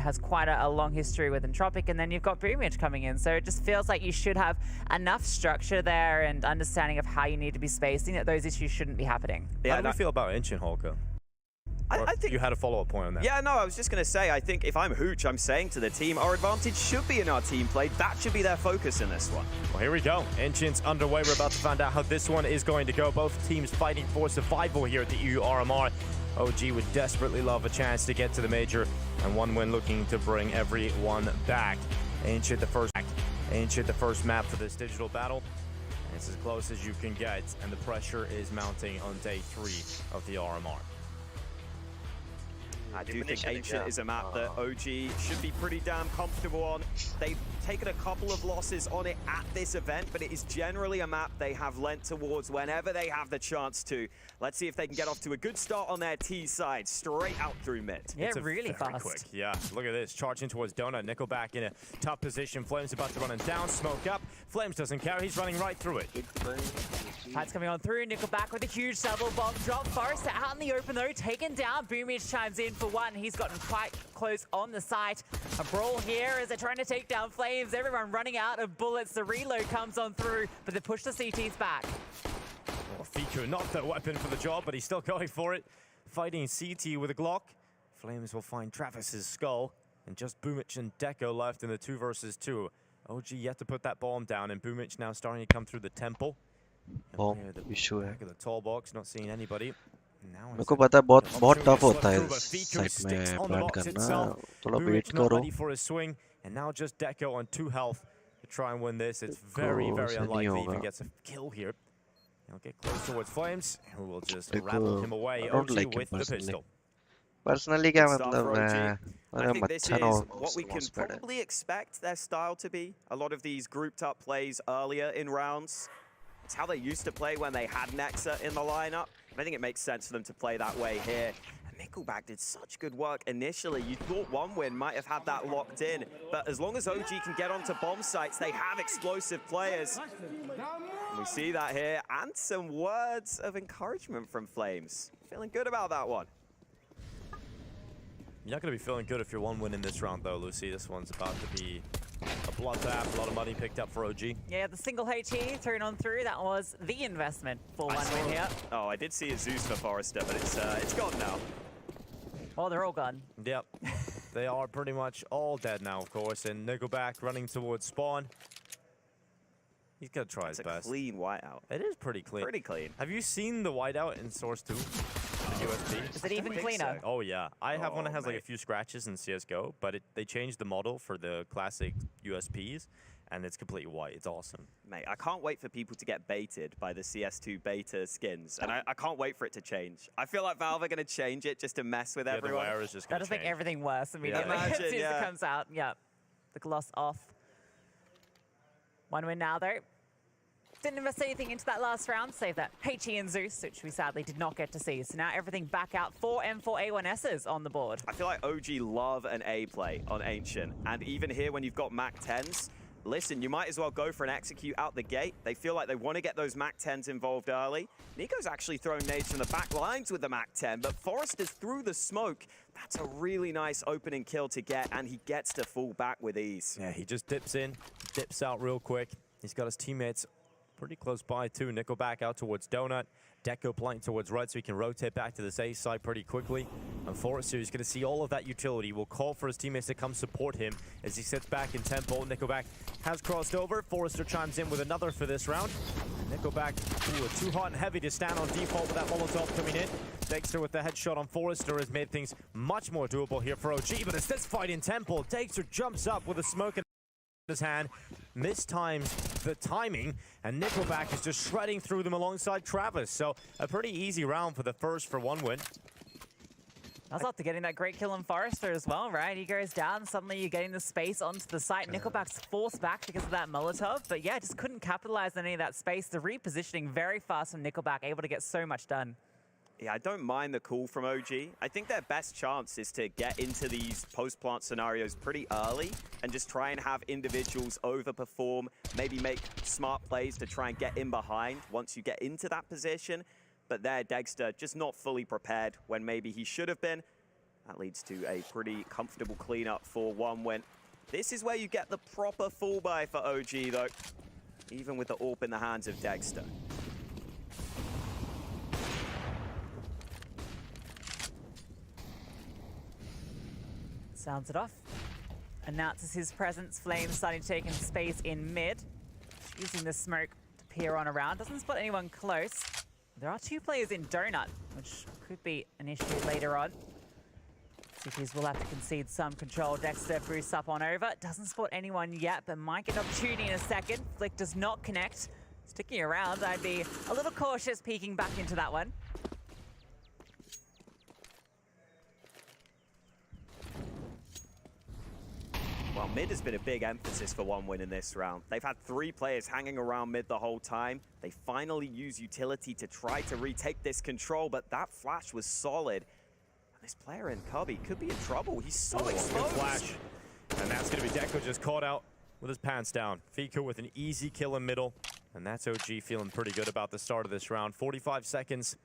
has quite a long history with Entropic, and then you've got Boomage coming in. So it just feels like you should have enough structure there and understanding of how you need to be spacing that those issues shouldn't be happening. Yeah, how do you feel about Inch and Holker? I think you had a follow-up point on that. Yeah, no, I was just going to say, I think if I'm Hooch, I'm saying to the team, our advantage should be in our team play. That should be their focus in this one. Well, here we go. Ancient's underway. We're about to find out how this one is going to go. Both teams fighting for survival here at the EU RMR. OG would desperately love a chance to get to the major, and OneWin looking to bring everyone back. Ancient the first map for this digital battle. It's as close as you can get, and the pressure is mounting on day 3 of the RMR. I do think Ancient is a map that OG should be pretty damn comfortable on. They've taken a couple of losses on it at this event, but it is generally a map they have lent towards whenever they have the chance to. Let's see if they can get off to a good start on their T side, straight out through mid. Yeah, really fast. Quick. Yeah, look at this, charging towards Donut. Nickelback in a tough position. Flames about to run him down, smoke up. Flames doesn't care, he's running right through it. Fights coming on through, Nickelback with a huge double bomb drop. Forrester out in the open though, taken down. Boomage chimes in for one. He's gotten quite close on the site. A brawl here as they're trying to take down Flames. Everyone running out of bullets. The reload comes on through, but they push the CTs back. Well, Fiku, not the weapon for the job, but he's still going for it. Fighting CT with a Glock. Flames will find Travis's skull. And just Boomich and Deco left in the 2 versus 2. OG yet to put that bomb down, and Boomich now starting to come through the temple. Bomb issue है The tall box, not seeing anybody. मेरे को पता है बहुत tough होता है side में plant करना थोड़ा वेट करो for his swing, and now just Deco on 2 health to try and win this. It's very unlikely he even gets a kill here. He'll get close towards Flames, who will just rattle him away. OG with the pistol. Personally, क्या मतलब है? I think this is what we can probably expect their style to be. A lot of these grouped up plays earlier in rounds. It's how they used to play when they had Nexa in the lineup. And I think it makes sense for them to play that way here. And Nickelback did such good work initially. You thought OneWin might have had that locked in. But as long as OG can get onto bomb sites, they have explosive players. And we see that here. And some words of encouragement from Flames. Feeling good about that one. You're not going to be feeling good if you're OneWin in this round, though, Lucy. This one's about to be a bloodbath, a lot of money picked up for OG. Yeah, the single HE thrown on through, that was the investment for OneWin here. Oh, I did see a Zeus for Forrester, but it's gone now. Well, they're all gone. Yep. They are pretty much all dead now, of course, and Nickelback running towards spawn. He's going to try his best. It's a clean whiteout. It is pretty clean. Pretty clean. Have you seen the whiteout in Source 2? The USP? Is it even cleaner? So. Oh, yeah. I have one that has like a few scratches in CSGO, but they changed the model for the classic USPs, and it's completely white. It's awesome. Mate, I can't wait for people to get baited by the CS2 beta skins, and I can't wait for it to change. I feel like Valve are going to change it just to mess with everyone. The wear is just That'll make everything worse immediately as soon as it comes out. Yeah, the gloss off. OneWin now, though. Didn't invest anything into that last round, save that HE and Zeus, which we sadly did not get to see. So now everything back out. 4 M4A1Ss on the board. I feel like OG love an A play on Ancient. And even here when you've got Mac 10s, listen, you might as well go for an execute out the gate. They feel like they want to get those Mac 10s involved early. Nico's actually throwing nades from the back lines with the Mac 10, but Forrester's through the smoke. That's a really nice opening kill to get, and he gets to fall back with ease. Yeah, he just dips in, dips out real quick. He's got his teammates pretty close by too. Nickelback out towards Donut. Deco planting towards right so he can rotate back to this A side pretty quickly. And Forrester is going to see all of that utility. Will call for his teammates to come support him as he sits back in tempo. Nickelback has crossed over. Forrester chimes in with another for this round. Nickelback, too hot and heavy to stand on default with that Molotov coming in. Dexter with the headshot on Forrester has made things much more doable here for OG. But it's this fight in tempo. Dexter jumps up with a smoke in his hand, mistimes the timing, and Nickelback is just shredding through them alongside Travis. So a pretty easy round for the first for OneWin. That's after getting that great kill on Forrester as well, right? He goes down, suddenly you're getting the space onto the site. Nickelback's forced back because of that Molotov, but yeah, just couldn't capitalize on any of that space. The repositioning very fast from Nickelback, able to get so much done. Yeah, I don't mind the call from OG. I think their best chance is to get into these post-plant scenarios pretty early and just try and have individuals overperform, maybe make smart plays to try and get in behind once you get into that position. But there, Dexter just not fully prepared when maybe he should have been. That leads to a pretty comfortable cleanup for 1win. This is where you get the proper full buy for OG, though, even with the AWP in the hands of Dexter. Sounds it off. Announces his presence. Flames starting to take in space in mid. Using the smoke to peer on around. Doesn't spot anyone close. There are 2 players in Donut, which could be an issue later on. Cities will have to concede some control. Dexter boosts up on over. Doesn't spot anyone yet, but might get an opportunity in a second. Flick does not connect. Sticking around, I'd be a little cautious peeking back into that one. Well, mid has been a big emphasis for 1win in this round. They've had 3 players hanging around mid the whole time. They finally use utility to try to retake this control, but that flash was solid. This player in Cubby could be in trouble. He's so exposed. Good flash. And that's going to be Deco just caught out with his pants down. Fika with an easy kill in middle. And that's OG feeling pretty good about the start of this round. 45 seconds.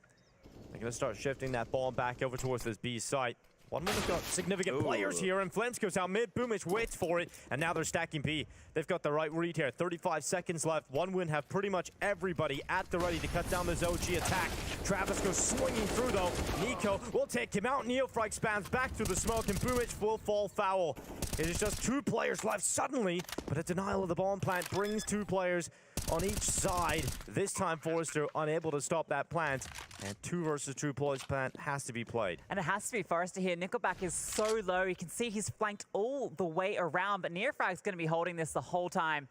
They're going to start shifting that ball back over towards this B site. 1win has got significant players here, and Flames goes out mid. Boomich waits for it, and now they're stacking B. They've got the right read here. 35 seconds left. 1win have pretty much everybody at the ready to cut down this OG attack. Travis goes swinging through, though. Nico will take him out. Neofrag spams back through the smoke, and Boomich will fall foul. It is just 2 players left suddenly, but a denial of the bomb plant brings 2 players on each side. This time, Forrester unable to stop that plant, and 2 versus 2 players plant has to be played. And it has to be Forrester here. Nickelback is so low. You can see he's flanked all the way around, but Neofrag's going to be holding this the whole time.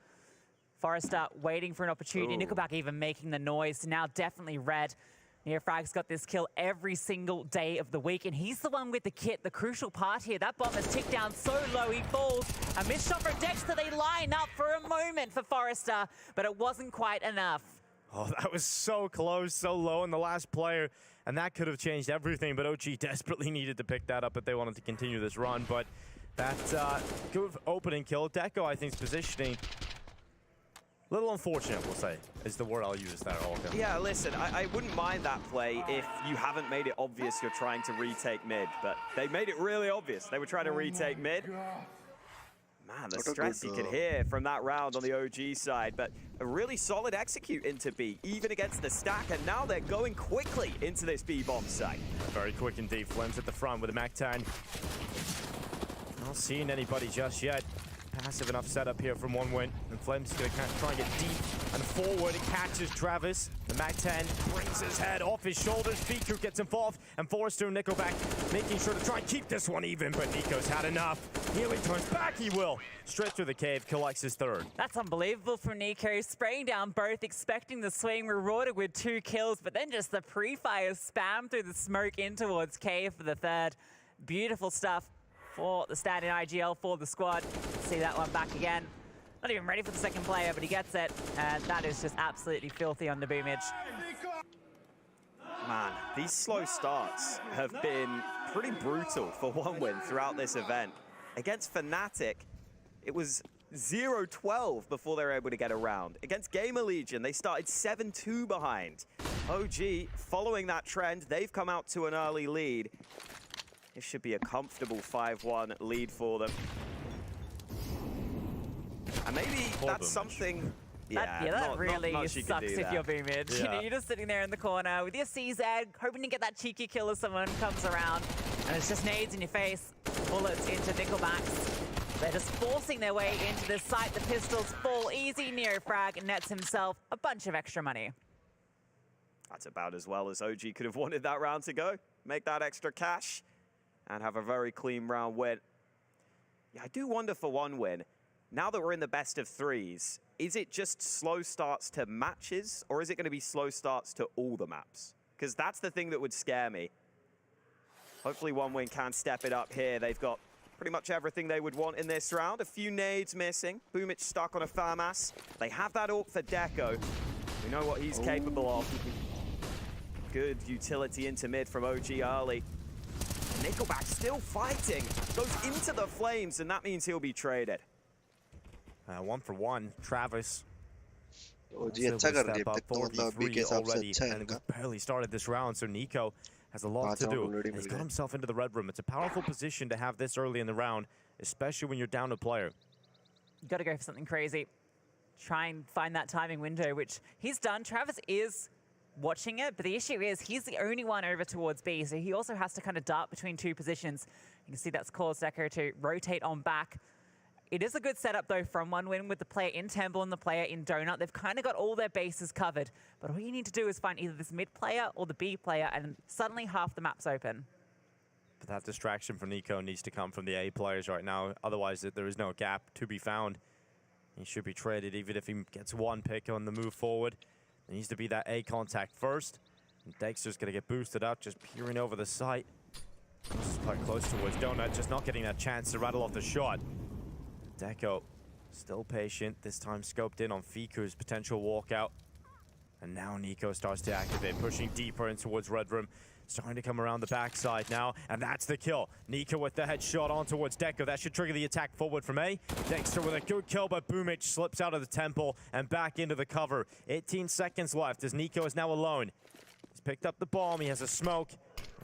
Forrester waiting for an opportunity. Nickelback even making the noise. Now definitely red. Neofrag's got this kill every single day of the week, and he's the one with the kit, the crucial part here. That bomb has ticked down so low, he falls. A missed shot for Dexter. They line up for a moment for Forrester, but it wasn't quite enough. Oh, that was so close, so low in the last player, and that could have changed everything, but OG desperately needed to pick that up if they wanted to continue this run, but that good opening kill. Deco, I think, is positioning little unfortunate, we'll say, is the word I'll use there, Olga. Yeah, listen, I wouldn't mind that play if you haven't made it obvious you're trying to retake mid, but they made it really obvious. They were trying to retake mid. Man, the stress you can hear from that round on the OG side, but a really solid execute into B, even against the stack, and now they're going quickly into this B-bomb site. Very quick indeed. Flames at the front with a MAC-10. Not seeing anybody just yet. Passive enough setup here from 1win, and Flames is going to try and get deep and forward. It catches Travis. The MAC-10 brings his head off his shoulders. Fiku gets involved, and Forrester and Nickelback making sure to try and keep this one even, but Nico's had enough. Here he turns back, he will. Straight through the cave, collects his 3rd. That's unbelievable from Nico, spraying down both, expecting the swing, rewarded with 2 kills, but then just the pre-fire spam through the smoke in towards cave for the 3rd. Beautiful stuff for the standing IGL for the squad. See that one back again. Not even ready for the 2nd player, but he gets it, and that is just absolutely filthy on the Boomage. Man, these slow starts have been pretty brutal for 1win throughout this event. Against Fnatic, it was 0-12 before they were able to get around. Against Gamer Legion, they started 7-2 behind. OG, following that trend, they've come out to an early lead. This should be a comfortable 5-1 lead for them. And maybe that's something... that really sucks if you're Boomage. Yeah. You know, you're just sitting there in the corner with your CZ, hoping to get that cheeky kill as someone comes around, and it's just nades in your face, bullets into Nickelbacks. They're just forcing their way into this site. The pistols fall easy. Neofrag nets himself a bunch of extra money. That's about as well as OG could have wanted that round to go. Make that extra cash and have a very clean round win. Yeah, I do wonder for 1win, now that we're in the best of 3s, is it just slow starts to matches, or is it going to be slow starts to all the maps? Because that's the thing that would scare me. Hopefully 1win can step it up here. They've got pretty much everything they would want in this round. A few nades missing. Boomich stuck on a FAMAS. They have that AWP for Deco. We know what he's capable of. Good utility into mid from OG early. Nickelback still fighting. Goes into the flames, and that means he'll be traded. 1 for 1. Travis. OG अच्छा कर रही है, तो ना BK साहब से अच्छा है and इनका. barely started this round, so Nico has a lot to round do. already And he's mill got गए। himself into the red room. It's a powerful position to have this early in the round, especially when you're down a player. You got to go for something crazy. Try and find that timing window, which he's done. Travis is watching it, but the issue is he's the only one over towards B, so he also has to kind of dart between two positions. You can see that's caused Deco to rotate on back. It is a good setup, though, from OneWin with the player in Temple and the player in Donut. They've kind of got all their bases covered, but all you need to do is find either this mid player or the B player, and suddenly half the map's open. But that distraction for Nico needs to come from the A players right now. Otherwise, there is no gap to be found. He should be traded even if he gets one pick on the move forward. There needs to be that A contact first. And Dexter's going to get boosted out, just peering over the site. This is quite close towards Donut, just not getting that chance to rattle off the shot. Deco still patient, this time scoped in on Fiku's potential walkout. And now Nico starts to activate, pushing deeper in towards Red Room. Starting to come around the backside now, and that's the kill. Nico with the headshot on towards Deco. That should trigger the attack forward from A. Dexter with a good kill, but Boomich slips out of the temple and back into the cover. 18 seconds left as Nico is now alone. He's picked up the bomb. He has a smoke.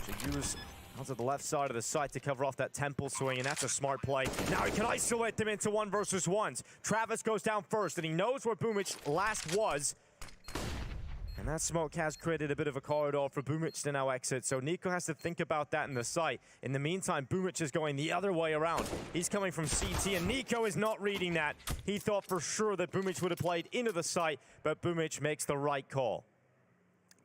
Should use onto the left side of the site to cover off that temple swing, and that's a smart play. Now he can isolate them into 1 versus 1s. Travis goes down first, and he knows where Boomich last was. And that smoke has created a bit of a corridor for Boomich to now exit, so Nico has to think about that in the site. In the meantime, Boomich is going the other way around. He's coming from CT, and Nico is not reading that. He thought for sure that Boomich would have played into the site, but Boomich makes the right call.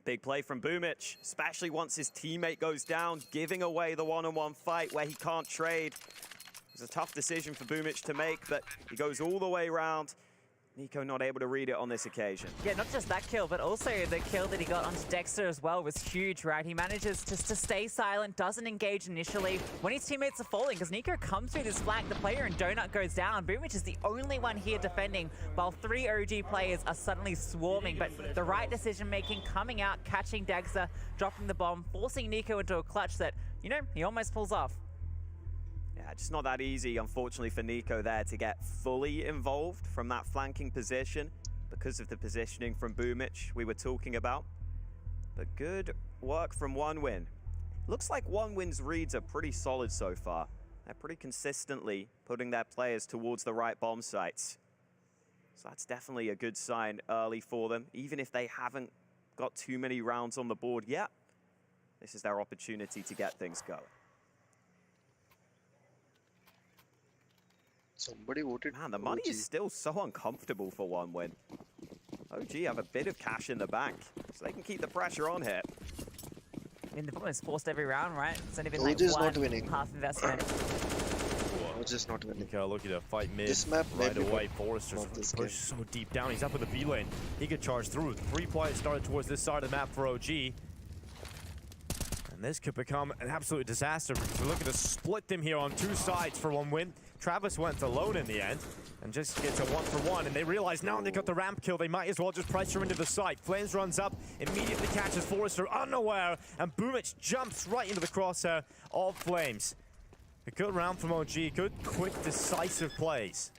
Big play from Boomich, especially once his teammate goes down, giving away the one-on-one fight where he can't trade. It was a tough decision for Boomich to make, but he goes all the way around. Nico not able to read it on this occasion. Yeah, not just that kill, but also the kill that he got onto Dexter as well was huge, right? He manages just to stay silent, doesn't engage initially when his teammates are falling, because Nico comes through this flank, the player in Donut goes down. Boomich is the only one here defending, while 3 OG players are suddenly swarming. But the right decision-making, coming out, catching Dexter, dropping the bomb, forcing Nico into a clutch that, you know, he almost pulls off. Yeah, just not that easy, unfortunately, for Nico there to get fully involved from that flanking position because of the positioning from Boomich we were talking about. But good work from OneWin. Looks like OneWin's reads are pretty solid so far. They're pretty consistently putting their players towards the right bomb sites. So that's definitely a good sign early for them, even if they haven't got too many rounds on the board yet. This is their opportunity to get things going. Somebody voted. Man, the money is still so uncomfortable for OneWin. OG have a bit of cash in the bank, so they can keep the pressure on here. I mean, they've almost forced every round, right? It's only been OG like is one not winning. half investment. OG is not winning. Nico looking to fight mid This map right maybe, away. but Forrester's not this pushed so deep down. He's up in the B lane. He could charge through. 3 players started towards this side of the map for OG. And this could become an absolute disaster because we're looking to split them here on 2 sides for OneWin. Travis went alone in the end and just gets a 1-for-1, and they realize now they got the ramp kill, they might as well just pressure into the site. Flames runs up, immediately catches Forrester unaware, and Boomich jumps right into the crosshair of Flames. A good round from OG, good, quick, decisive plays.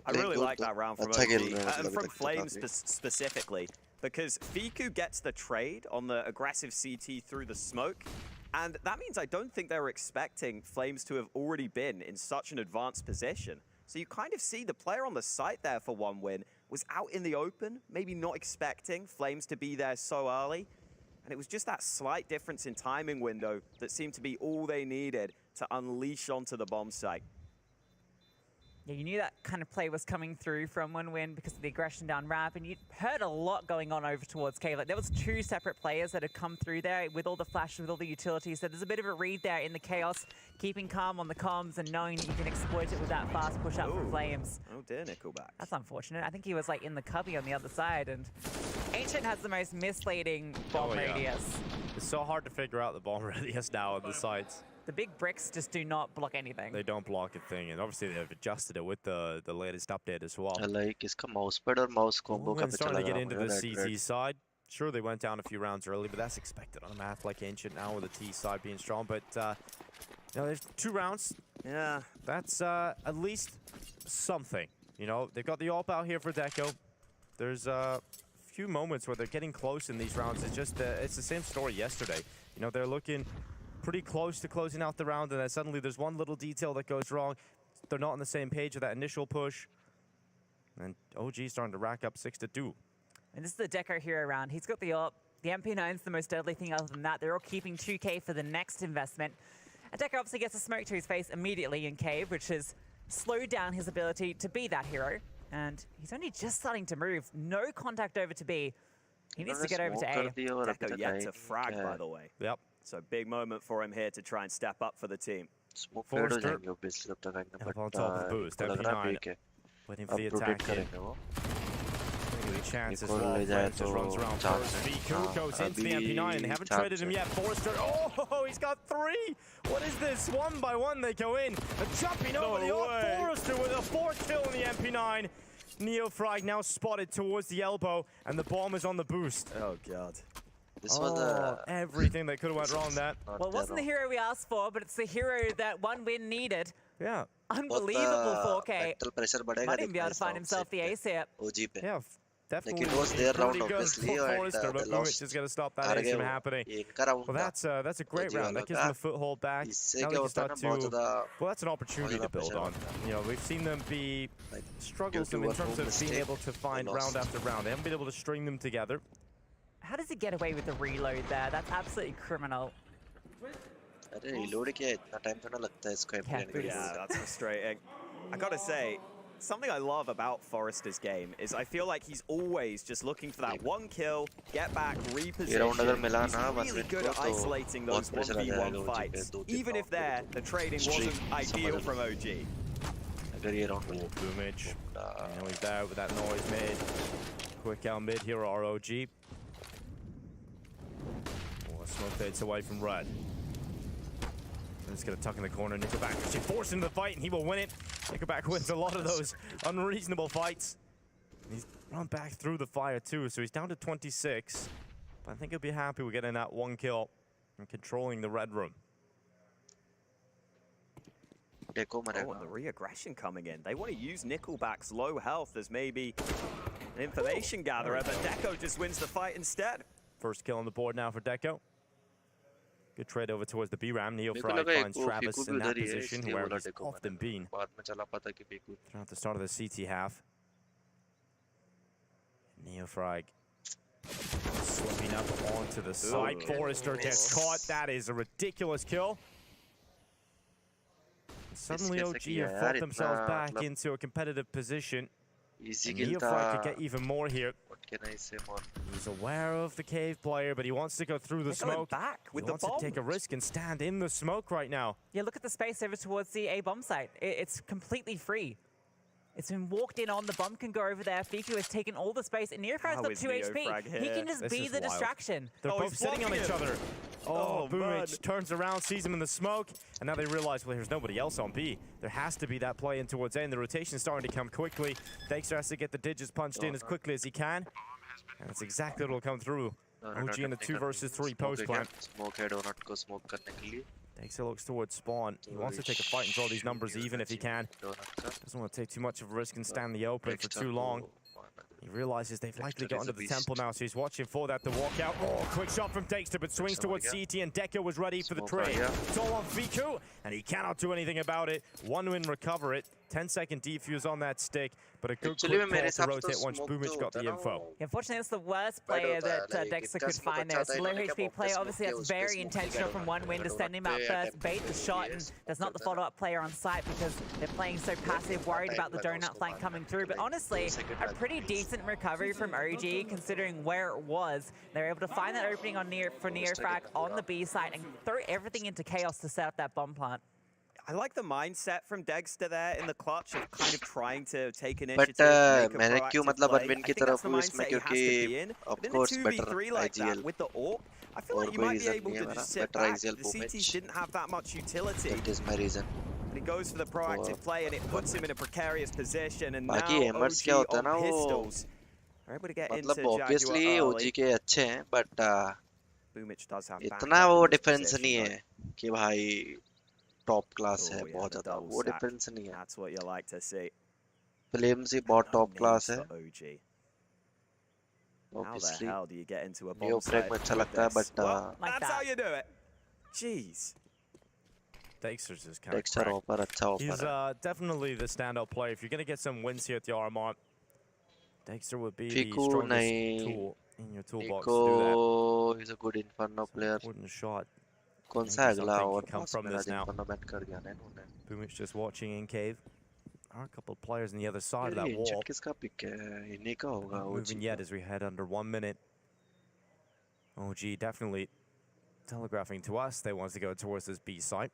I really like that round from OG, and from Flames specifically, because Fiku gets the trade on the aggressive CT through the smoke, and that means I don't think they were expecting Flames to have already been in such an advanced position. So you kind of see the player on the site there for OneWin was out in the open, maybe not expecting Flames to be there so early. And it was just that slight difference in timing window that seemed to be all they needed to unleash onto the bomb site. Yeah, you knew that kind of play was coming through from OneWin because of the aggression down ramp, and you heard a lot going on over towards K. Like, there was 2 separate players that had come through there with all the flashes, with all the utilities, so there's a bit of a read there in the chaos, keeping calm on the comms and knowing that you can exploit it with that fast push up from Flames. Oh dear, Nickelback. That's unfortunate. I think he was like in the cubby on the other side, and Ancient has the most misleading bomb radius. It's so hard to figure out the bomb radius now on the sides. The big bricks just do not block anything. They don't block a thing, and obviously they've adjusted it with the latest update as well. Like इसका mouse pad और mouse combo का Starting to get into the CT side. Sure, they went down a few rounds early, but that's expected on a map like Ancient now with the T side being strong. But you know, there's 2 rounds. Yeah, that's at least something. You know, they've got the AWP out here for Deco. There's a few moments where they're getting close in these rounds. It's just it's the same story yesterday. You know, they're looking pretty close to closing out the round, and then suddenly there's one little detail that goes wrong. They're not on the same page with that initial push. And OG starting to rack up 6-2. And this is the Deco hero round. He's got the AWP. The MP9's the most deadly thing other than that. They're all keeping 2K for the next investment. And Deco obviously gets a smoke to his face immediately in Cave, which has slowed down his ability to be that hero. And he's only just starting to move. No contact over to B. He needs to get over to A. Deco yet to frag, by the way. Yep. So big moment for him here to try and step up for the team. Forrester up on top of the boost. MP9 waiting for the attack in. Maybe chances while Francis runs around first. Viku goes into the MP9 and they haven't traded him yet. Forrester, oh, he's got 3! What is this? One by one they go in. Jumping over the AWP. Forrester with a 4th kill in the MP9. Neofrag now spotted towards the elbow and the bomb is on the boost. Oh god. This was everything that could have went wrong that. Well, it wasn't the hero we asked for, but it's the hero that one win needed. Yeah. Unbelievable 4K. mental pressure बढ़ेगा Might even be able to find himself the ace here. OG पे. Yeah, definitely. Like it was their round, pretty good obviously, for and, Forrester, but they lost. Boomic is going to stop that ace from happening. इनका round Well, that's a great round. That gives them a foothold back. इससे Now क्या they can होता है start ना to. बहुत ज़्यादा Well, that's an opportunity to build on. You know, we've seen them be struggles them in terms of being able to find round after round. They haven't been able to string them together. How does he get away with the reload there? That's absolutely criminal. अरे reload किया इतना time थोड़ा लगता है इसको MP लेने के लिए. Yeah, that's frustrating. I gotta say, something I love about Forrester's game is I feel like he's always just looking for that one kill, get back, reposition. He's really good at isolating those 1v1 fights. Even if the trading wasn't ideal from OG. अगर ये round में Boomic. You know, he's there with that noise mid. Quick out mid here, ROG. Oh, smoke fades away from Red. Just gonna tuck in the corner. Nickelback actually forced into the fight, and he will win it. Nickelback wins a lot of those unreasonable fights. He's run back through the fire too, so he's down to 26. But I think he'll be happy with getting that 1 kill and controlling the red room. Oh, and the re-aggression coming in. They want to use Nickelback's low health as maybe an information gatherer, but Deco just wins the fight instead. First kill on the board now for Deco. Good trade over towards the B-Ram. Neofrag finds Travis in that position where he's often been throughout the start of the CT half. Neofrag slipping up onto the side. Forrester gets caught. That is a ridiculous kill. Suddenly OG have fought themselves back into a competitive position. Neofrag could get even more here. What can I say more? He's aware of the cave player, but he wants to go through the smoke. Back with he wants to take a risk and stand in the smoke right now. Yeah, look at the space over towards the A bomb site. It's completely free. It's been walked in on. The bomb can go over there. Fiku has taken all the space. And Neofrag's got 2 HP. He can just be the distraction. They're both sitting on each other. Oh, Boomic turns around, sees him in the smoke, and now they realize, well, there's nobody else on B. There has to be that play in towards A, and the rotation is starting to come quickly. Dexter has to get the digits punched in as quickly as he can, and that's exactly what will come through. OG in the 2 versus 3 post plan. Smoke है, donut को smoke करने के लिए. Dexter looks towards spawn. He wants to take a fight and draw these numbers even if he can. Doesn't want to take too much of a risk and stand the open for too long. He realizes they've likely got under the temple now, so he's watching for that to walk out. Oh, quick shot from Dexter, but swings towards CT, and Deco was ready for the trade. It's all on Viku, and he cannot do anything about it. 1 win, recover it. 10-second defuse on that stick, but a good quick call to rotate once Boomic got the info. Unfortunately, that's the worst player that Dexter could find there. It's a low HP player. Obviously, that's very intentional from 1 win to send him out first, bait the shot, and there's not the follow-up player on site because they're playing so passive, worried about the donut flank coming through. But honestly, a pretty decent recovery from OG considering where it was. They're able to find that opening on for Neofrag on the B side and throw everything into chaos to set up that bomb plant. I like the mindset from Dexter there in the clutch of kind of trying to take initiative. But मैंने क्यों मतलब Unwin की तरफ हूँ इसमें क्योंकि of course better IGL with the AWP, I feel like you might be able to just sit back. The CTs didn't have that much utility. That is my reason. And he goes for the proactive play and it puts him in a precarious position. And now बाकी MRs क्या होता है ना वो pistols are able to get into मतलब obviously OG के अच्छे हैं but Boomic does have इतना वो डिफरेंस नहीं है कि भाई टॉप क्लास है बहुत ज़्यादा वो डिफरेंस नहीं है. That's what you like to see. Flames ही बहुत टॉप क्लास है. How the Obviously, hell do you get into a Neo bomb frag site में अच्छा with लगता है, this? but Well, Like that's how that. you do it. Jeez. Dexter's just kind of Dexter cracked. offer अच्छा He's offer है. definitely the standout player. If you're going to get some wins here at the RMR, Dexter would be the Fiku strongest नहीं, tool in your toolbox to do that. Nico is a good Inferno It's an player. important shot. कौन सा Maybe अगला something और can come pass from मेरा this now. Inferno ban कर दिया ना इन्होंने. Boomich just watching in cave. There are a couple of players on the other side of ये that wall. injured किसका pick है? इन्हीं का होगा Not moving OG yet का. as we head under 1 minute. OG definitely telegraphing to us they want to go towards this B site.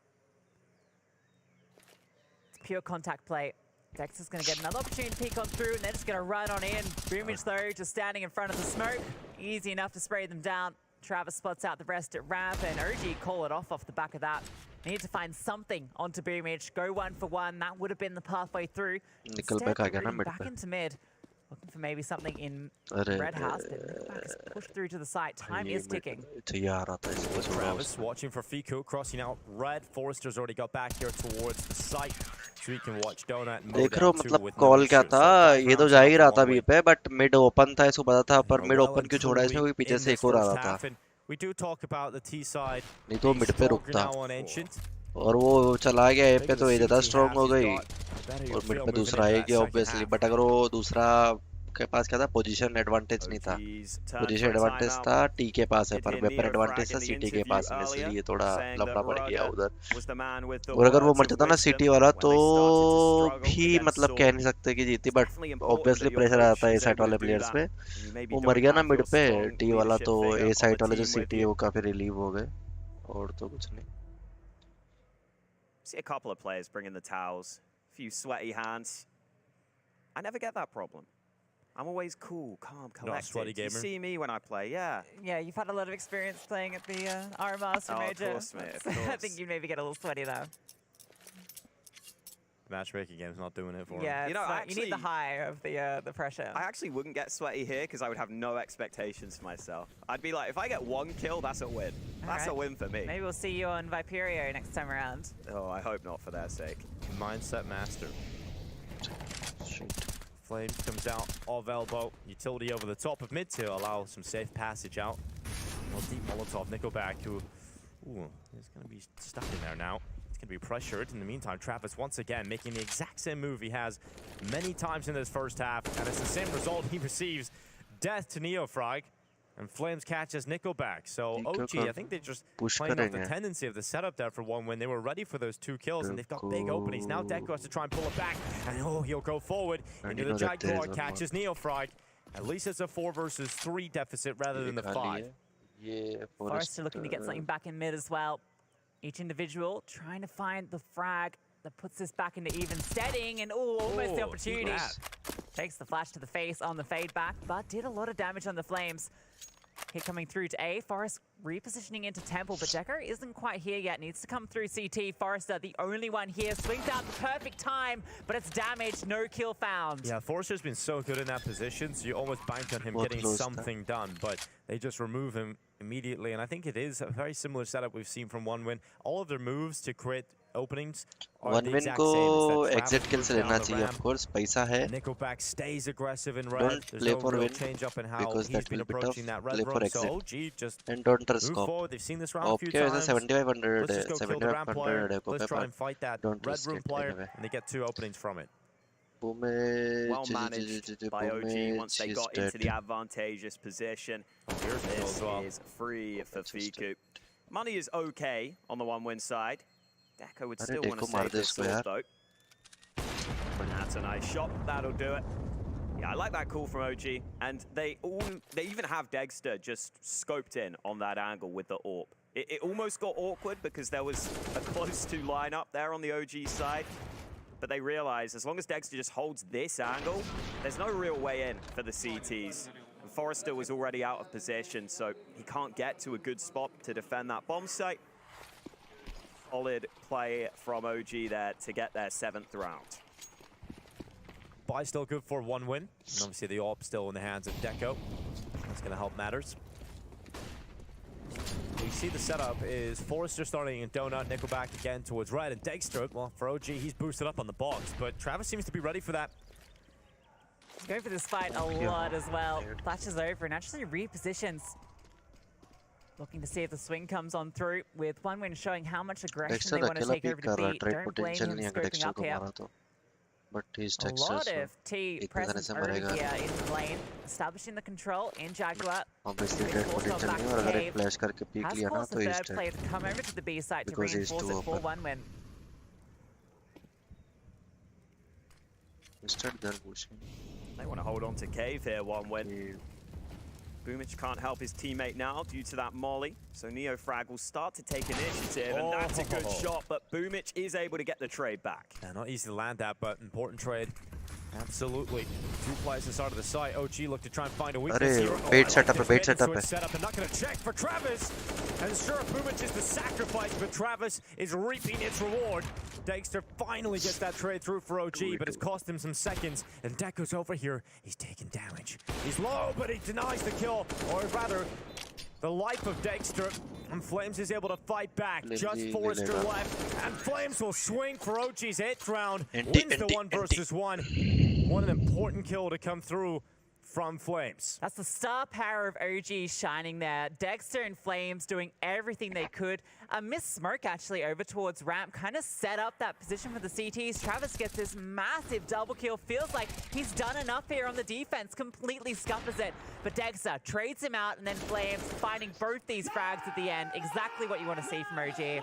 It's pure contact play. Dexter's going to get another opportunity to peek on through, and they're just going to run on in. Boomich, though, just standing in front of the smoke. Easy enough to spray them down. Travis spots out the rest at ramp, and OG call it off the back of that. Need to find something onto Boomich. Go 1 for 1. That would have been the pathway through. Nickelback आ गया ना Instead, mid back पे. into mid. Looking for maybe something in अरे Red House, but Nickelback is pushed through to the site. Time ये is ticking. चाहिए आ रहा था इसको छोड़ा Travis उसने. watching for Fiku, crossing out red. Forrester's already got back here towards the site, so he can watch Donut and देख रहे हो Modown too मतलब with no कॉल क्या issues. था, So 5 ये तो rounds जा now ही for रहा था one बी win. पे, बट मिड ओपन था, इसको पता था, पर We're mid well open and क्यों छोड़ा इसने, truly क्योंकि पीछे in से this एक और आ first रहा था. half, and we do talk about the T side नहीं तो being मिड पे stronger रुकता. now on Ancient. और वो चला गया ए पे Taking तो the ये ज्यादा CT स्ट्रांग half, हो he's गई. got better और you'll मिड feel पे moving दूसरा into आएगी that second obviously, half. But अगर वो दूसरा के पास क्या था, पोजीशन एडवांटेज नहीं था. OG's turn position for a advantage timeout. था टी के पास है, Did पर hear weapon Neo advantage frag था in the सीटी के interview पास में, earlier, इसलिए थोड़ा saying लफड़ा that पड़ गया Roda उधर. was the man with the और अगर वो words मर of जाता ना wisdom सिटी वाला when तो they started to struggle भी against मतलब Saul. कह नहीं सकते कि जीती, It's but definitely important obviously that your pressure coach आता है ए is साइड able वाले to do प्लेयर्स that. पे. And you maybe वो don't मर गया ना have मिड your पे, strong टी वाला leadership तो figure A on side the वाले जो team with सिटी है you. वो काफी रिलीव हो गए, और तो कुछ नहीं. See a couple of players bringing the towels, a few sweaty hands. I never get that problem. I'm always cool, calm, Not a sweaty collected. You gamer. see me when I play, yeah. Yeah, you've had a lot of experience playing at the RMR Oh, of Major. course, mate, of I course. think you maybe get a little sweaty though. The matchmaking game's not doing it for him. Yeah, You know, you need the actually- high of the pressure. I actually wouldn't get sweaty here because I would have no expectations for myself. I'd be like, if I get 1 kill, that's a win. That's a Alright. win for me. Maybe we'll see you on Viperio next time around. Oh, I hope not for their sake. Mindset master. Shit. Flames comes out of elbow. Utility over the top of mid to allow some safe passage out. Well, deep Molotov, Nickelback, who is going to be stuck in there now. He's going to be pressured. In the meantime, Travis once again making the exact same move he has many times in this first half, and it's the same result. He receives death to Neofrag, and Flames catches Nickelback. So OG, I think they just push playing off the करेंगे. tendency of the setup there for one win. They were ready for those 2 kills, and they've got big openings. Now Deco has to try and pull it back, and he'll go forward into the Jaguar, catches Neofrag. At least it's a 4 versus 3 deficit rather than the 5. ये Forrester looking to get something back in mid as well. Each individual trying to find the frag that puts this back into even steading, and almost the opportunity. Takes the flash to the face on the fade back, but did a lot of damage on the Flames. Hit coming through to A. Forrest repositioning into Temple, but Deco isn't quite here yet. Needs to come through CT. Forrester, the only one here, swings out the perfect time, but it's damaged. No kill found. Yeah, Forrester's been so good in that position, so you almost bank on him बहुत getting close something done, but they just remove him immediately. And I think it is a very similar setup we've seen from One Win. All of their moves to create openings are one the win exact को same. It's that exit Travis kill moves से down लेना the चाहिए, ramp. Of course पैसा है. Nickelback stays aggressive in red. Don't There's play no for real win, change up in how because he's that been will be tough. approaching that red Play for room. So exit. OG just And don't move risk op. forward. They've seen this round a Op few क्या वैसे times. 7500 Let's है, just go kill the ramp player. 7500 है Let's को try पे and fight that Don't red risk room it player, anyway. and they get 2 openings from it. Well managed by OG once they got into the advantageous position. Here's the kill This as well. is free for Fiku. Money is okay on the 1-win side. Deco would still want to Deco मार save they this इसको sword यार. though. That's a nice shot. That'll do it. Yeah, I like that call from OG. And they even have Dexter just scoped in on that angle with the AWP. It almost got awkward because there was a close to lineup there on the OG side. But they realize as long as Dexter just holds this angle, there's no real way in for the CTs. And Forrester was already out of position, so he can't get to a good spot to defend that bomb site. Solid play from OG there to get their 7th round. Buy still good for 1 win. And obviously the AWP still in the hands of Deco. That's going to help matters. We see the setup is Forrester starting in Donut, Nickelback again towards red, and Dexter, well, for OG, he's boosted up on the box, but Travis seems to be ready for that. He's going for this fight a lot as well. Flashes over and actually repositions. Looking to see if the swing comes on through, with OneWin showing how much aggression they want to take over to beat. Don't blame him scoping up here. But he's A lot of T presence over here in the lane, establishing the control in Jaguar. obviously trade potential नहीं और अगर एक flash करके peek Has लिया ना forced तो the he's third dead. player to come over to the B site to Because he's reinforce too it for open. OneWin. Instead they're pushing. They want to hold on to Cave here, OneWin. Boomich can't help his teammate now due to that molly. So Neofrag will start to take initiative, and that's a good shot, but Boomich is able to get the trade back. Yeah, not easy to land that, but important trade. Absolutely. 2 players inside of the site. OG look to try and find a weakness here. Bait setup है, bait setup Switch है. setup, and not going to check for Travis. And sure, Boomich is the sacrifice, but Travis is reaping its reward. Dexter finally gets that trade through for OG, but it's cost him some seconds. And Deco's over here. He's taking damage. He's low, but he denies the kill, or rather, the life of Dexter. And Flames is able to fight back. Just Forrester left, and Flames will swing for OG's 8th round. Wins the 1 versus 1. What an important kill to come through from Flames. That's the star power of OG shining there. Dexter and Flames doing everything they could. A missed smoke actually over towards ramp kind of set up that position for the CTs. Travis gets this massive double kill. Feels like he's done enough here on the defense. Completely scuppers it. But Dexter trades him out, and then Flames finding both these frags at the end. Exactly what you want to see from OG.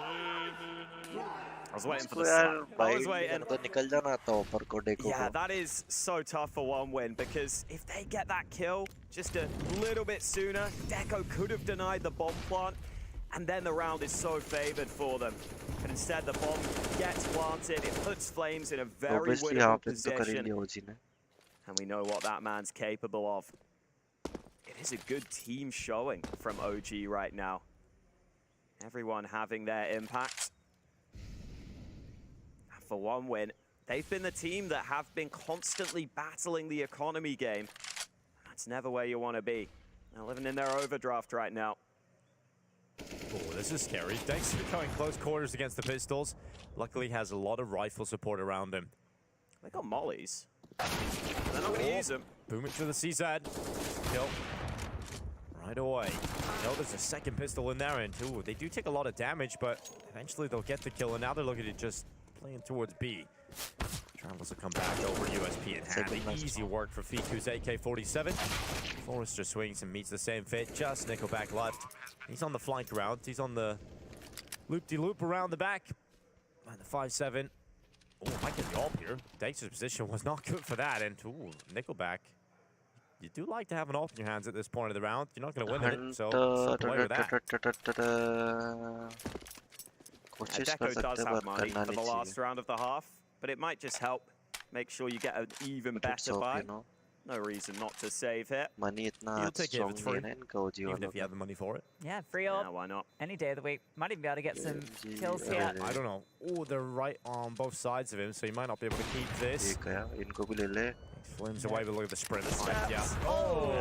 I was waiting for the slap. I was waiting. तो निकल जाना था ऊपर को Deco Yeah, को. that is so tough for OneWin, because if they get that kill just a little bit sooner, Deco could have denied the bomb plant, and then the round is so favored for them. But instead, the bomb gets planted. It puts Flames in a very Obviously winnable यहाँ पे तो कर ही position, लिया OG ने. and we know what that man's capable of. It is a good team showing from OG right now. Everyone having their impact. For OneWin, they've been the team that have been constantly battling the economy game. That's never where you want to be. They're living in their overdraft right now. Oh, this is scary. Dexter going close quarters against the pistols. Luckily, he has a lot of rifle support around him. They got mollies. They're not going to use them. Booming to the CZ. Kill. Right away. No, there's a second pistol in there, and ooh, they do take a lot of damage, but eventually they'll get the kill, and now they're looking to just playing towards B. Travels will come back over USP in hand. Easy work for Fiku's AK-47. Forrester swings and meets the same fate. Just Nickelback left. He's on the flank round. He's on the loop-de-loop around the back. And the 5-7. Oh, might get the AWP here. Dexter's position was not good for that. And ooh, Nickelback. You do like to have an AWP in your hands at this point of the round. You're not going to win it, so step away with that. Deco does have money for the last round of the half, but it might just help make sure you get an even better buy. No reason not to save here. Money You'll take it if it's free, इतना even if you have the money for it. Yeah, free Yeah, up why not? any day of the week. Might even be able to get some kills here. I don't know. Oh, they're right on both sides of him, so you might not be able to keep this. ठीक है इनको भी ले ले. Flames away, but look at the sprint behind. Yeah. Oh,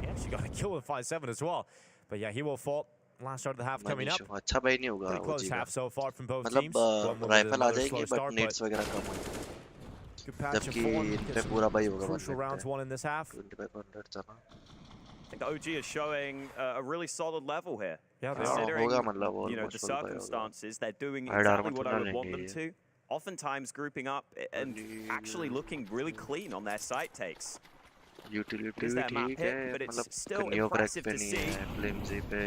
he actually got a kill with 5-7 as well. But yeah, he will fall. Last start of the half coming up. अच्छा भाई नहीं होगा Pretty close OG का. half so far from both मतलब teams. One will be rifle आ another जाएगी slow but start, nets वगैरह कम होंगे. good patch of जबकि form. इनपे पूरा भाई होगा. Crucial rounds won in this half. 2500 चला. I think OG is showing a really solid level here. Yeah, they are. Considering, होगा मतलब you know, almost the full buy होगा. circumstances, they're doing I'd exactly armor what I would want them लेंगे. to. Oftentimes grouping up and actually looking really clean on their site takes. Utility Is that map ठीक hit? है But it's मतलब still neo crack impressive पे to नहीं see. है. फ्लेम्जी पे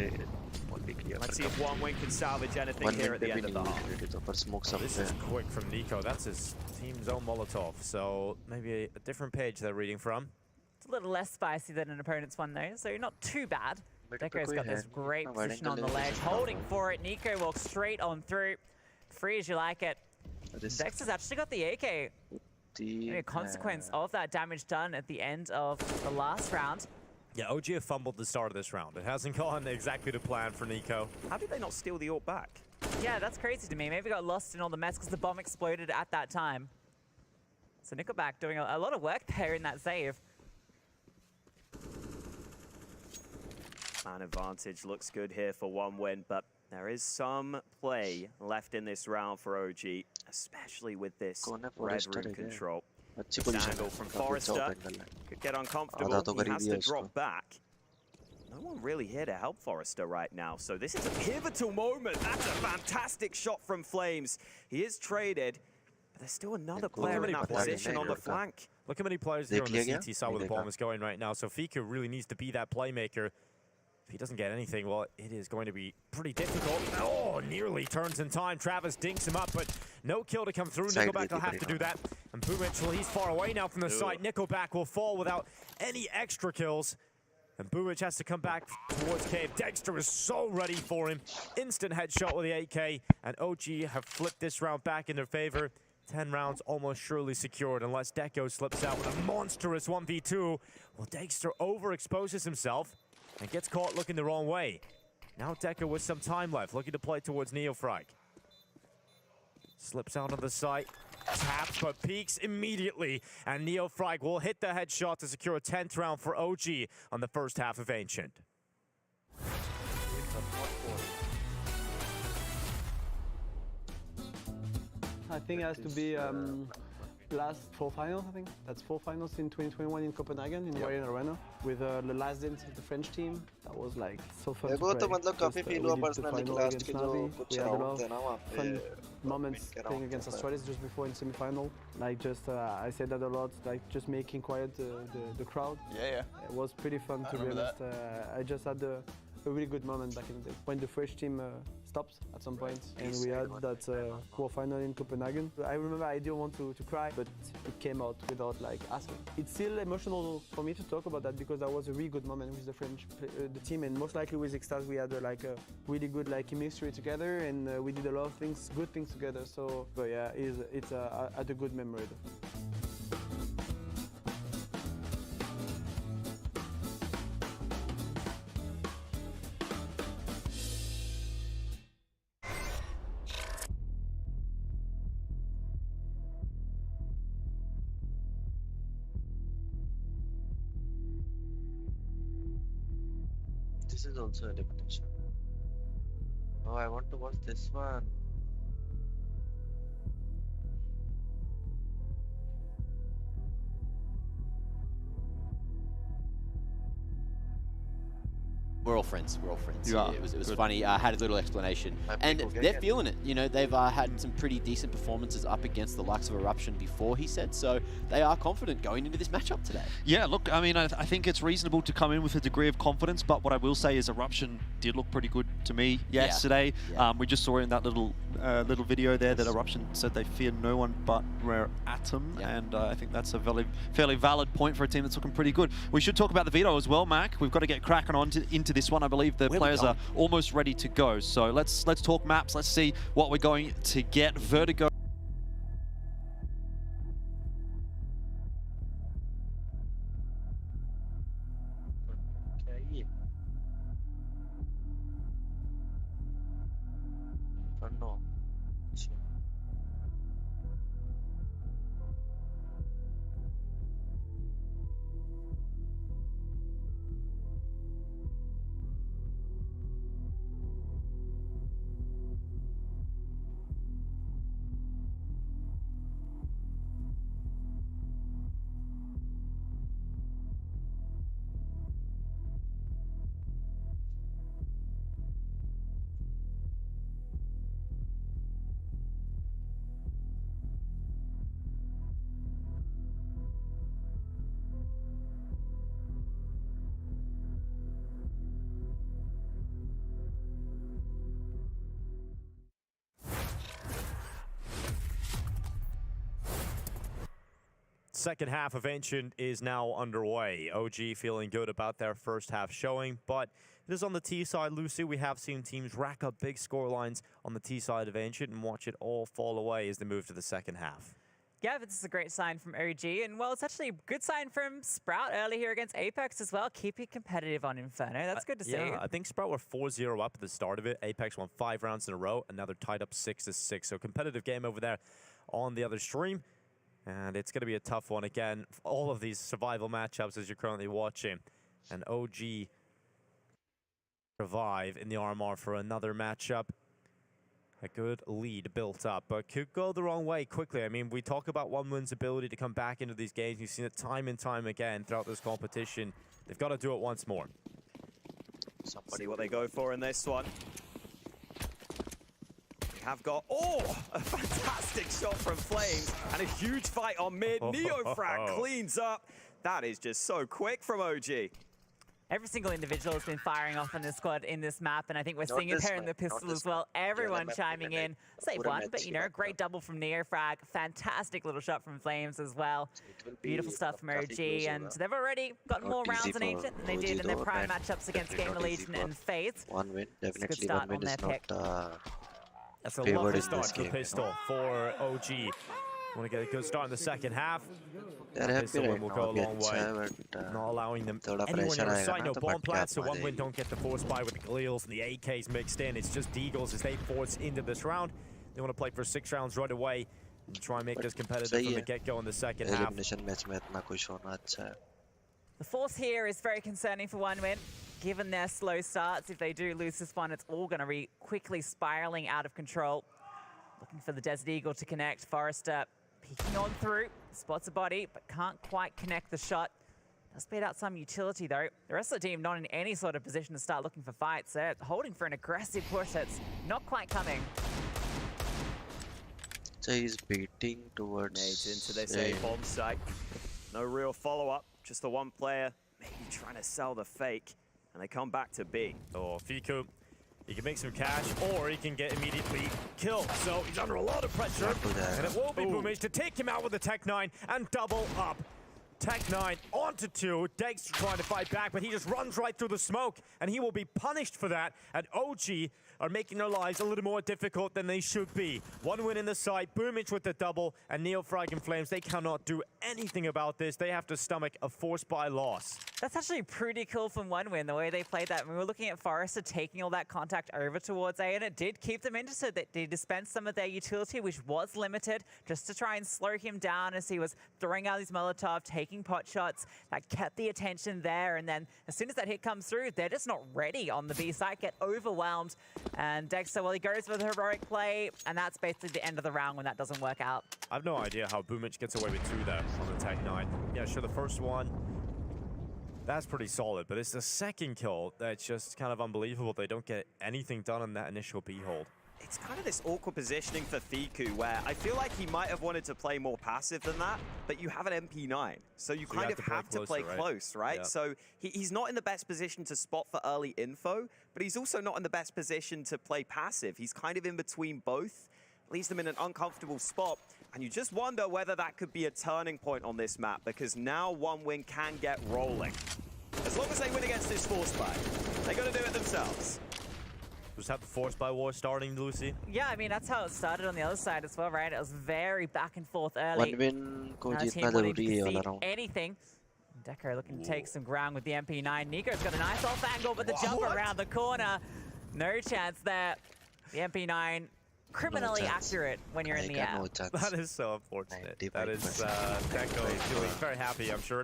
molly किया. Let's see if OneWin can salvage anything One here at the minute end of the half. utility तो पर smoke So सब this पे. is quick from Nico. That's his team's own Molotov. So maybe a different page they're reading from. It's a little less spicy than an opponent's one though, so not too bad. But Deco's कोई got है this नहीं, great इतना position wide on the angle ledge, नहीं holding है. for it. Nico walks straight on through. Free as you like it. Dexter's actually got the AK. Maybe a consequence of that damage done at the end of the last round. Yeah, OG have fumbled the start of this round. It hasn't gone exactly to plan for Nico. How did they not steal the AWP back? Yeah, that's crazy to me. Maybe got lost in all the mess because the bomb exploded at that time. So Nickelback doing a lot of work there in that save. Man advantage looks good here for OneWin, but there is some play left in this round for OG, especially with this Kone red Forrester room again. control. अच्छी This position angle है, from काफी अच्छा Forrester. Open है. Could get uncomfortable. आधा तो He करीब has ही है to उसको. drop back. No one really here to help Forrester right now, so this is a pivotal moment. That's a fantastic shot from Flames. He is traded, but there's still another इनको player in that पता नहीं position है on the लड़का. flank. Look how many players here on the देख लिया CT क्या? side where the नहीं bomb देखा. is going right now. So Fiku really needs to be that playmaker. If he doesn't get anything, well, it is going to be pretty difficult. Oh, nearly turns in time. Travis dinks him up, but no kill to come through. Side Nickelback will gate have to do that. And Boomitch, well, he's far away now from the site. Nickelback will fall without any extra kills. And Boomitch has to come back towards Cave. Dexter is so ready for him. Instant headshot with the 8K. And OG have flipped this round back in their favor. 10 rounds almost surely secured unless Deco slips out with a monstrous 1v2. Well, Dexter overexposes himself and gets caught looking the wrong way. Now Deco with some time left, looking to play towards Neofrag. Slips out of the site, taps, but peeks immediately. And Neofrag will hit the headshot to secure a 10th round for OG on the first half of Ancient. I think it has to be last 4 finals, I think. That's 4 finals in 2021 in Copenhagen, in the Arena, with the last dance of the French team. That was like so fun to मेरे को तो play. मतलब काफी Just, feel we हुआ did the personally final last against के जो Navi. कुछ We had a round lot थे ना वहाँ of पे fun moments के playing round against थे. Australis just before in semi-final. Like just, I said that a lot, like just making quiet the crowd. Yeah. It was pretty fun to be remember honest. I just had a really good moment back in the day when the French team stopped at some point, and we had that quarter-final in Copenhagen. I remember I didn't want to cry, but it came out without like asking. It's still emotional for me to talk about that because that was a really good moment with the French the team, and most likely with Extase we had like a really good like chemistry together, and we did a lot of things, good things together. So, but yeah, it's a good memory. This is also elimination. Oh, I want to watch this one. We're all friends. We're all friends. You are. It was Good. funny. I had a little explanation, and people get they're it. feeling it. You know, they've had some pretty decent performances up against the likes of Eruption before, he said. So they are confident going into this matchup today. Yeah, look, I mean, I think it's reasonable to come in with a degree of confidence, but what I will say is Eruption did look pretty good to me yesterday. Yeah. We just saw in that little video there that Eruption said they fear no one but Rare Atom, and I think that's a fairly valid point for a team that's looking pretty good. We should talk about the veto as well, Mac. We've got to get cracking on into this one. I believe the players are almost ready to go. So let's talk maps. Let's see what we're going to get. Vertigo. क्या ये? Inferno. अच्छा. Second half of Ancient is now underway. OG feeling good about their first half showing, but it is on the T side, Lucy. We have seen teams rack up big score lines on the T side of Ancient and watch it all fall away as they move to the second half. Yeah, but this is a great sign from OG, and well, it's actually a good sign from Sprout early here against Apex as well. Keep it competitive on Inferno. That's good to see. Yeah, I think Sprout were 4-0 up at the start of it. Apex won 5 rounds in a row, and now they're tied up 6-6. So competitive game over there on the other stream. And it's going to be a tough one again. All of these survival matchups as you're currently watching. And OG revive in the RMR for another matchup. a good lead built up, but could go the wrong way quickly. I mean, we talk about OneWin's ability to come back into these games. You've seen it time and time again throughout this competition. They've got to do it once more. See what they go for in this one. We have got, a fantastic shot from Flames and a huge fight on mid. Neofrag cleans up. That is just so quick from OG. Every single individual has been firing off on this squad in this map, and I think we're seeing it here in the pistol as well. Everyone chiming in. Save one, but, you know, great double from Neofrag. Fantastic little shot from Flames as well. Beautiful stuff from OG, and they've already gotten more rounds in Ancient than they did in their prior matchups against Gamer Legion and FaZe. One win, It's a good definitely start one on win their is pick. not That's a favored lovely in start this to the game. pistol for OG. Want to get a good start in the second half. They're happy Pistol right win will now go a long way. against Not allowing them थोड़ा anywhere pressure near आएगा sight. ना No तो bomb भटके plants, so आप आ OneWin जाएगी. don't get the force buy with the Gleals and the AKs mixed in. It's just Deagles as they force into this round. They want to play for 6 rounds right away and try and make this competitive सही from the है. get-go in the second half. Elimination match में इतना खुश होना अच्छा है. The force here is very concerning for OneWin. Given their slow starts, if they do lose this one, it's all going to be quickly spiraling out of control. Looking for the Desert Eagle to connect. Forrester peeking on through, spots a body, but can't quite connect the shot. Does beat out some utility though. The rest of the team not in any sort of position to start looking for fights. They're holding for an aggressive push that's not quite coming. So he's beating towards Nades into this A bomb site. No real follow-up, just the one player maybe trying to sell the fake, and they come back to B. Oh, Fiku, he can make some cash, or he can get immediately killed. So he's under a lot of pressure, and it will be Boomage to take him out with the Tech 9 and double up. Tech 9 onto 2. Degs trying to fight back, but he just runs right through the smoke, and he will be punished for that. And OG are making their lives a little more difficult than they should be. OneWin in the site, Boomage with the double, and Neofrag and Flames, they cannot do anything about this. They have to stomach a force buy loss. That's actually pretty cool from OneWin, the way they played that. We were looking at Forrester taking all that contact over towards A, and it did keep them interested. They dispensed some of their utility, which was limited, just to try and slow him down as he was throwing out his Molotov, taking pot shots. That kept the attention there, and then as soon as that hit comes through, they're just not ready on the B site, get overwhelmed. And Dexter, well, he goes for the heroic play, and that's basically the end of the round when that doesn't work out. I have no idea how Boomage gets away with 2 there on the Tech 9. Yeah, sure, the first one, that's pretty solid, but it's the second kill that's just kind of unbelievable. They don't get anything done on that initial B hold. It's kind of this awkward positioning for Fiku where I feel like he might have wanted to play more passive than that, but you have an MP9, so you kind of have to play close, right? Yeah. So he's not in the best position to spot for early info, but he's also not in the best position to play passive. He's kind of in between both, leaves them in an uncomfortable spot, and you just wonder whether that could be a turning point on this map, because now OneWin can get rolling. As long as they win against this force buy, they got to do it themselves. Was that the force buy war starting, Lucy? Yeah, I mean, that's how it started on the other side as well, right? It was very back and forth early. One win को Now the team जीतना wanting जरूरी to है all concede around. anything. Deco looking to take some ground with the MP9. Nico's got a nice off angle, but the jump around the corner. No chance there. The MP9 criminally accurate when you're in the air. No chance. That is so unfortunate. That is 95%. Deco feeling very happy, I'm sure.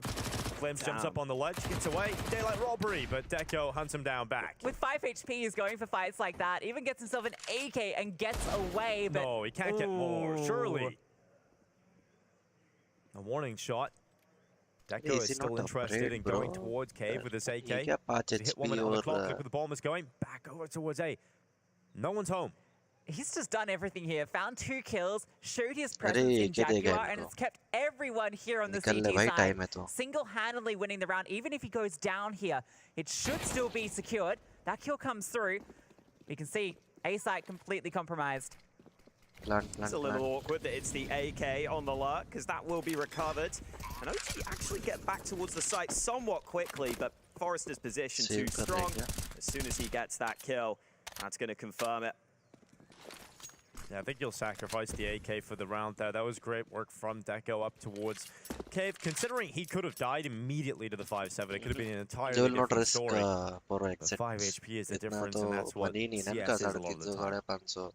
Flames jumps up on the ledge, gets away, daylight robbery, but Deco hunts him down back. With 5 HP, he's going for fights like that. Even gets himself an AK and gets away, but... No, he can't get more, surely. A warning shot. Deco Is is he still not interested afraid, in going bro? towards Cave with this AK. ये क्या 5 He hit 1 HP minute on the clock, और look where the bomb is going, back over towards A. No one's home. He's just done everything here. Found 2 kills, showed his presence in क्या देगा Jaguar, and इनको? it's kept everyone here on the निकलने CT भाई side time है तो. single-handedly winning the round. Even if he goes down here, it should still be secured. That kill comes through. You can see A site completely compromised. It's a little awkward that it's the AK on the lurk, because that will be recovered. And OG actually get back towards the site somewhat quickly, but Forrester's position too strong. As soon as he gets that kill, that's going to confirm it. Yeah, I think you'll sacrifice the AK for the round there. That was great work from Deco up towards Cave. Considering he could have died immediately to the 5-7, it could have been an entirely They will not different risk story. for But exit. 5 HP is the इतना difference, तो and that's what बनी नहीं ना CS इनका is a lot of the 350 time.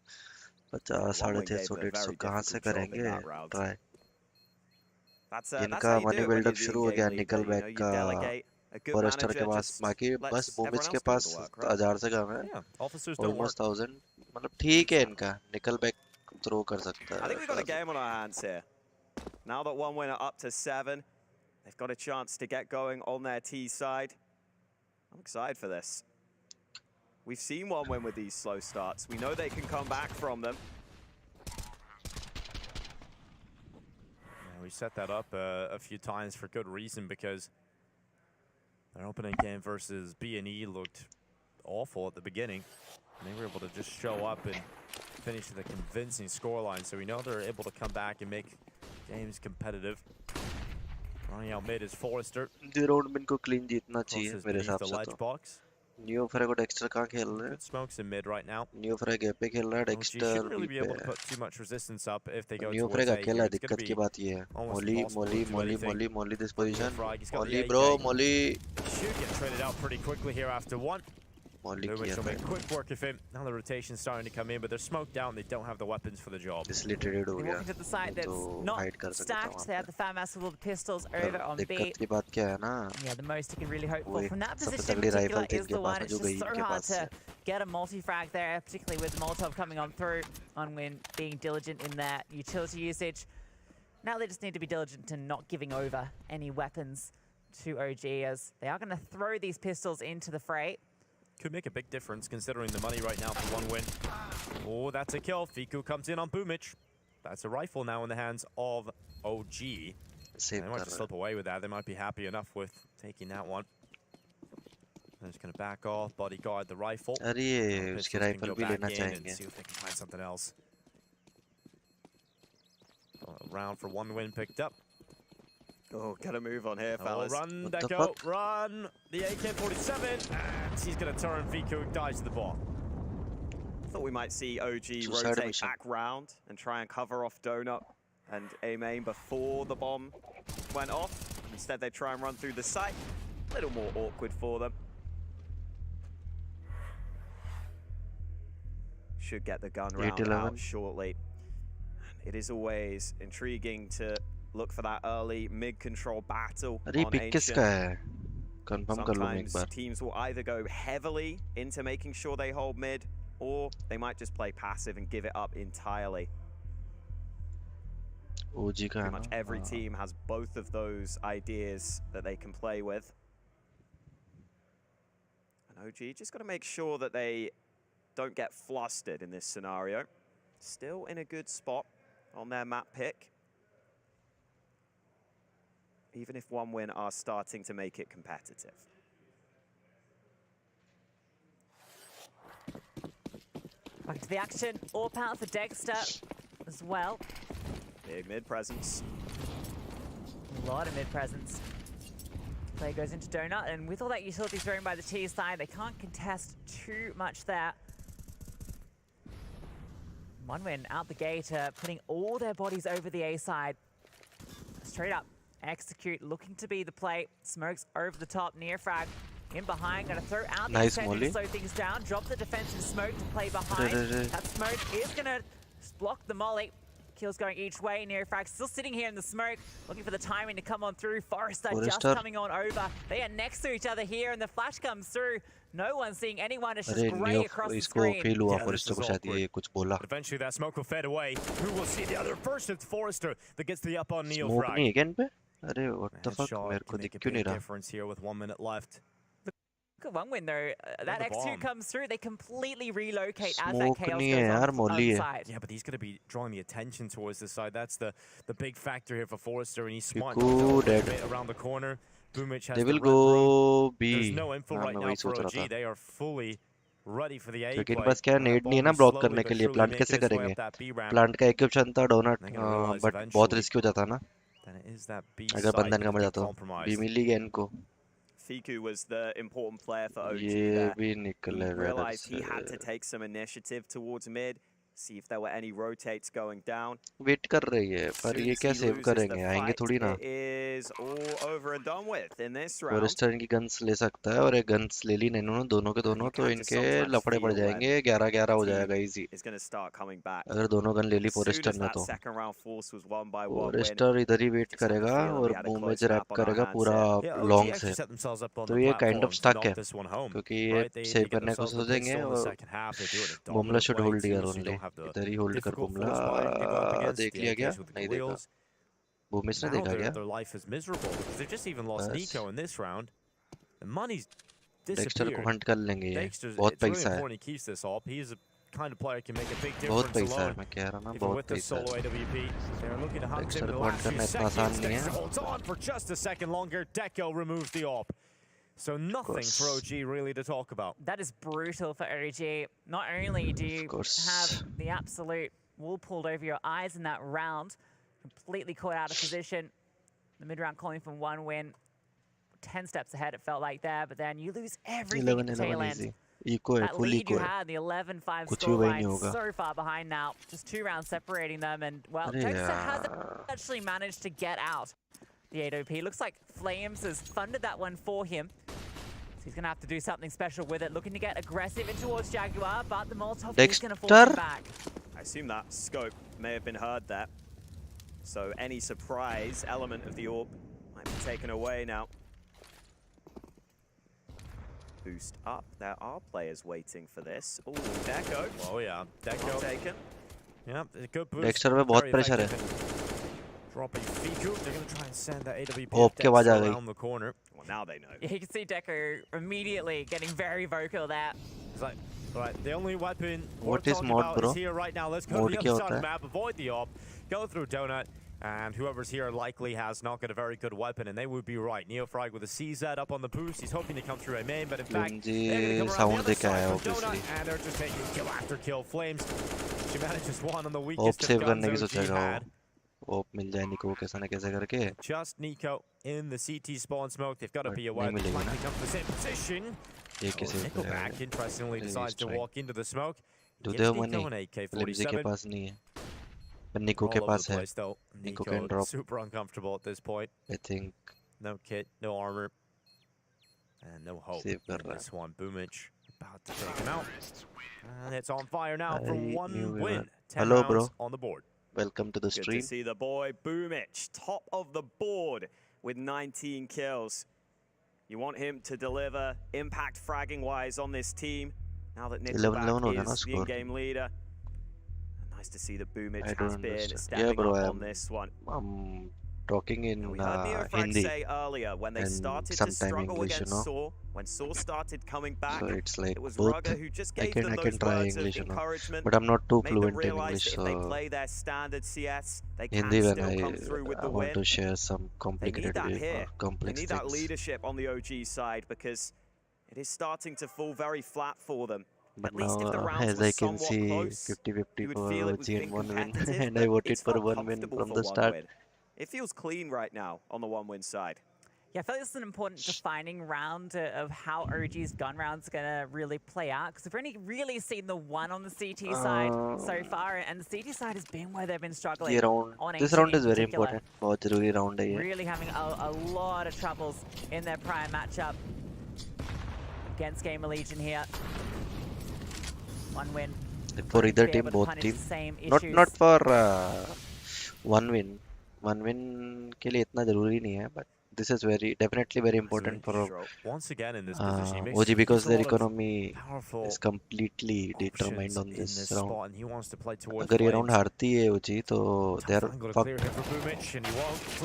550 50 350 150 कहाँ से करेंगे try That's इनका how you money do it when build up you're the शुरू हो गया in-game निकल leader, बैक you का delegate A good Forester manager के पास just बाकी lets बस बोमिच everyone के else do pass the work, right? 1000 से कम है Yeah, officers don't work. Almost 1000 मतलब ठीक है इनका निकल बैक थ्रो कर सकता I think we've got a है game on our hands here. Now that one winner up to 7, they've got a chance to get going on their T side. I'm excited for this. We've seen one win with these slow starts. We know they can come back from them. Yeah, we set that up a few times for good reason because their opening game versus B&E looked awful at the beginning. And they were able to just show up and finish with a convincing scoreline. So we know they're able to come back and make games competitive. Running out mid is Forrester. ये round में इनको clean जीतना चाहिए Crosses मेरे beneath हिसाब the से ledge तो box. New frag और डेक्स्टर कहाँ खेल रहे हैं Good smokes in mid right now. New frag gap पे खेल रहा है OG Dexter shouldn't be really be पे able to put too much resistance up if they go new towards frag A here. अकेला It's going दिक्कत to की be बात ये है almost मोली impossible मोली to do मोली anything. मोली मोली this position Frog, he's got the मोली AK. ब्रो मोली Should get traded out pretty quickly here after one. मोली Which किया will था make quick work of him. Now the rotation's starting to come in, but they're smoked out and they don't have the weapons for the job. इसलिए traded हो They गया walk into the site that's तो not hide कर सकता stacked. हूँ They have the fan mass with all the pistols over on B. दिक्कत की बात क्या है ना Yeah, the most you can really hope वो for एक from that सबसे position in तगड़ी particular राइफल थी is इनके the पास one. में It's जो just गई so इनके hard पास से to get a multi-frag there, particularly with the Molotov coming on through on when being diligent in their utility usage. Now they just need to be diligent in not giving over any weapons to OG as they are going to throw these pistols into the fray. Could make a big difference considering the money right now for one win. Oh, that's a kill. Fiku comes in on Boomich. That's a rifle now in the hands of OG. Save They might कर just रहा slip away with that. They might be happy enough with taking that one. They're just going to back off, bodyguard the rifle. है अरे ये Pistols उसकी can rifle go भी back लेना in and चाहेंगे see if they can find something else. A round for one win picked up. Oh, gotta move on here, Oh, fellas. run, What the Deco, fuck? run! The AK-47, and he's going to turn. Fiku dies to the ball. Thought we might see OG Suicide rotate mission. back round and try and cover off Donut and aim before the bomb went off. Instead, they try and run through the site. A little more awkward for them. Should get the gun round 8-11. out shortly. It is always intriguing to look for that early mid-control battle अरे on pick किसका Ancient. है confirm कर लूँ एक Sometimes bar teams will either go heavily into making sure they hold mid, or they might just play passive and give it up entirely. ओजी का है Pretty much ना every team has both of those ideas that they can play with. And OG just got to make sure that they don't get flustered in this scenario. Still in a good spot on their map pick. Even if one win are starting to make it competitive. Back to the action. All power for Dexter as well. Big mid presence. A lot of mid presence. Play goes into Donut, and with all that utility thrown by the T side, they can't contest too much there. One win out the gate, putting all their bodies over the A side. Straight up, execute, looking to be the play. Smokes over the top, near frag. In behind, gonna throw out the Nice intent molly. to slow things down. Drop the defensive smoke to play behind. That smoke is gonna block the molly. Kills going each way. Near frag still sitting here in the smoke, looking for the timing to come on through. Forrester just coming on over. They are next to each other here, and the flash comes through. No one seeing anyone. It's just अरे grey across the इसको screen. Feel हुआ Yeah, forester this को is शायद awkward. ये कुछ बोला But eventually that smoke will fade away. Who will see the other first? It's Forrester that gets the up on Neo smoke frag. नहीं है क्या इन पे अरे व्हाट द फक Headshot मेरे को can दिख make a क्यों नहीं big रहा difference here with 1 minute left. Good one win though. That the X2 bomb. comes through, they completely relocate as that Smoke chaos नहीं है goes यार, on molly है. side. Yeah, but he's going to be drawing the attention towards this side. That's the big factor here for Forrester, and he's smart Fiku enough to dead. bit around the corner. Boomich has They the will red room. go B There's no info हाँ right मैं now वही for सोच रहा OG. था They are fully ready for the A क्योंकि play. इनके पास क्या That net नहीं है bomb ना is ब्लॉक slowly करने but के लिए surely प्लांट making कैसे its way करेंगे up that B ramp. Plant का एक ऑप्शन था डोनट They're gonna realize बट बहुत eventually रिस्की हो जाता ना Then it is that B अगर side बंधन का that मर has जाता been बी compromised. मिल ही गया इनको Fiku was the important player for OG ये there. भी He निकले realized he had to take some initiative towards mid, see if there were any rotates going down. Wait कर रही है पर Soon ये as क्या he सेव loses करेंगे the आएंगे fight, थोड़ी ना it is all over and done with in this round. Forester इनकी गन्स ले सकता है और ये गन्स ले ली इन्होंने दोनों के दोनों तो इनके लफड़े पड़ जाएंगे 11-11 हो जाएगा इजी अगर दोनों गन ले ली फॉरेस्टर ने तो फॉरेस्टर इधर ही वेट करेगा और बूम में रैप करेगा पूरा लॉन्ग से तो ये काइंड ऑफ स्टक है क्योंकि ये सेव करने को सोचेंगे और Bumla should hold here only इधर ही होल्ड कर बुमला देख लिया गया नहीं देखा Boomis ne dekha kya? Their life is miserable because they've just even lost Nico in this round. The money's Dexter को hunt कर लेंगे ये बहुत पैसा है He's the kind of player can make a big बहुत difference पैसा है alone. मैं कह रहा ना Even बहुत with the पैसा solo है AWP, they're looking to hunt Dexter him in the को hunt last few करना इतना आसान seconds. नहीं Dexter है holds on for just a second longer. Deco removes the AWP. So nothing for OG really to talk about. That is brutal for OG. Not only do you have the absolute wool pulled over your eyes in that round, completely caught out of position. The mid-round calling from 1 win. 10 steps ahead, it felt like there, but then you lose everything at the tail end. That lead you had, the 11-5 scoreline, so far behind now. Just 2 rounds separating them, and, well, Dexter hasn't actually managed to get out the AWP. Looks like Flames has funded that one for him. So he's going to have to do something special with it. Looking to get aggressive in towards Jaguar, but the Molotov is going to force him back. I assume that scope may have been heard there. So any surprise element of the AWP might be taken away now. Boost up. There are players waiting for this. Oh, Deco. Oh yeah, Deco taken. Yeah, good boost. Dexter में बहुत pressure है Dropping Fiku. They're going to try and send that AWP around the corner. Well, now they know. Yeah, you can see Deco immediately getting very vocal there. It's like, right, the only weapon what we're is talking mod, about bro? is here right now. Let's go to the other side of the map, avoid the AWP, go through Donut, and whoever's here likely has not got a very good weapon, and they would be right. Neofrag with a CZ up on the boost. He's hoping to come through a main, but in fact, they're going to come around the other side from Donut, and they're just taking kill after kill. Flames, she manages one on the weakest of guns OG had. मिल जाए निको कैसा ना कैसे करके Just Nico in the CT spawn smoke. They've got to be aware. They're trying to come to the same position. Nickelback interestingly decides to walk into the smoke. Do they have money? Flimsy के पास नहीं है पर निको के पास है Nico can drop. Super uncomfortable at this point. I think no kit, no armor, and no hope in this one. Boomich about to take him out, and it's on fire now for 1 win. 10 rounds on the board. Welcome to the stream. Good to see the boy Boomich, top of the board with 19 kills. You want him to deliver impact fragging wise on this team. Now that Nickelback is the in-game leader. Nice to see that Boomich has been stepping up on this one. Talking in Hindi say earlier when they started to struggle against Saw, when Saw started coming back, so it's like it was both. Rugger who just gave I them can try English, but I'm not too fluent in English. So if they play their standard CS, they can Hindi when still come through with the want win. to share some complicated They need that leadership on the OG side because it is starting to fall very flat for them. But at least now, if the rounds as I can see, 50-50 for OG and 1 win, and I voted for 1 win from the start. It feels clean right now on the 1 win side. Yeah, I feel like this is an important defining round of how OG's gun round's going to really play out. Because we've only really seen the one on the CT side so far. And the CT side has been where they've been struggling. This round is very important. बहुत जरूरी round है ये. Really having a lot of troubles in their prior matchup against Gamer Legion here. 1 win. For either team, both team. Not for 1 win. 1 win के लिए इतना जरूरी नहीं है, but this is definitely very important for once again in this position, OG because their economy is completely determined on this round. अगर ये round हारती है OG तो they are fucked.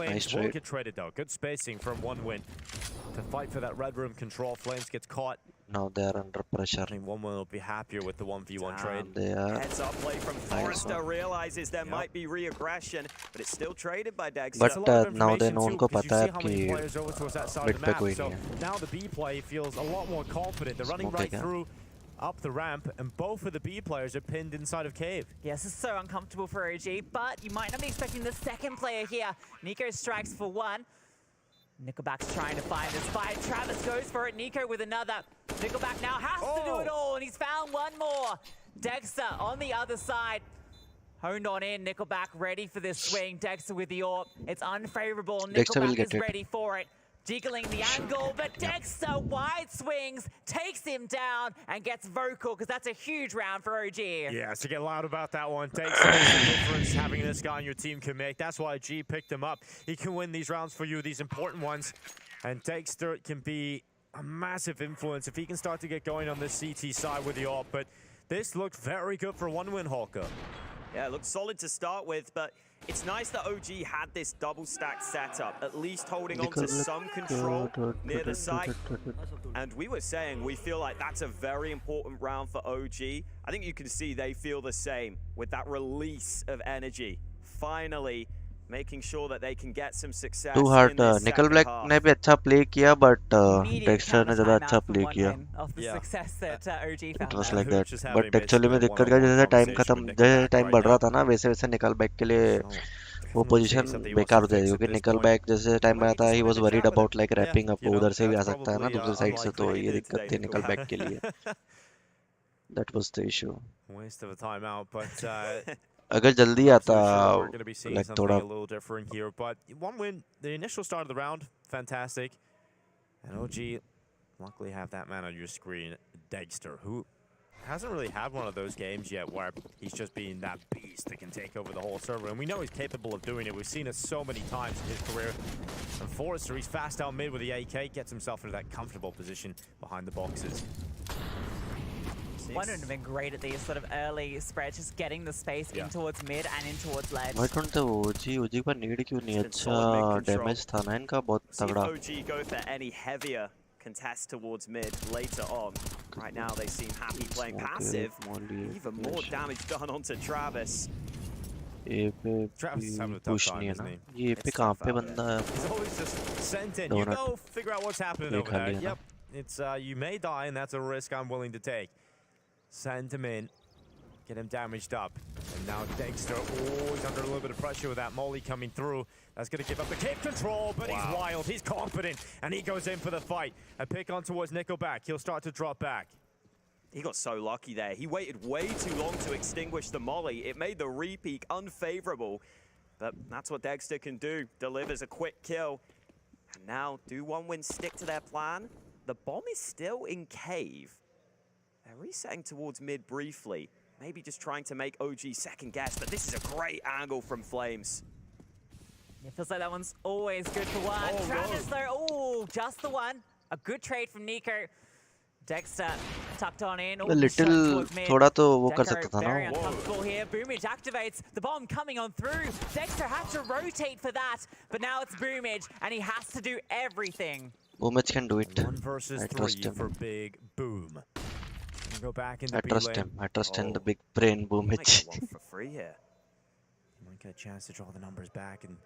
Nice trade. Get traded though. Good spacing from 1 win to fight for that red room control. Flames gets caught. Now they are under pressure. I mean, 1 will be happier with the 1v1 trade. They are heads up play from Forrester realizes there might be re-aggression, but it's still traded by Dexter. But now they know उनको पता है कि mid पे कोई नहीं है. Now the B play feels a lot more confident. They're running right through up the ramp, and both of the B players are pinned inside of Cave. Yes, this is so uncomfortable for OG, but you might not be expecting the second player here. Nico strikes for 1. Nickelback's trying to find this fight. Travis goes for it. Nico with another. Nickelback now has to do it all, and he's found 1 more. Dexter on the other side. Honed on in, Nickelback ready for this swing. Dexter with the AWP. It's unfavorable. Dexter will Nickelback get is it. ready for it. Jiggling the angle, but Dexter wide swings, takes him down, and gets vocal because that's a huge round for OG. Yeah, so get loud about that one. Takes the difference having this guy on your team can make. That's why G picked him up. He can win these rounds for you, these important ones. And Dexter can be a massive influence if he can start to get going on this CT side with the AWP. But this looked very good for one win, Hawker. Yeah, it looked solid to start with, but it's nice that OG had this double stack setup, at least holding on to some control near the site. And we were saying we feel like that's a very important round for OG. I think you can see they feel the same with that release of energy. Finally, making sure that they can get some success. Too hard. in this Nickel second Black half. ने भी अच्छा play किया, but Immediate Dexter ने ज़्यादा अच्छा timeout from play one किया. win of the Yeah. success that OG It found. was there. like that. Hooch is having But actually में basically दिक्कत क्या जैसे one-on-one time conversation खत्म with जैसे Nickelback time right बढ़ रहा now. था ना वैसे वैसे Nickel Black के लिए So, वो definitely पोजीशन something he बेकार हो wants to जाएगी fix at क्योंकि this Nickel point. Back जैसे टाइम Might आया need था to he spend was a worried chat with about him. like Yeah, wrapping up you वो know, उधर से भी आ that's सकता है ना probably, दूसरी साइड से तो ये unlikely दिक्कत today, थी Nickel Back Nickelback. के लिए. That was the issue. Waste of a timeout, but अगर जल्दी आता sure we're going to be seeing like something थोड़ा a little different here. But one win, the initial start of the round, fantastic. And OG luckily have that man on your screen, Dexter, who hasn't really had one of those games yet where he's just being that beast that can take over the whole server. And we know he's capable of doing it. We've seen it so many times in his career. And Forrester, he's fast out mid with the AK, gets himself into that comfortable position behind the boxes. One would have been great at these sort of early spreads, just getting the space in towards mid and in towards ledge. Why don't the OG पर need क्यों नहीं It's been solid अच्छा mid control. damage था ना इनका बहुत See if तगड़ा. OG go for any heavier contest towards mid later on. Right now they seem happy playing passive. Even more damage done onto Travis. ये पे Travis is having a tough push time, नहीं है isn't ना. he? ये पे It's कहाँ tough पे out बंदा है? He's always just sent in. You Donut. go figure out what's happening ये over खा there. लिया ना. Yep, it's you may die, and that's a risk I'm willing to take. Send him in, get him damaged up, and now Dexter. Oh, he's under a little bit of pressure with that molly coming through. That's going to give up the cape control, but he's wild, he's confident, and he goes in for the fight. A pick on towards Nickelback. He'll start to drop back. He got so lucky there. He waited way too long to extinguish the molly. It made the repeat unfavorable, but that's what Dexter can do. Delivers a quick kill. And now, do one win stick to their plan? The bomb is still in cave. They're resetting towards mid briefly. Maybe just trying to make OG second guess, but this is a great angle from Flames. It feels like that one's always good for one. Oh, Travis no. though, oh, just the one. A good trade from Nico. Dexter tucked on in. A Oh, he's shot little towards mid. थोड़ा तो वो कर Deco सकता था very ना. uncomfortable here. Boomage activates. The bomb coming on through. Dexter had to rotate for that, but now it's Boomage, and he has to do everything. Boomage can do it. 1 versus I 3 trust him. for Big Boom. Go back into I B trust lane. him. I trust in the Oh. big brain Might Boomage. get one for free here. Might get a chance to draw the numbers back, and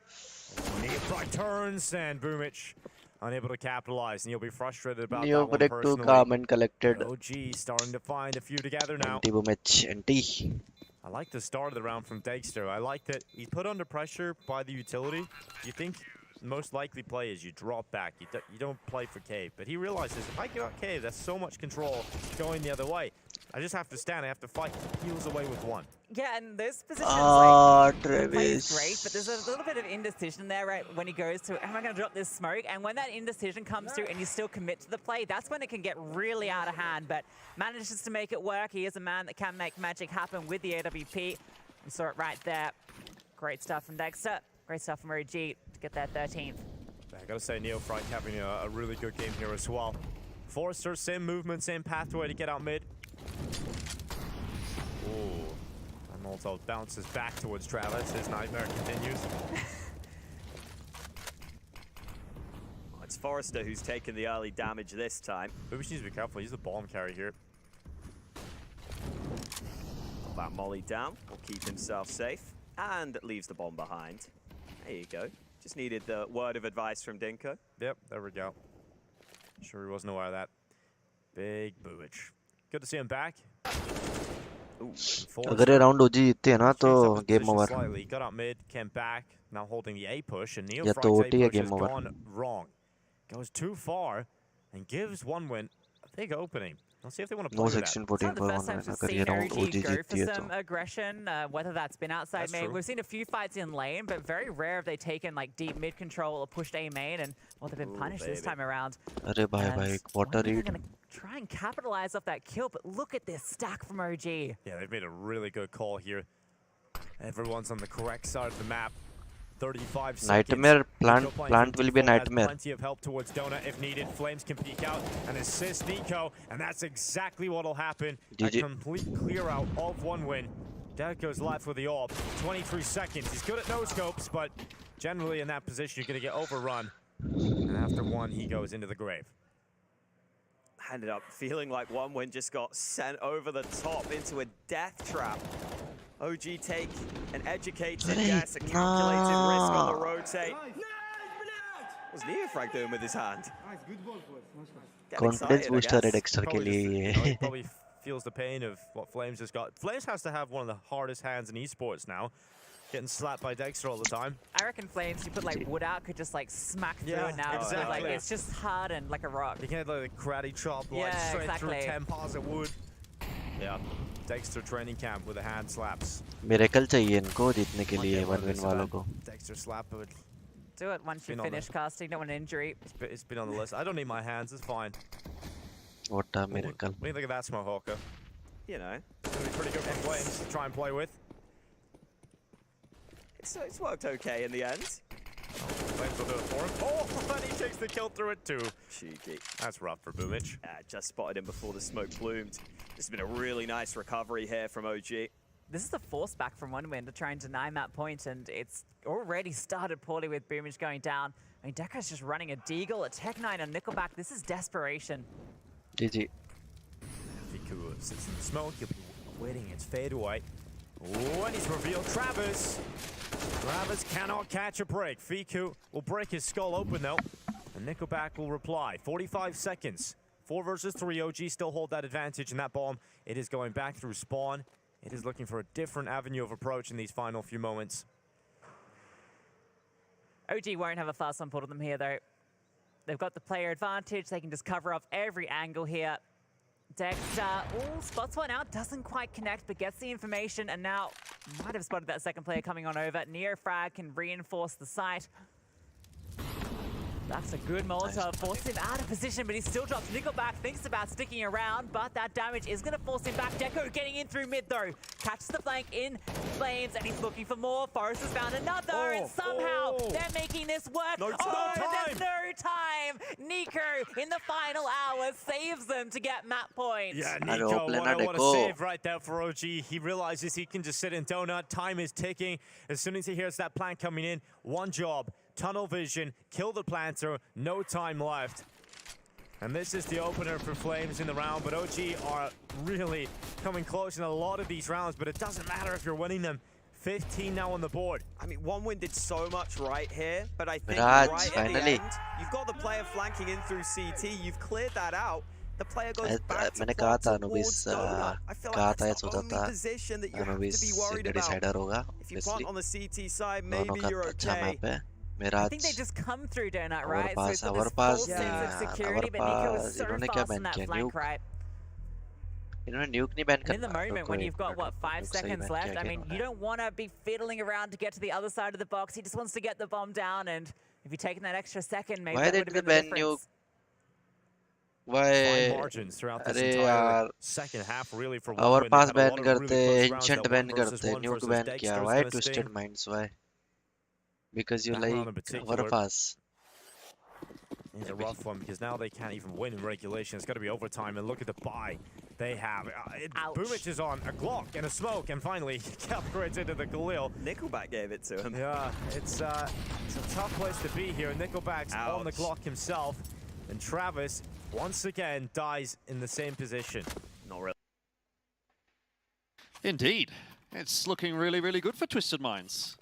Neophrite turns, and Boomich unable to capitalize, and you'll be frustrated about Neo that one break to personally. calm and collected. OG starting to find a few together now. Anti Boomage. Anti. I like the start of the round from Dexter. I like that he's put under pressure by the utility. You think the most likely play is you drop back. You don't play for cave. But he realizes if I get out cave, that's so much control going the other way. I just have to stand. I have to fight. Heals away with one. Yeah, and those positions, Ah, like, the play is Travis. great, but there's a little bit of indecision there, right, when he goes to, am I going to drop this smoke? And when that indecision comes through and you still commit to the play, that's when it can get really out of hand, but manages to make it work. He is a man that can make magic happen with the AWP. You saw it right there. Great stuff from Dexter. Great stuff from OG to get that 13th. I gotta say, Neophrite having a really good game here as well. Forrester, same movement, same pathway to get out mid. Ooh. And also bounces back towards Travis. His nightmare continues. It's Forrester who's taken the early damage this time. But we just need to be careful. He's the bomb carry here. That molly down will keep himself safe and leaves the bomb behind. There you go. Just needed the word of advice from Dinko. Yep, there we go. Sure he wasn't aware of that. Big Buich. Good to see him back. अगर ये round OG जीतते हैं ना तो game over. Slightly. Got out mid, came back, now holding the A push, and या तो Neophrite's A OT या push has game over. gone wrong. Goes too far and gives one win a big opening. Let's see if they want to No play with 16-14 It's not the for first time 1 we've अगर ये seen round OG OG go जीतती for है तो some aggression, whether that's been outside That's main. true. We've seen a few fights in lane, but very rare have they taken like deep mid control or pushed A main, and well, they've been punished this time around. अरे भाई And भाई what a they're read. going to try and capitalize off that kill, but look at this stack from OG. Yeah, they've made a really good call here. Everyone's on the correct side of the map. 35 seconds. Nightmare plant Nico playing plant for will be a default, has nightmare. Plenty of help towards Donut if needed. Flames can peek out and assist Nico, and that's exactly what'll happen. GG. A complete clear out of 1 win. Deco's live with the AWP. 23 seconds. He's good at no scopes, but generally in that position you're going to get overrun. And after 1, he goes into the grave. Ended up feeling like 1 win just got sent over the top into a death trap. OG take an educated guess, a calculated risk on the rotate. What's Neofrag doing with his hand? Get Confidence excited, I booster guess. Redexter के लिए You know, ये he probably feels the pain of what Flames has got. Flames has to have one of the hardest hands in esports now. Getting slapped by Dexter all the time. I reckon Flames, you put like wood out, could just like smack through Yeah, it now. exactly. Like, it's just hardened like a rock. You can have like a karate chop, like Yeah, straight exactly. through 10 bars of wood. Yeah, Dexter training camp with the hand slaps. Miracle चाहिए इनको जीतने के लिए Okay, 1 win वालों को. Dexter slap, but Do it once you Been on finish casting, don't want an injury. it's been on the list. I don't need my hands, it's fine. What a miracle. What do you think of that, Smohawker? You know, It's going to be pretty good for Flames to try and play with. it's worked okay in the end. Flames will do it for him. Oh, and he takes the kill through it too. Cheeky. That's rough for Boomich. Just spotted him before the smoke bloomed. This has been a really nice recovery here from OG. This is the force back from 1 win to try and deny map point, and it's already started poorly with Boomage going down. I mean, Deco's just running a Deagle, a Tech-9 on Nickelback. This is desperation. GG. Fiku sits in the smoke. He'll be waiting its fade away. Oh, and he's revealed Travis. Travis cannot catch a break. Fiku will break his skull open though. And Nickelback will reply. 45 seconds. 4 versus 3. OG still hold that advantage in that bomb. It is going back through spawn. It is looking for a different avenue of approach in these final few moments. OG won't have a fast one pulled on them here though. They've got the player advantage. They can just cover off every angle here. Dexter, spots one out, doesn't quite connect, but gets the information, and now might have spotted that second player coming on over. Neofrag can reinforce the site. That's a good Molotov, forced him out of position, but he still drops Nickelback, thinks about sticking around, but that damage is going to force him back. Deco getting in through mid though, catches the flank in Flames, and he's looking for more. Forrest has found another, and somehow they're making this work. No there's no time. Nico in the final hours saves them to get map point. Yeah, Hello, Nico, Planeta what a Deco. save right there for OG. He realizes he can just sit in donut. Time is ticking. As soon as he hears that plant coming in, one job. Tunnel vision, kill the planter, no time left. And this is the opener for Flames in the round, but OG are really coming close in a lot of these rounds, but it doesn't matter if you're winning them. 15 now on the board. I mean, 1 win did so much right here, but I think Raj, right at finally. the end, you've got the player flanking in through CT, you've cleared that out. The player goes back to मैंने plot कहा था towards Anubis donut. I feel कहा like था या that's the सोचा only था position that you have to Anubis be worried single about. Decider होगा If you plant obviously on the CT side, दोनों maybe का you're अच्छा okay. मैप है I मेरा think they just come through Donut, Our right? pass, so our it's pass, full sense yeah, of security, our but Nico was pass. so इन्होंने क्या fast on ban that किया? flank, Nuke? right? इन्होंने न्यूक नहीं ban And in the करना moment, when you've got, what, 5 सही seconds ban left, किया I क्या mean, you इन्होंने? don't want to be fiddling around to get to the other side of the box. He just wants to get the bomb down, and if you'd taken that extra second, maybe Why that did would have they been the ban difference. Fine Why margins throughout this अरे entire यार second half, really, for our one win. pass They had a ban lot of really करते close rounds. ancient That ban 1 versus करते 1 nuke versus ban Dexter किया was why gonna twisted sting. minds why because you That round in like our particular pass is a rough one because now they can't even win in regulation. It's got to be overtime, and look at the buy they have. Ouch. Boomich is on a Glock and a smoke, and finally upgrades into the Galil. Nickelback gave it to him. Yeah, it's a tough place to be here. Nickelback's on the Ouch. Glock himself, and Travis once again dies in the same position. Not really. Indeed. It's looking really, really good for Twisted Minds.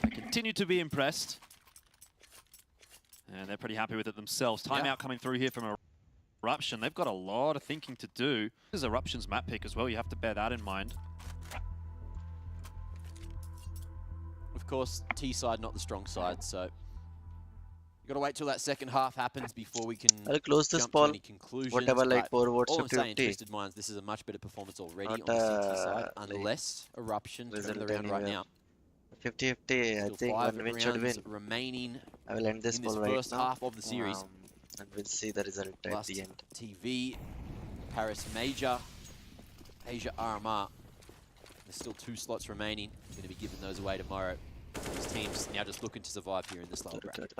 They continue to be impressed. And they're pretty happy with it themselves. Timeout coming through here from Eruption. They've got a lot of thinking to do. This is Eruption's map pick as well. You have to bear that in mind. Of course, T side not the strong side, so Got to wait till that second half happens before we can I'll close this jump to ball. any conclusions. Whatever, like but 4 votes, all I'm saying, 50-50. Twisted Minds, this is a much better performance already Not, on the CT side, like, unless Eruption turn result the round right anywhere. now. 50-50, I Still think 5 one win should win. rounds remaining I will end this in this ball right first now. half of the series. And we'll see the result at Last the end. TV, Paris Major, Asia RMR. There's still 2 slots remaining. Going to be giving those away tomorrow. These teams now just looking to survive here in this lower bracket.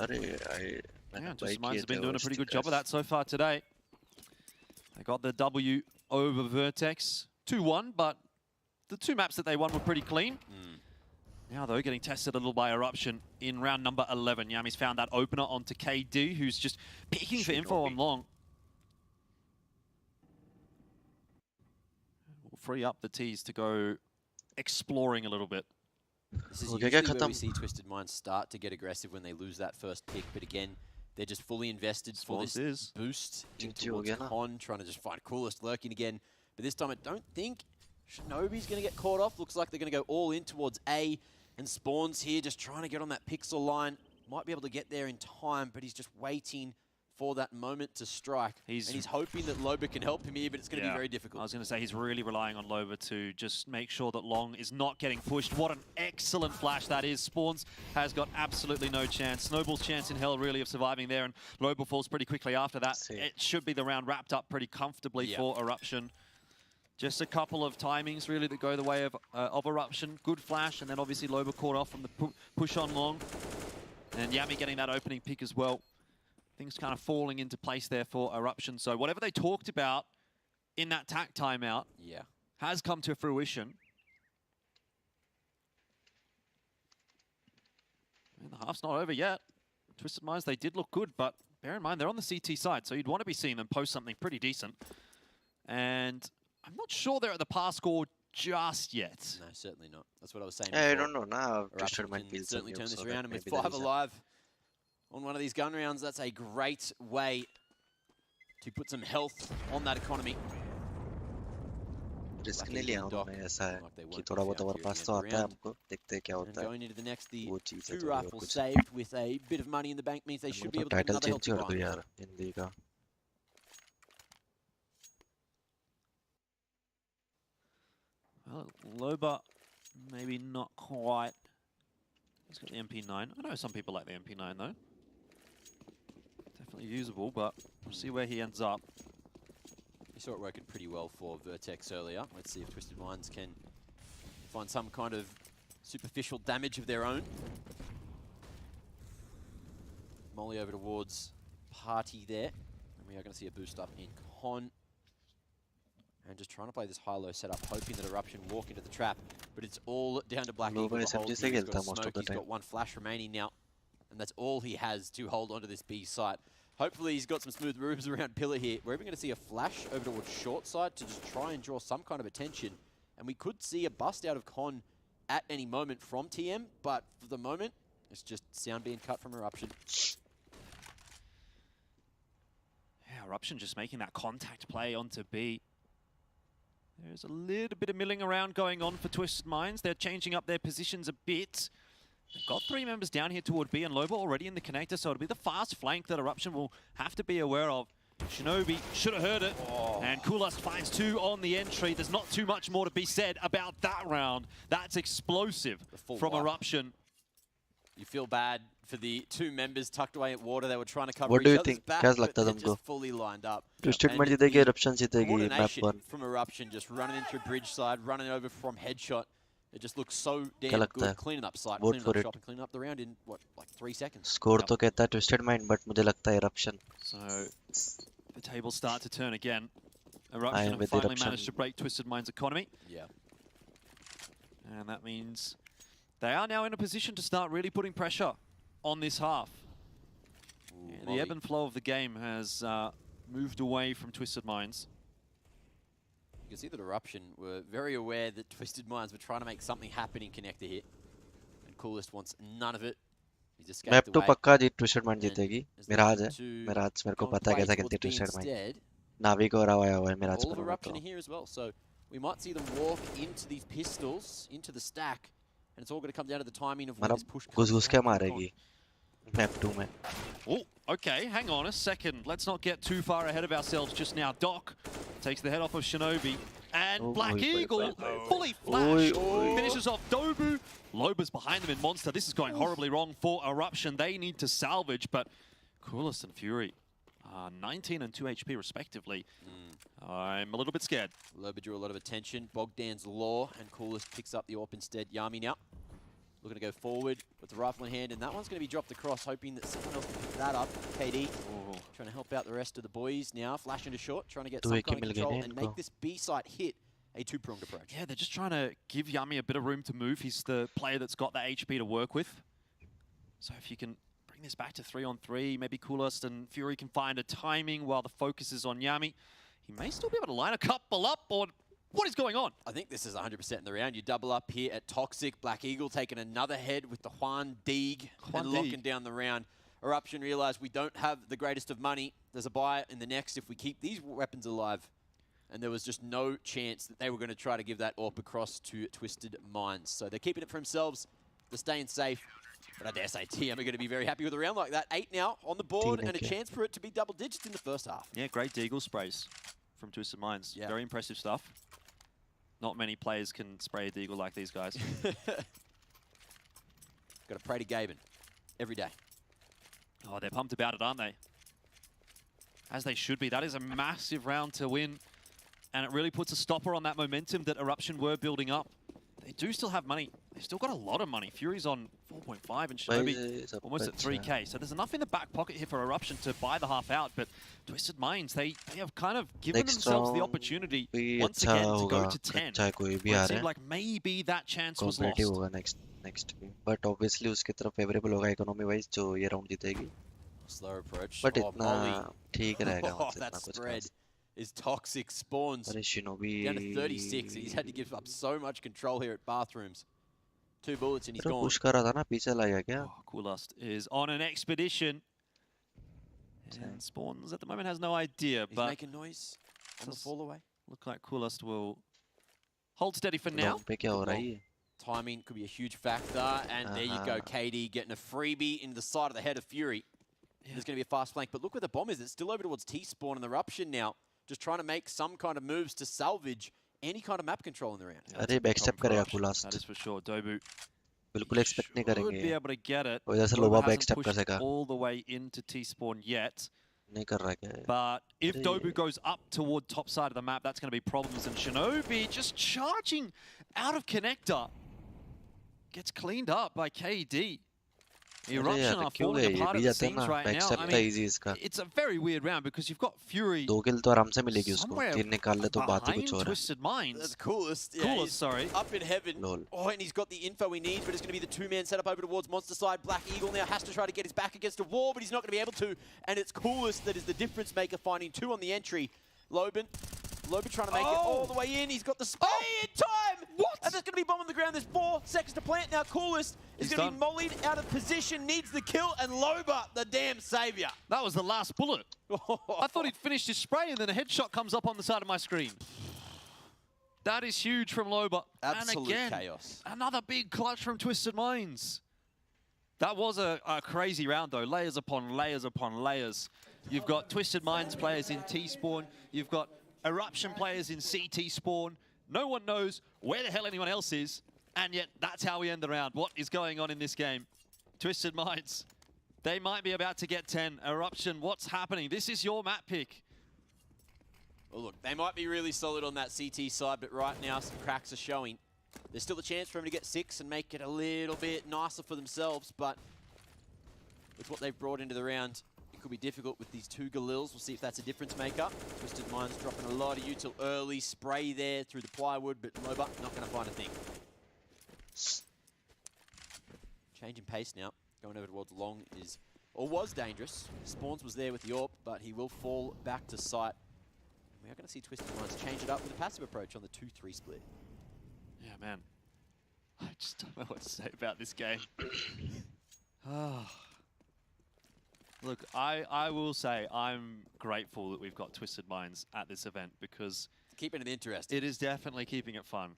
Yeah, Twisted Minds have been doing a pretty good job of that so far today. They got the W over Vertex 2-1, but the 2 maps that they won were pretty clean. Now, though, getting tested a little by Eruption in round number 11. Yami's found that opener onto KD, who's just peeking for info on long. We'll free up the T's to go exploring a little bit. This is usually where we see Twisted Minds start to get aggressive when they lose that first pick, but again, they're just fully invested for this boost towards Con, trying to just find Coolest lurking again. But this time I don't think Shinobi's going to get caught off. Looks like they're going to go all in towards A, and Spawn's here just trying to get on that pixel line. Might be able to get there in time, but he's just waiting for that moment to strike. And he's hoping that Loba can help him here, but it's going to be very difficult. I was going to say he's really relying on Loba to just make sure that Long is not getting pushed. What an excellent flash that is. Spawns has got absolutely no chance. Snowball's chance in hell really of surviving there, and Loba falls pretty quickly after that. It should be the round wrapped up pretty comfortably for Eruption. Just a couple of timings really that go the way of Eruption. Good flash, and then obviously Loba caught off from the push on Long. And Yami getting that opening pick as well. Things kind of falling into place there for Eruption. So whatever they talked about in that TAC timeout has come to fruition. And the half's not over yet. Twisted Minds, they did look good, but bear in mind, they're on the CT side, so you'd want to be seeing them post something pretty decent. And I'm not sure they're at the pass score just yet. No, certainly not. That's what I was saying I don't know now. Twisted Minds can certainly turn this around, and with 5 alive on one of these gun rounds, that's a great way to put some health on that economy. Risk नहीं लिया उन्होंने ऐसा है कि थोड़ा बहुत overpass तो आता है हमको देखते हैं क्या होता है going into the next, the वो चीज़ है 2 rifles saved with a bit of money in the bank means they should be able to get another healthy कर दो यार हिंदी का Well, Loba, maybe not quite. He's got the MP9. I know some people like the MP9 though. Definitely usable, but we'll see where he ends up. We saw it working pretty well for Vertex earlier. Let's see if Twisted Minds can find some kind of superficial damage of their own. Molly over towards Party there. And we are going to see a boost up in Con. And just trying to play this high-low setup, hoping that Eruption walk into the trap. But it's all down to Black Eagle. He's got a smoke, he's got 1 flash remaining now. And that's all he has to hold onto this B site. Hopefully he's got some smooth moves around Pillar here. We're even going to see a flash over towards short side to just try and draw some kind of attention. And we could see a bust out of Con at any moment from TM. But for the moment, it's just sound being cut from Eruption. Yeah, Eruption just making that contact play onto B. There's a little bit of milling around going on for Twisted Minds. They're changing up their positions a bit. They've got 3 members down here toward B and Loba already in the connector, so it'll be the fast flank that Eruption will have to be aware of. Shinobi should have heard it, and Kulast finds 2 on the entry. There's not too much more to be said about that round. That's explosive from Eruption. You feel bad for the 2 members tucked away at water. They were trying to cover What do each you other's think? back, क्या but लगता है they're तुमको? just fully lined up. Twisted Minds जीतेगी, Eruption जीतेगी map 1. From Eruption, just running into bridge side, running over from headshot. It just looks so damn good. Cleaning up site, cleaning up shop, and cleaning up the round in, what, like 3 seconds? Score तो कहता है Twisted Minds, but मुझे लगता है Eruption. So the tables start to turn again. Eruption have finally managed to break Twisted Minds' economy. Yeah. And that means they are now in a position to start really putting pressure on this half. Yeah, the ebb and flow of the game has moved away from Twisted Minds. You can see that Eruption were very aware that Twisted Minds were trying to make something happen in connector here. And Coolest wants none of it. He's escaped map तो away. पक्का जीत Twisted Minds जीतेगी. मिराज है. मिराज मेरे को पता है कैसा खेलती है Twisted Minds. नावी को हराया हुआ है मिराज All of को. Eruption are here as well, so we might see them walk into these pistols, into the stack, and it's all going to come down to the timing of when this push comes. घुस-घुस के मारेगी. Map 2 में. Oh, okay, hang on a second. Let's not get too far ahead of ourselves just now. Doc takes the head off of Shinobi. And Black Eagle, fully flash, finishes off Dobu. Loba's behind them in Monster. This is going horribly wrong for Eruption. They need to salvage, but Coolest and Fury, 19 and 2 HP respectively. I'm a little bit scared. Loba drew a lot of attention. Bogdan's Law, and Coolest picks up the AWP instead. Yami now looking to go forward with the rifle in hand, and that one's going to be dropped across, hoping that someone else can pick that up. KD trying to help out the rest of the boys now. Flash into short, trying to get some kind of control and make this B site hit a two-pronged approach. Yeah, they're just trying to give Yami a bit of room to move. He's the player that's got the HP to work with. So if you can bring this back to 3-on-3, maybe Coolest and Fury can find a timing while the focus is on Yami. He may still be able to line a couple up, or what is going on? I think this is 100% in the round. You double up here at Toxic. Black Eagle taking another head with the Juan Deeg and locking down the round. Eruption realized we don't have the greatest of money. There's a buy in the next if we keep these weapons alive. And there was just no chance that they were going to try to give that AWP across to Twisted Minds. So they're keeping it for themselves. They're staying safe. But I dare say TM are going to be very happy with a round like that. 8 now on the board and a chance for it to be double digits in the first half. Yeah, great Deagle sprays from Twisted Minds. Yeah. Very impressive stuff. Not many players can spray a Deagle like these guys. Got to pray to Gaben every day. Oh, they're pumped about it, aren't they? As they should be. That is a massive round to win. And it really puts a stopper on that momentum that Eruption were building up. They do still have money. They've still got a lot of money. Fury's on 4.5 and Shinobi almost at 3K. So there's enough in the back pocket here for Eruption to buy the half out. But Twisted Minds, they have kind of given themselves the opportunity once again to go to 10. It seemed like maybe that chance was lost. Next but obviously उसकी तरफ favorable होगा economy wise जो ये round जीतेगी. Slow approach. But इतना ठीक रहेगा. That spread is Toxic. Spawns down to 36. He's had to give up so much control here at Bathrooms. 2 bullets and he's gone. Push कर रहा था ना, पीछे लगा क्या? Coolest is on an expedition. And Spawns at the moment has no idea. He's but making noise on the fall away. Look like Coolest will hold steady for now. पे क्या हो रहा है? Timing could be a huge factor. And there you go, KD getting a freebie into the side of the head of Fury. There's going to be a fast flank. But look where the bomb is. It's still over towards T-Spawn and the Eruption now. Just trying to make some kind of moves to salvage any kind of map control in the round. अरे backstep करेगा Coolest. That is for sure. Dobu बिल्कुल expect नहीं करेंगे. Should be able to get it. वजह से लोबा backstep कर सका. All the way into T-Spawn yet. नहीं कर रहा क्या? But if Dobu goes up toward top side of the map, that's going to be problems. And Shinobi just charging out of connector. Gets cleaned up by KD. Eruption are falling apart at the seams right now. I mean, it's a very weird round because you've got Fury somewhere behind Twisted Minds. That's Coolest. Yeah, Coolest, sorry. Up in heaven. Oh, and he's got the info he needs, but it's going to be the 2-man setup over towards Monster side. Black Eagle now has to try to get his back against a wall, but he's not going to be able to. And it's Coolest that is the difference maker, finding 2 on the entry. Loba trying to make it all the way in. He's got the spray in time. What? And there's going to be bomb on the ground. There's 4 seconds to plant. Now Coolest is going to be mollied out of position, needs the kill, and Loba, the damn savior. That was the last bullet. I thought he'd finished his spray, and then a headshot comes up on the side of my screen. That is huge from Loba. Absolute and again, chaos. Another big clutch from Twisted Minds. That was a crazy round, though. Layers upon layers upon layers. You've got Twisted Minds players in T-Spawn. You've got Eruption players in CT Spawn. No one knows where the hell anyone else is, and yet that's how we end the round. What is going on in this game? Twisted Minds, they might be about to get 10. Eruption, what's happening? This is your map pick. Well, look, they might be really solid on that CT side, but right now some cracks are showing. There's still a chance for them to get 6 and make it a little bit nicer for themselves, but with what they've brought into the round, it could be difficult with these 2 Galils. We'll see if that's a difference maker. Twisted Minds dropping a lot of util early. Spray there through the plywood, but Loba not going to find a thing. Changing pace now. Going over towards Long is, or was dangerous. Spawns was there with the AWP, but he will fall back to sight. And we are going to see Twisted Minds change it up with a passive approach on the 2-3 split. Yeah, man. I just don't know what to say about this game. Look, I will say I'm grateful that we've got Twisted Minds at this event because keeping it interesting. It is definitely keeping it fun.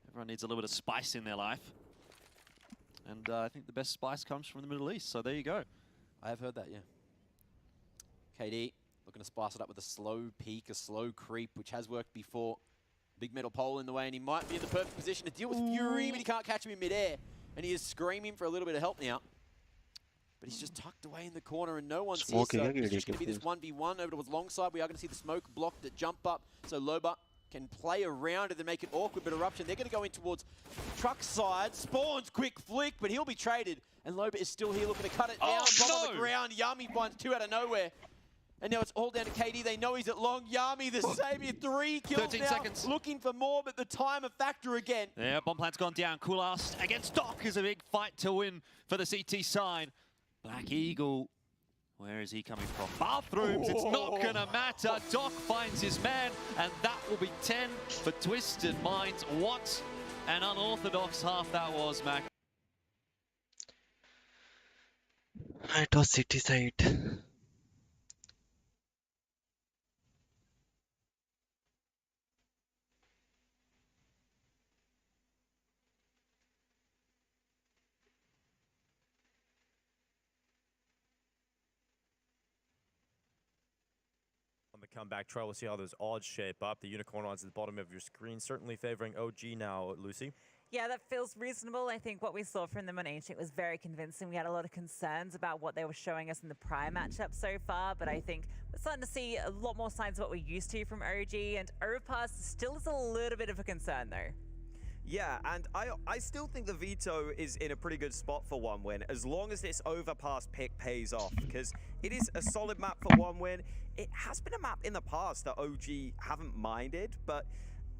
Everyone needs a little bit of spice in their life. And I think the best spice comes from the Middle East, so there you go. I have heard that, yeah. KD looking to spice it up with a slow peak, a slow creep, which has worked before. Big metal pole in the way, and he might be in the perfect position to deal with Fury, but he can't catch him in midair. And he is screaming for a little bit of help now. But he's just tucked away in the corner, and no one's here, so it's just going to be this 1v1 over towards long side. We are going to see the smoke block the jump up, so Loba can play around it and make it awkward, but Eruption, they're going to go in towards truck side. Spawns, quick flick, but he'll be traded. And Loba is still here looking to cut it down. Bomb on the ground. Yami finds 2 out of nowhere. And now it's all down to KD. They know he's at long. Yami, the savior, 3 kills 13 now. seconds. Looking for more, but the time a factor again. Yeah, bomb plant's gone down. Kulast against Doc is a big fight to win for the CT side. Black Eagle, where is he coming from? Bathrooms, it's not gonna matter. Doc finds his man, and that will be 10 for Twisted Minds. What an unorthodox half that was, Mac. It was city side. On the comeback trail, we'll see how those odds shape up. The unicorn odds at the bottom of your screen, certainly favoring OG now, Lucy. Yeah, that feels reasonable. I think what we saw from them on Ancient was very convincing. We had a lot of concerns about what they were showing us in the prior matchup so far, but I think we're starting to see a lot more signs of what we're used to from OG, and Overpass still is a little bit of a concern, though. Yeah, and I still think the veto is in a pretty good spot for 1 win, as long as this Overpass pick pays off, because it is a solid map for 1 win. It has been a map in the past that OG haven't minded, but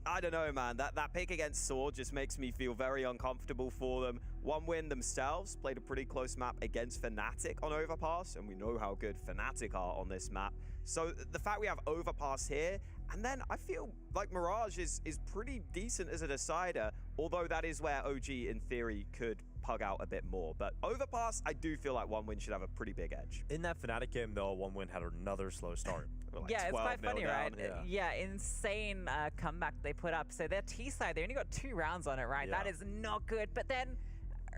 I don't know, man. That pick against Sword just makes me feel very uncomfortable for them. 1 win themselves played a pretty close map against Fnatic on Overpass, and we know how good Fnatic are on this map. So the fact we have Overpass here, and then I feel like Mirage is pretty decent as a decider, although that is where OG, in theory, could pug out a bit more. But Overpass, I do feel like 1 win should have a pretty big edge. In that Fnatic game, though, 1 win had another slow start. Like yeah, it's quite funny, down, right? Yeah, insane comeback they put up. So their T side, they only got 2 rounds on it, right? Yeah. That is not good. But then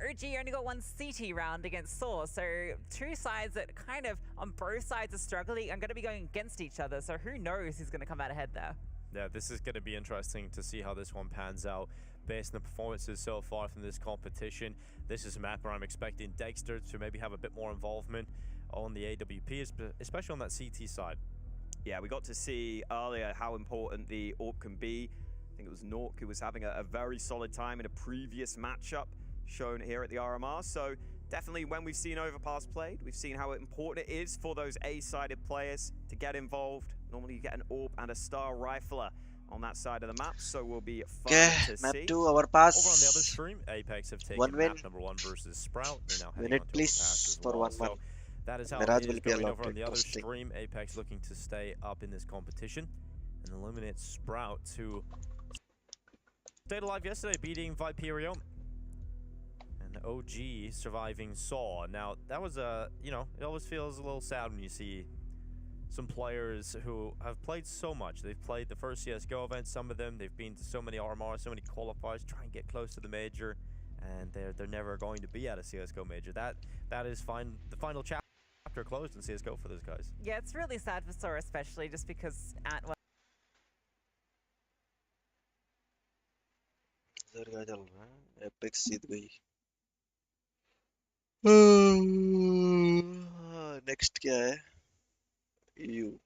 OG only got 1 CT round against Source. So 2 sides that kind of, on both sides, are struggling and going to be going against each other. So who knows who's going to come out ahead there? Yeah, this is going to be interesting to see how this one pans out based on the performances so far from this competition. This is a map where I'm expecting Dexter to maybe have a bit more involvement on the AWP, especially on that CT side. Yeah, we got to see earlier how important the AWP can be. I think it was Nork who was having a very solid time in a previous matchup shown here at the RMR. So definitely when we've seen Overpass played, we've seen how important it is for those A-sided players to get involved. Normally you get an AWP and a Star Rifler on that side of the map, so will be fun to map see. 2, Overpass. Over on the other stream, Apex have taken 1 win. map number 1 versus Sprout. They're now Win heading it, on to please, Overpass as for well. 1-1. So that is how Mirage it will is be a going lot over on the other interesting. stream. Apex looking to stay up in this competition and eliminate Sprout, who stayed alive yesterday, beating Viperium. And OG surviving Saw. Now, that was a, you know, it always feels a little sad when you see some players who have played so much. They've played the first CSGO event, some of them. They've been to so many RMR, so many qualifiers, try and get close to the major. And they're never going to be at a CSGO major. That is fine. The final chapter closed in CSGO for those guys. Yeah, it's really sad for Sora, especially just because Ant. Apex जीत गई. Next क्या है? You.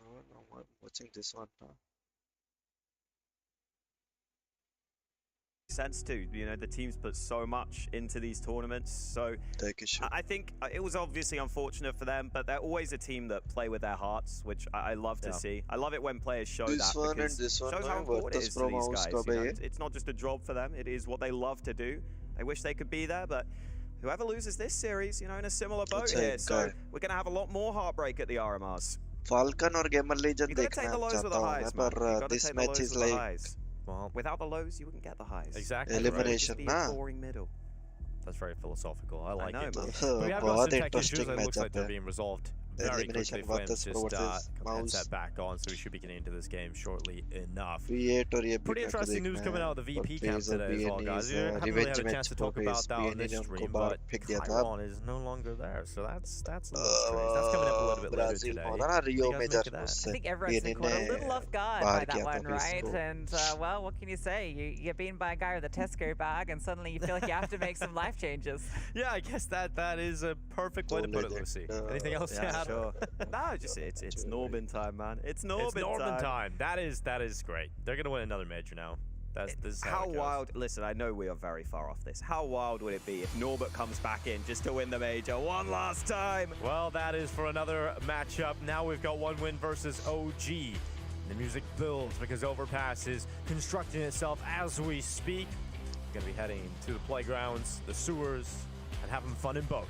Oh, no, I'm watching this one now. Sense to, you know, the teams put so much into these tournaments, so I think it was obviously unfortunate for them, but they're always a team that play with their hearts, which I love to see. I love it when players show this that, one because and this one, it shows how important it is to these guys. You know, it's not just a job for them, it is what they love to do. They wish they could be there, but whoever loses this series, you know, in a similar boat here, so we're going to have a lot more heartbreak at the RMRs. Falcon or Gamer Legend देखना चाहता हूँ मैं, पर this match is like well, without the lows, you wouldn't get the highs. Exactly. elimination, Right. na? Boring middle. That's very philosophical. I like know, it. man. But we have got बहुत some tech issues interesting and it looks matchup like they're है. being resolved very quickly, elimination Flames versus just Pro versus got Mouse. headset back on, so we should be getting into this game shortly enough. V8 और ये भी Pretty मेरे को interesting news देखना coming है। out of the और VP camp Phase और today as well, guys. We haven't really had a chance to talk about that on this stream, but Chiron is no longer there, so that's a little strange. That's coming up a little bit later Brazil today. में होता ना रियो What में do you guys जब make of that? उससे I think everyone's been caught a little off guard बाहर by that किया था one, Phase right? को। And well, what can you say? You get beaten by a guy with a Tesco bag, and suddenly you feel like you have to make some life changes. Yeah, I guess that is a perfect way to put it, Lucy. Anything else to Yeah, add? sure. No, just it's Norbin time, man. It's Norbin time. That is great. They're gonna win another major now. This is how How it goes. wild, listen, I know we are very far off this. How wild would it be if Norbert comes back in just to win the major one last time? Well, that is for another matchup. Now we've got one win versus OG. The music builds because Overpass is constructing itself as we speak. Gonna be heading to the playgrounds, the sewers, and having fun in both.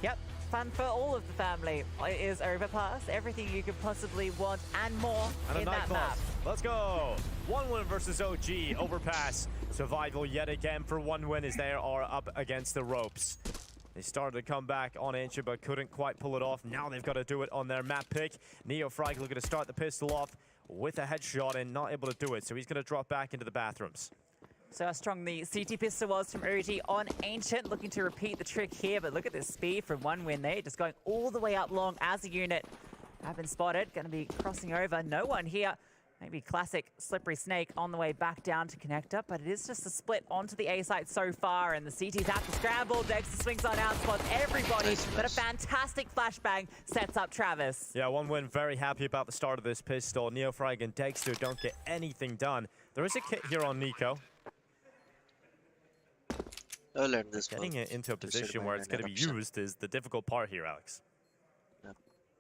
Yep, fun for all of the family. It is Overpass, everything you could possibly want and more And a in that nightclub. map. Let's go. 1-1 versus OG. Overpass. Survival yet again for 1-1 as they are up against the ropes. They started to come back on Ancient but couldn't quite pull it off. Now they've got to do it on their map pick. Neofrag looking to start the pistol off with a headshot and not able to do it. So he's going to drop back into the bathrooms. So how strong the CT pistol was from OG on Ancient, looking to repeat the trick here, but look at this speed from 1-1 there, just going all the way up long as a unit. Have been spotted, going to be crossing over, no one here. Maybe classic Slippery Snake on the way back down to connect up, but it is just a split onto the A site so far, and the CT's out to scramble. Dexter swings on out, spots everybody, but a fantastic flashbang sets up Travis. Yeah, 1-1 very happy about the start of this pistol. Neofrag and Dexter don't get anything done. There is a kit here on Nico. Getting it into a position where it's going to be used is the difficult part here, Alex.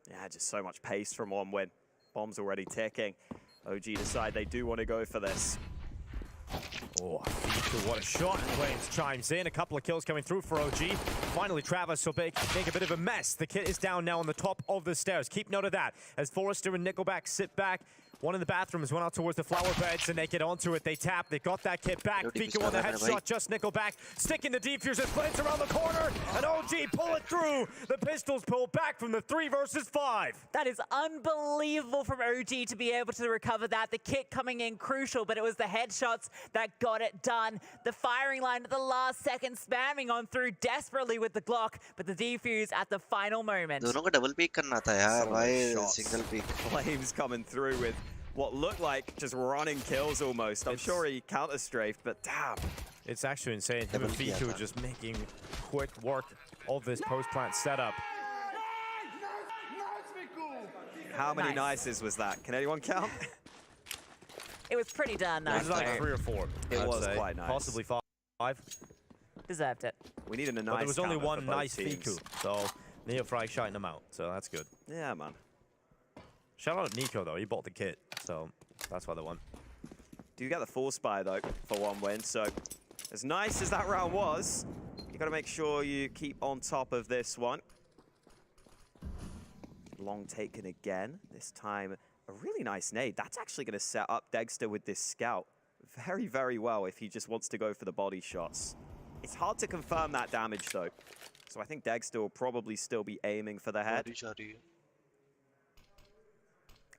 Yeah, just so much pace from 1-1. Bombs already ticking. OG decide they do want to go for this. Oh, Fiku, what a shot. Flames chimes in. A couple of kills coming through for OG. Finally, Travis will make a bit of a mess. The kit is down now on the top of the stairs. Keep note of that. As Forrester and Nickelback sit back, one in the bathrooms went out towards the flower beds, and they get onto it. They tap. They got that kit back. Fiku on the headshot. Just Nickelback sticking the defusers. Flames around the corner, and OG pull it through. The pistols pull back from the 3 versus 5. That is unbelievable from OG to be able to recover that. The kit coming in crucial, but it was the headshots that got it done. The firing line at the last second, spamming on through desperately with the Glock, but the defuse at the final moment. दोनों को double peek करना था यार, why Shots. single peek? Flames coming through with what looked like just running kills almost. I'm sure he counter-strafed, but damn. It's actually insane. Him and Fiku just making quick work of this post-plant setup. How many nices was that? Can anyone count? It was pretty darn It nice. was like though. 3 or 4. It I'd was say. quite nice. Possibly 5. Deserved it. We needed a nice But there was only counter for one both nice teams. Fiku, so Neofrag shouting him out, so that's good. Yeah, man. Shout out to Nico, though. He bought the kit, so that's why they won. Do get the force buy, though, for 1-1. So, as nice as that round was, you got to make sure you keep on top of this one. Long taken again. This time, a really nice nade. That's actually going to set up Dexter with this scout very, very well if he just wants to go for the body shots. It's hard to confirm that damage, though. So I think Dexter will probably still be aiming for the head.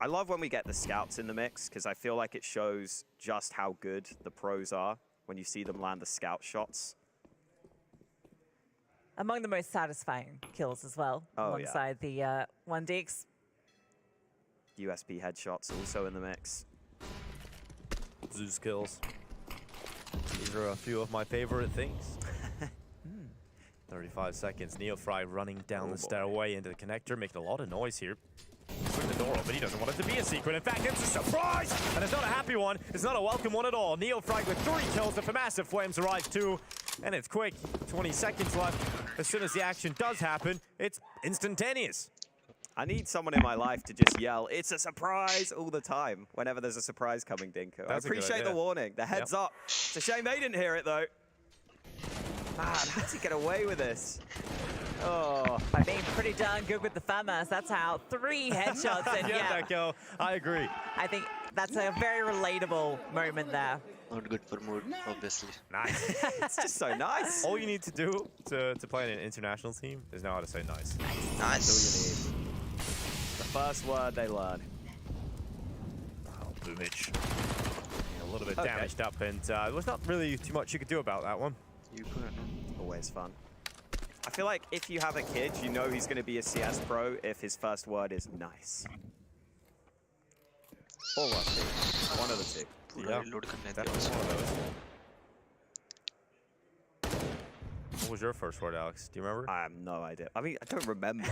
I love when we get the scouts in the mix because I feel like it shows just how good the pros are when you see them land the scout shots. Among the most satisfying kills as well, alongside the 1DX. USP headshots also in the mix. Zeus kills. These are a few of my favorite things. 35 seconds. Neofrag running down the stairway into the connector, making a lot of noise here. Putting the door open. He doesn't want it to be a secret. In fact, it's a surprise! And it's not a happy one. It's not a welcome one at all. Neofrag with 3 kills. The massive Flames arrive too. And it's quick. 20 seconds left. As soon as the action does happen, it's instantaneous. I need someone in my life to just yell, "It's a surprise!" all the time whenever there's a surprise coming, Dinko. I appreciate the warning. The heads up. It's a shame they didn't hear it, though. Man, how'd he get away with this? Oh, by being pretty darn good with the FAMAS. That's how 3 headshots and that go. I agree. I think that's a very relatable moment there. Not good for mood, obviously. Nice. It's just so nice. All you need to do to play in an international team is know how to say nice. Nice. The first word they learn. Oh, Boomich. Yeah, a little bit damaged up, and there was not really too much you could do about that one. You could. Always fun. I feel like if you have a kid, you know he's going to be a CS pro if his first word is nice. Or rusty. One of the two. Yeah, definitely one of those. What was your first word, Alex? Do you remember? I have no idea. I mean, I don't remember.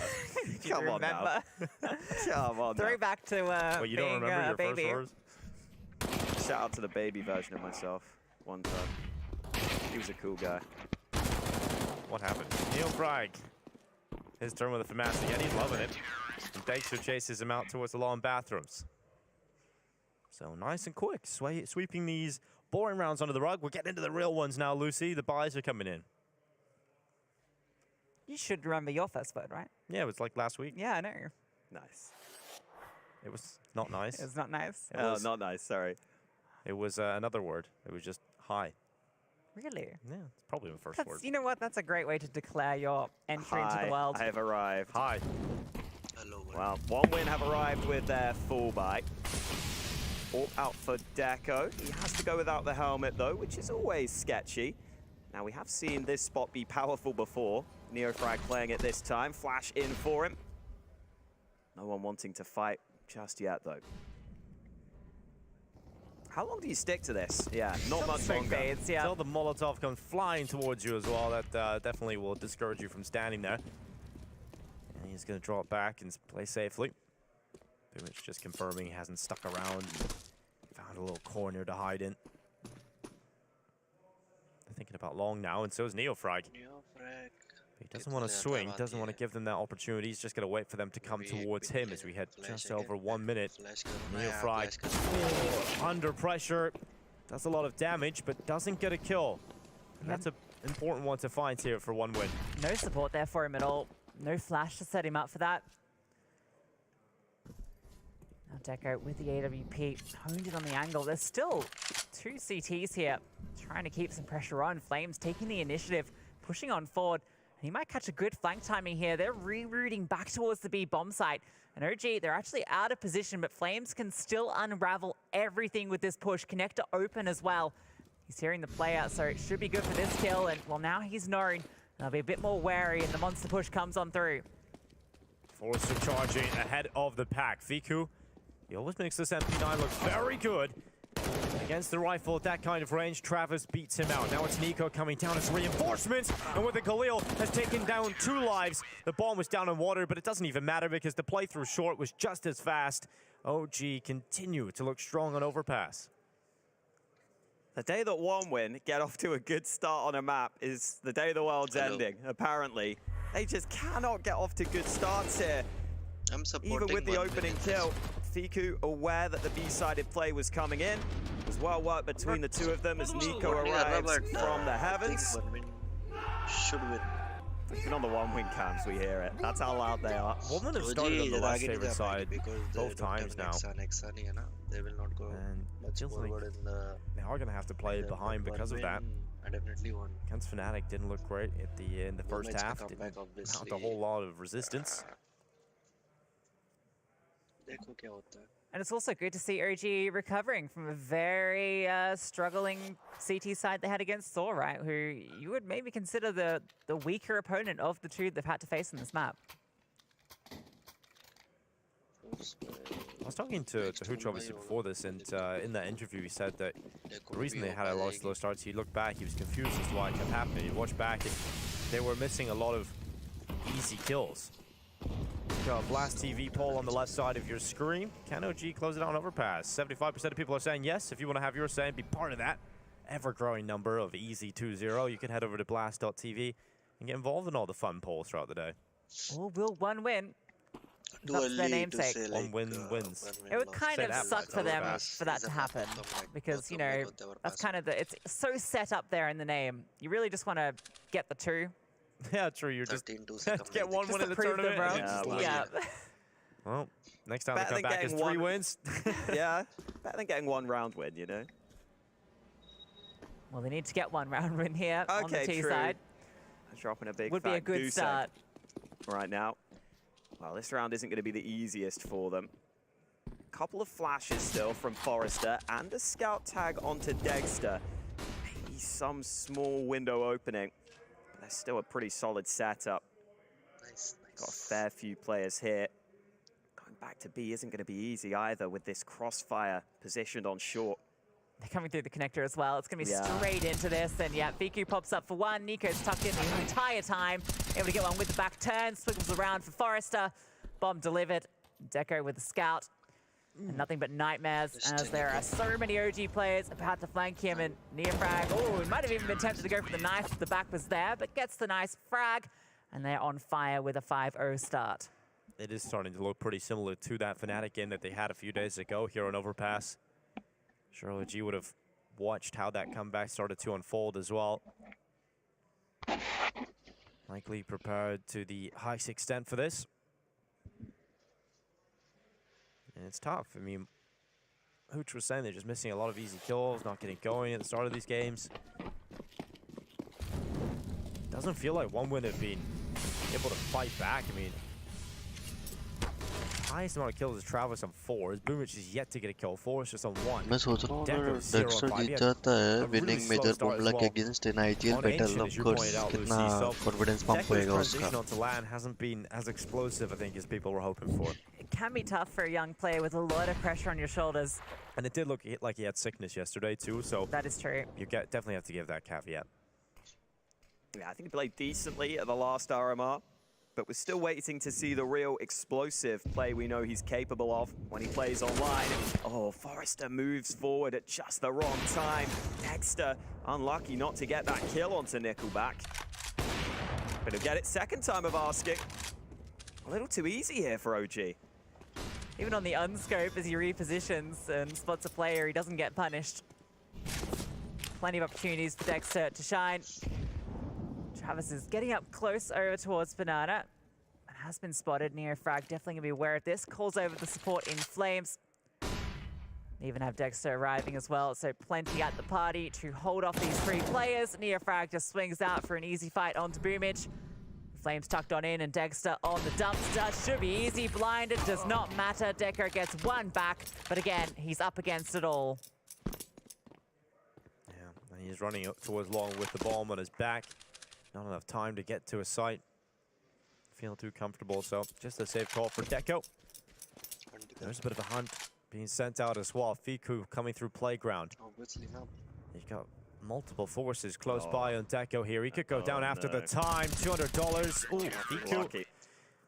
You Come on now. Come on now. Throwback to Well, you don't being remember your baby. first words? Shout out to the baby version of myself. One time. He was a cool guy. What happened? NeoFrag. His turn with a FAMAS again. He's loving it. And Dexter chases him out towards the lawn bathrooms. So nice and quick. Sweeping these boring rounds under the rug. We're getting into the real ones now, Lucy. The buys are coming in. You should remember your first word, right? Yeah, it was like last week. Yeah, I know. Nice. It was not nice. It's not nice. Oh, not nice. Sorry. It was another word. It was just hi. Really? Yeah, it's probably the first That's, word. you know what? That's a great way to declare your entry into the world. I have arrived. Hi. Hello. Well, one win have arrived with their full buy. All out for Deco. He has to go without the helmet, though, which is always sketchy. Now, we have seen this spot be powerful before. NeoFrag playing it this time. Flash in for him. No one wanting to fight just yet, though. How long do you stick to this? Yeah, not much longer. Fades, yeah. Until the Molotov comes flying towards you as well. That definitely will discourage you from standing there. And he's going to draw it back and play safely. Boomich just confirming he hasn't stuck around. Found a little corner to hide in. They're thinking about long now, and so is NeoFrag. He doesn't want to swing, doesn't want to give them that opportunity. He's just going to wait for them to come towards him as we head just over 1 minute. NeoFrag under pressure, does a lot of damage, but doesn't get a kill. And that's an important one to find here for 1 win. No support there for him at all. No flash to set him up for that. Now Deco with the AWP, honed in on the angle. There's still 2 CTs here, trying to keep some pressure on. Flames taking the initiative, pushing on forward. He might catch a good flank timing here. They're rerouting back towards the B bomb site. And OG, they're actually out of position, but Flames can still unravel everything with this push. Connector open as well. He's hearing the play out, so it should be good for this kill. And well, now he's known. They'll be a bit more wary, and the monster push comes on through. Forster charging ahead of the pack. Fiku, he always makes this MP9 look very good. Against the rifle at that kind of range, Travis beats him out. Now it's Nico coming down as reinforcements, and with the Khalil has taken down 2 lives. The bomb was down in water, but it doesn't even matter because the playthrough short was just as fast. OG continue to look strong on overpass. The day that one win get off to a good start on a map is the day the world's ending, apparently. They just cannot get off to good starts here. Even with the opening kill, Fiku aware that the B-sided play was coming in. It was well worked between the two of them as Nico arrives from the heavens. Should win. Even on the 1-win cams, we hear it. That's how loud they are. Women have started on the less favorite side both times now. They will not go And much feels like forward in the. they are going to have to play behind because of that. I definitely won. Against Fnatic didn't look great at in the first Women's half. comeback, Didn't obviously. mount a whole lot of resistance. देखो क्या होता है. And it's also good to see OG recovering from a very struggling CT side they had against Thor, right? Who you would maybe consider the weaker opponent of the two they've had to face in this map. I was talking to Hooch obviously before this, and in that interview he said that the reason they had a lot of slow starts, he looked back, he was confused as to why it kept happening. He watched back and they were missing a lot of easy kills. Got a Blast TV poll on the left side of your screen. Can OG close it out on overpass? 75% of people are saying yes. If you want to have your say and be part of that ever-growing number of easy 2-0, you can head over to blast.tv and get involved in all the fun polls throughout the day. Or will one win? Too That's their early to namesake. say, One like, win wins. one win It would loss. kind Say of that suck much for them overpass. for that to happen, because, you know, that's kind of it's it's so set up there in the name. You really just want to get the 2. Yeah, true. You're just 13 to get one Just win to in the prove them tournament. wrong. Yeah, Yeah. Well, next time they Better come than back is getting 3 one. wins. Yeah, better than getting 1 round win, you know? Well, they need to get 1 round win here on the Okay, T true. side. Dropping a big Would be fat a good goose egg start. right now. Well, this round isn't going to be the easiest for them. Couple of flashes still from Forrester and a scout tag onto Dexter. Maybe some small window opening, but there's still a pretty solid setup. Nice. Got a fair few players here. Going back to B isn't going to be easy either with this crossfire positioned on short. They're coming through the connector as well. It's going to be straight into this. And yeah, Fiku pops up for one. Nico's tucked in the entire time. Able to get one with the back turn. Swiggles around for Forrester. Bomb delivered. Deco with the scout. And nothing but nightmares as there are so many OG players about to flank him. And Neofrag, oh, he might have even been tempted to go for the knife if the back was there, but gets the nice frag. And they're on fire with a 5-0 start. It is starting to look pretty similar to that Fnatic game that they had a few days ago here on Overpass. Sure, OG would have watched how that comeback started to unfold as well. Likely prepared to the highest extent for this. And it's tough. I mean, Hooch was saying they're just missing a lot of easy kills, not getting going at the start of these games. Doesn't feel like OneWin have been able to fight back. I mean, highest amount of kills is Travis on 4. His Boomich is yet to get a kill. 4 is just on 1. मैं सोच रहा हूँ अगर Dexter जीत जाता है winning major Bumla के against in IGL battle of course कितना confidence pump होएगा उसका. Onto LAN hasn't been as explosive, I think, as people were hoping for. It can be tough for a young player with a lot of pressure on your shoulders. And it did look like he had sickness yesterday too, so that is true. You definitely have to give that caveat. Yeah, I think he played decently at the last RMR, but we're still waiting to see the real explosive play we know he's capable of when he plays online. Oh, Forrester moves forward at just the wrong time. Dexter unlucky not to get that kill onto Nickelback. But he'll get it second time of asking. A little too easy here for OG. Even on the unscope, as he repositions and spots a player, he doesn't get punished. Plenty of opportunities for Dexter to shine. Travis is getting up close over towards Banana. And has been spotted. Neofrag definitely going to be aware of this. Calls over the support in Flames. They even have Dexter arriving as well, so plenty at the party to hold off these 3 players. Neofrag just swings out for an easy fight onto Boomich. Flames tucked on in and Dexter on the dumpster. Should be easy. Blinded does not matter. Deco gets 1 back, but again, he's up against it all. Yeah, and he's running up towards long with the bomb on his back. Not enough time to get to a site. Feeling too comfortable, so just a safe call for Deco. There's a bit of a hunt being sent out as well. Fiku coming through playground. He's got multiple forces close by on Deco here. He could go down after the time. $200. Ooh, Fiku.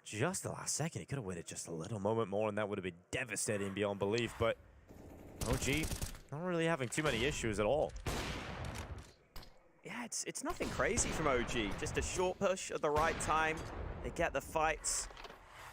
Just the last second. He could have waited just a little moment more, and that would have been devastating beyond belief. But OG not really having too many issues at all. Yeah, it's nothing crazy from OG. Just a short push at the right time. They get the fights.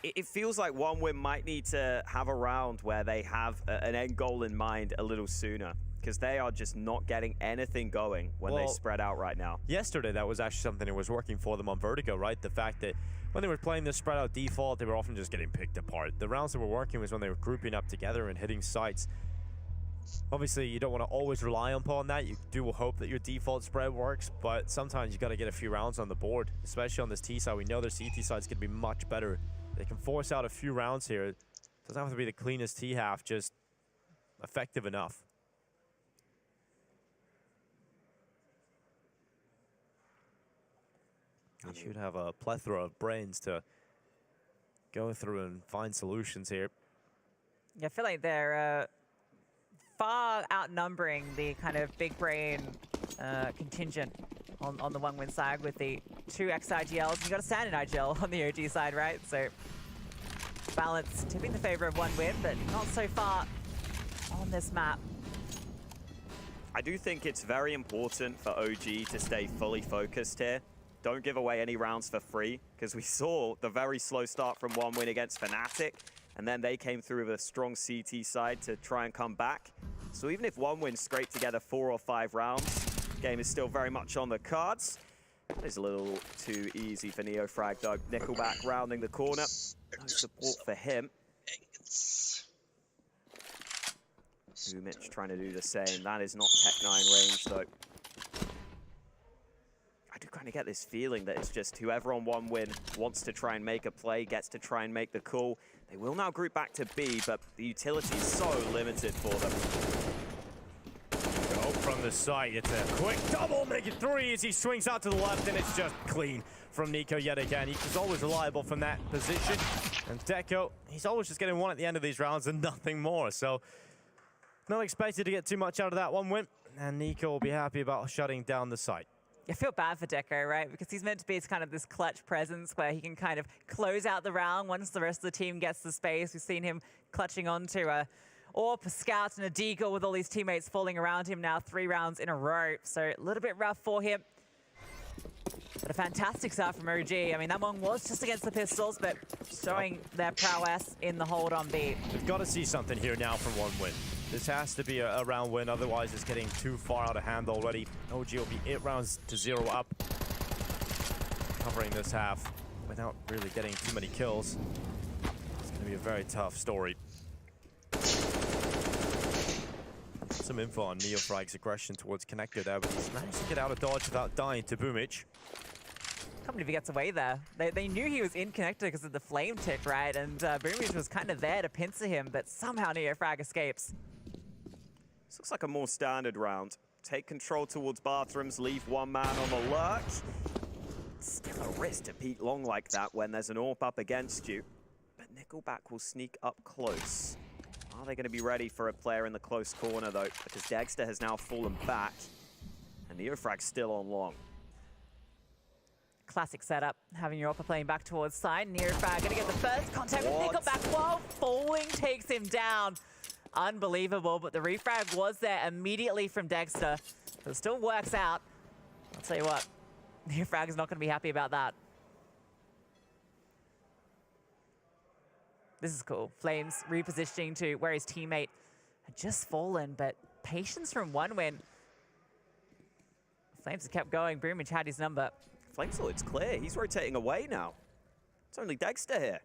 It feels like OneWin might need to have a round where they have an end goal in mind a little sooner, because they are just not getting anything going when they spread out right now. Yesterday, that was actually something that was working for them on Vertigo, right? The fact that when they were playing this spread out default, they were often just getting picked apart. The rounds that were working was when they were grouping up together and hitting sites. Obviously, you don't want to always rely upon that. You do hope that your default spread works, but sometimes you got to get a few rounds on the board, especially on this T side. We know their CT side's going to be much better. They can force out a few rounds here. It doesn't have to be the cleanest T half, just effective enough. They should have a plethora of brains to go through and find solutions here. Yeah, I feel like they're far outnumbering the kind of big brain contingent on the OneWin side with the 2 X-IGLs. You got a standard IGL on the OG side, right? So balance tipping the favor of OneWin, but not so far on this map. I do think it's very important for OG to stay fully focused here. Don't give away any rounds for free, because we saw the very slow start from OneWin against Fnatic, and then they came through with a strong CT side to try and come back. So even if OneWin scrape together 4 or 5 rounds, the game is still very much on the cards. That is a little too easy for Neofrag, though. Nickelback rounding the corner. No support for him. Boomich trying to do the same. That is not Tech 9 range, though. I do kind of get this feeling that it's just whoever on one win wants to try and make a play, gets to try and make the call. They will now group back to B, but the utility is so limited for them. From the side, it's a quick double, make it 3 as he swings out to the left, and it's just clean from Nico yet again. He's always reliable from that position. And Deco, he's always just getting one at the end of these rounds and nothing more. So, not expected to get too much out of that one win. And Nico will be happy about shutting down the site. I feel bad for Deco, right? Because he's meant to be kind of this clutch presence where he can kind of close out the round once the rest of the team gets the space. We've seen him clutching onto a AWP, a scout, and a deagle with all these teammates falling around him now 3 rounds in a row. So a little bit rough for him. But a fantastic start from OG. I mean, that one was just against the Pistols, but showing their prowess in the hold on B. We've got to see something here now from one win. This has to be a round win, otherwise it's getting too far out of hand already. OG will be 8 rounds to 0 up. Covering this half without really getting too many kills. It's going to be a very tough story. Some info on Neofrag's aggression towards Connector there, but he's managed to get out of dodge without dying to Boomich. Can't believe he gets away there. They knew he was in Connector because of the flame tick, right? And Boomich was kind of there to pincer him, but somehow Neofrag escapes. This looks like a more standard round. Take control towards bathrooms, leave one man on the lurk. Still a risk to peek long like that when there's an AWP up against you. But Nickelback will sneak up close. Are they going to be ready for a player in the close corner, though? Because Dexter has now fallen back, and Neofrag's still on long. Classic setup, having your upper playing back towards side. Neofrag going to get the first contact with Nickelback while falling, takes him down. Unbelievable, but the refrag was there immediately from Dexter. So it still works out. I'll tell you what, Neofrag is not going to be happy about that. This is cool. Flames repositioning to where his teammate had just fallen, but patience from one win. Flames have kept going. Boomich had his number. Flames thought it's clear. He's rotating away now. It's only Dexter here.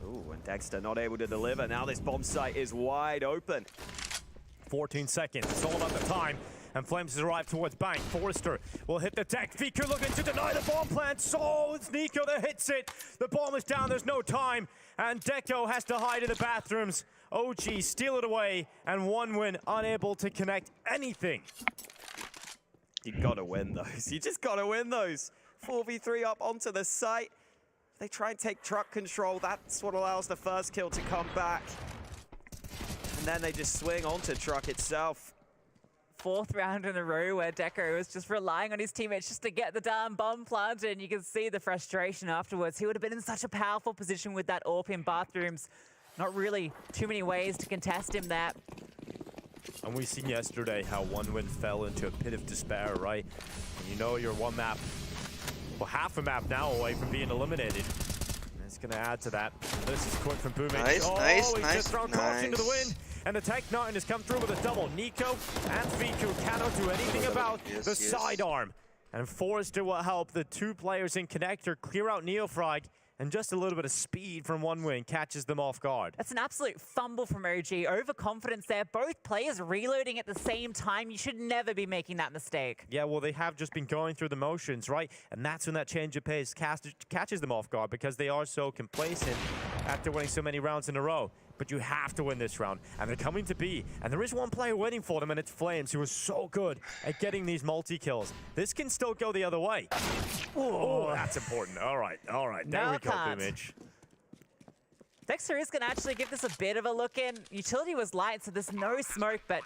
Ooh, and Dexter not able to deliver. Now this bomb site is wide open. 14 seconds. It's all about the time. And Flames has arrived towards Bank. Forrester will hit the deck. Viku looking to deny the bomb plant. So it's Nico that hits it. The bomb is down. There's no time. And Deco has to hide in the bathrooms. OG steal it away. And one win unable to connect anything. You gotta win those. You just gotta win those. 4v3 up onto the site. They try and take truck control. That's what allows the first kill to come back. And then they just swing onto truck itself. 4th round in a row where Deco was just relying on his teammates just to get the damn bomb planted, and you can see the frustration afterwards. He would have been in such a powerful position with that AWP in bathrooms. Not really too many ways to contest him there. And we've seen yesterday how one win fell into a pit of despair, right? And you know you're one map, well, half a map now away from being eliminated. And it's going to add to that. And this is quick from Boomich. He's just thrown caution to the wind. And the Tech-9 has come through with a double. Nico and Viku cannot do anything about the sidearm. And Forrester will help the 2 players in Connector clear out Neofrag. And just a little bit of speed from one wing catches them off guard. That's an absolute fumble from OG. Overconfidence there. Both players reloading at the same time. You should never be making that mistake. Yeah, well, they have just been going through the motions, right? And that's when that change of pace catches them off guard because they are so complacent after winning so many rounds in a row. But you have to win this round. And they're coming to B. And there is one player waiting for them, and it's Flames, who is so good at getting these multi-kills. This can still go the other way. Oh, that's important. All right. There we go, Boomich. Dexter is going to actually give this a bit of a look in. Utility was light, so there's no smoke, but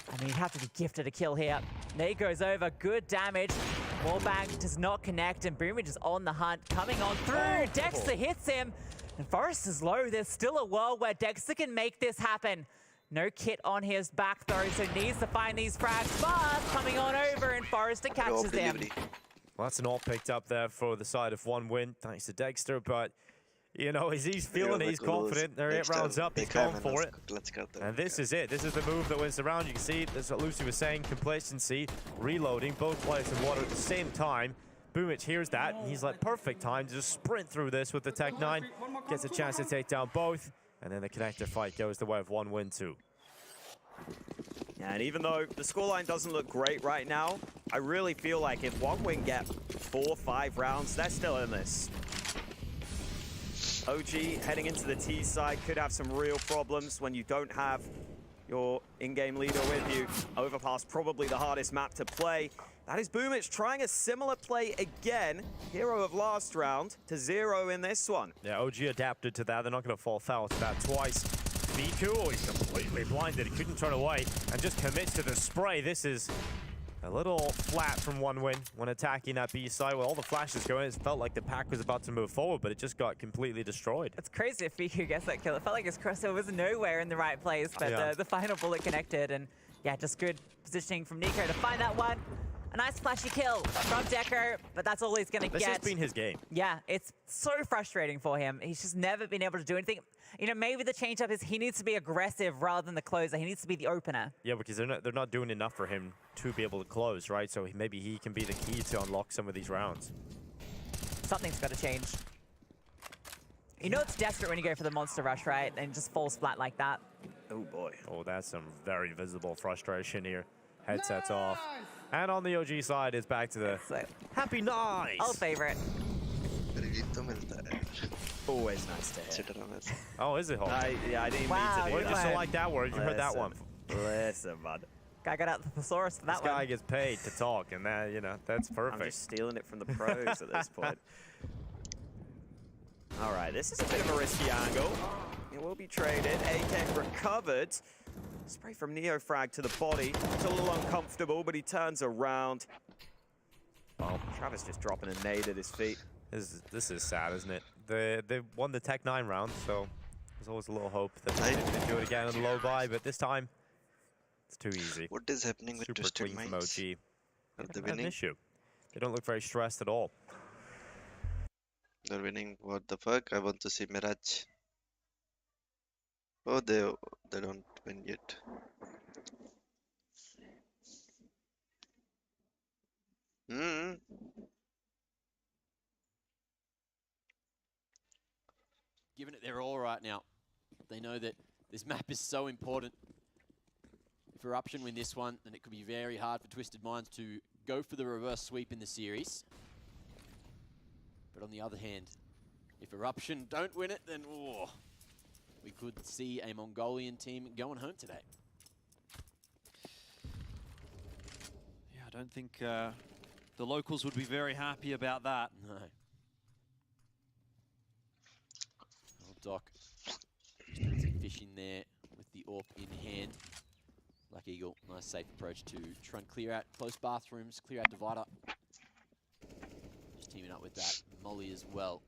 I mean, you'd have to be gifted a kill here. Nate goes over, good damage. Wallbang does not connect, and Boomich is on the hunt, coming on through. Dexter hits him. And Forrest is low. There's still a world where Dexter can make this happen. No kit on his back, though, so needs to find these frags. But coming on over, and Forrester catches him. Well, that's an all picked up there for the side of one win, thanks to Dexter. But, you know, he's feeling it, he's confident. They're 8 rounds up, he's going for it. And this is it. This is the move that wins the round. You can see, that's what Lucy was saying, complacency, reloading, both players in water at the same time. Boomich hears that, and he's like, perfect time to just sprint through this with the Tech-9. Gets a chance to take down both, and then the Connector fight goes the way of one win, 2. Yeah, and even though the scoreline doesn't look great right now, I really feel like if OneWin get 4-5 rounds, they're still in this. OG heading into the T side could have some real problems when you don't have your in-game leader with you. Overpass probably the hardest map to play. That is Boomich trying a similar play again. Hero of last round to 0 in this one. Yeah, OG adapted to that. They're not going to fall foul to that twice. Be cool. He's completely blinded. He couldn't turn away and just commits to the spray. This is a little flat from OneWin when attacking that B side. With all the flashes going, it felt like the pack was about to move forward, but it just got completely destroyed. It's crazy if Fiku gets that kill. It felt like his crossover was nowhere in the right place, but the final bullet connected, and yeah, just good positioning from Nico to find that one. A nice flashy kill from Deco, but that's all he's going to get. This has been his game. Yeah, it's so frustrating for him. He's just never been able to do anything. You know, maybe the change-up is he needs to be aggressive rather than the closer. He needs to be the opener. Yeah, because they're not doing enough for him to be able to close, right? So maybe he can be the key to unlock some of these rounds. Something's got to change. You know it's desperate when you go for the monster rush, right? And just falls flat like that. Oh boy. Oh, that's some very visible frustration here. Headsets off. And on the OG side, it's back to the happy nice. Old favorite. Always nice to hear. Oh, is it hot? Yeah, I didn't mean to do Where'd you that. select that word? You heard that one. Listen, bud. Guy got out the thesaurus for that This guy one. gets paid to talk, and that, you know, that's perfect. I'm just stealing it from the pros at this point. All right, this is a bit of a risky angle. It will be traded. AK recovered. Spray from Neofrag to the body. It's a little uncomfortable, but he turns around. Well, Travis just dropping a nade at his feet. This is sad, isn't it? They won the Tech 9 round, so there's always a little hope that they can do it again on the low buy, but this time it's too easy. What is happening with Super Twisted clean Minds? from OG. Are They they don't have an winning? issue. They don't look very stressed at all. They're winning. What the fuck? I want to see Mirage. Oh, they don't win yet. Giving it their all right now. They know that this map is so important. If Eruption win this one, then it could be very hard for Twisted Minds to go for the reverse sweep in the series. But on the other hand, if Eruption don't win it, then we could see a Mongolian team going home today. Yeah, I don't think the locals would be very happy about that. No. Doc just doing some fishing there with the AWP in hand. Black Eagle, nice safe approach to try and clear out close bathrooms, clear out divider. Just teaming up with that Molly as well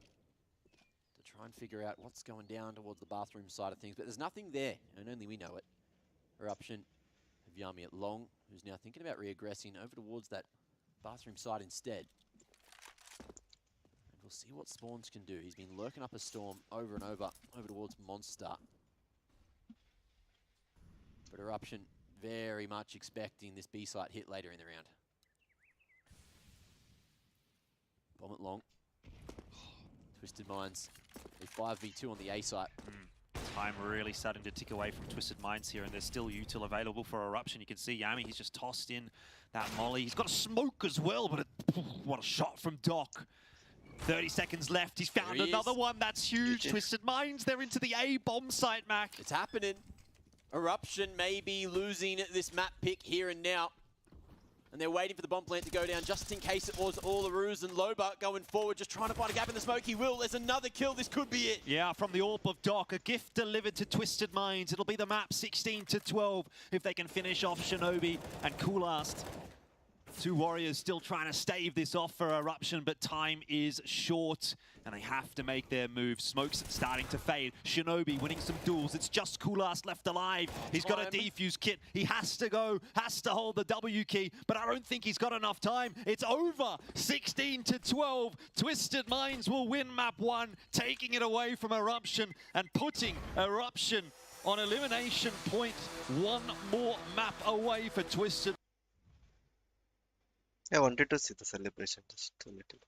to try and figure out what's going down towards the bathroom side of things. But there's nothing there, and only we know it. Eruption of Yami at long, who's now thinking about reaggressing over towards that bathroom side instead. We'll see what Spawns can do. He's been lurking up a storm over and over towards Monster. But Eruption very much expecting this B site hit later in the round. Bomb it long. Twisted Minds, a 5v2 on the A site. Time really starting to tick away from Twisted Minds here, and there's still util available for Eruption. You can see Yami, he's just tossed in that molly. He's got a smoke as well, but what a shot from Doc. 30 seconds left. He's found another one. That's huge. Twisted Minds, they're into the A bomb site, Mac. It's happening. Eruption may be losing this map pick here and now. And they're waiting for the bomb plant to go down just in case it was all Aruz and Loba going forward, just trying to find a gap in the smoke. He will. There's another kill. This could be it. Yeah, from the AWP of Doc, a gift delivered to Twisted Minds. It'll be the map 16-12 if they can finish off Shinobi and Coolast. Two Warriors still trying to stave this off for Eruption, but time is short, and they have to make their move. Smoke's starting to fade. Shinobi winning some duels. It's just Coolast left alive. He's got a defuse kit. He has to go, has to hold the W key, but I don't think he's got enough time. It's over, 16-12. Twisted Minds will win map 1, taking it away from Eruption and putting Eruption on elimination point. One more map away for Twisted. I wanted to see the celebration just a little.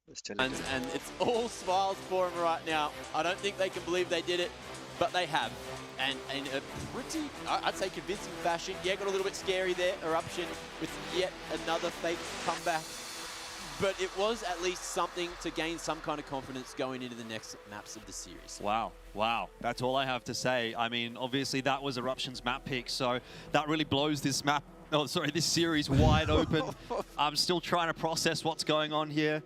Just a little. And it's all smiles for him right now. I don't think they can believe they did it. but they have. And in a pretty, I'd say, convincing fashion. Yeah, got a little bit scary there. Eruption with yet another fake comeback. But it was at least something to gain some kind of confidence going into the next maps of the series. Wow, wow. That's all I have to say. I mean, obviously that was Eruption's map pick, so that really blows this map, this series wide open. I'm still trying to process what's going on here.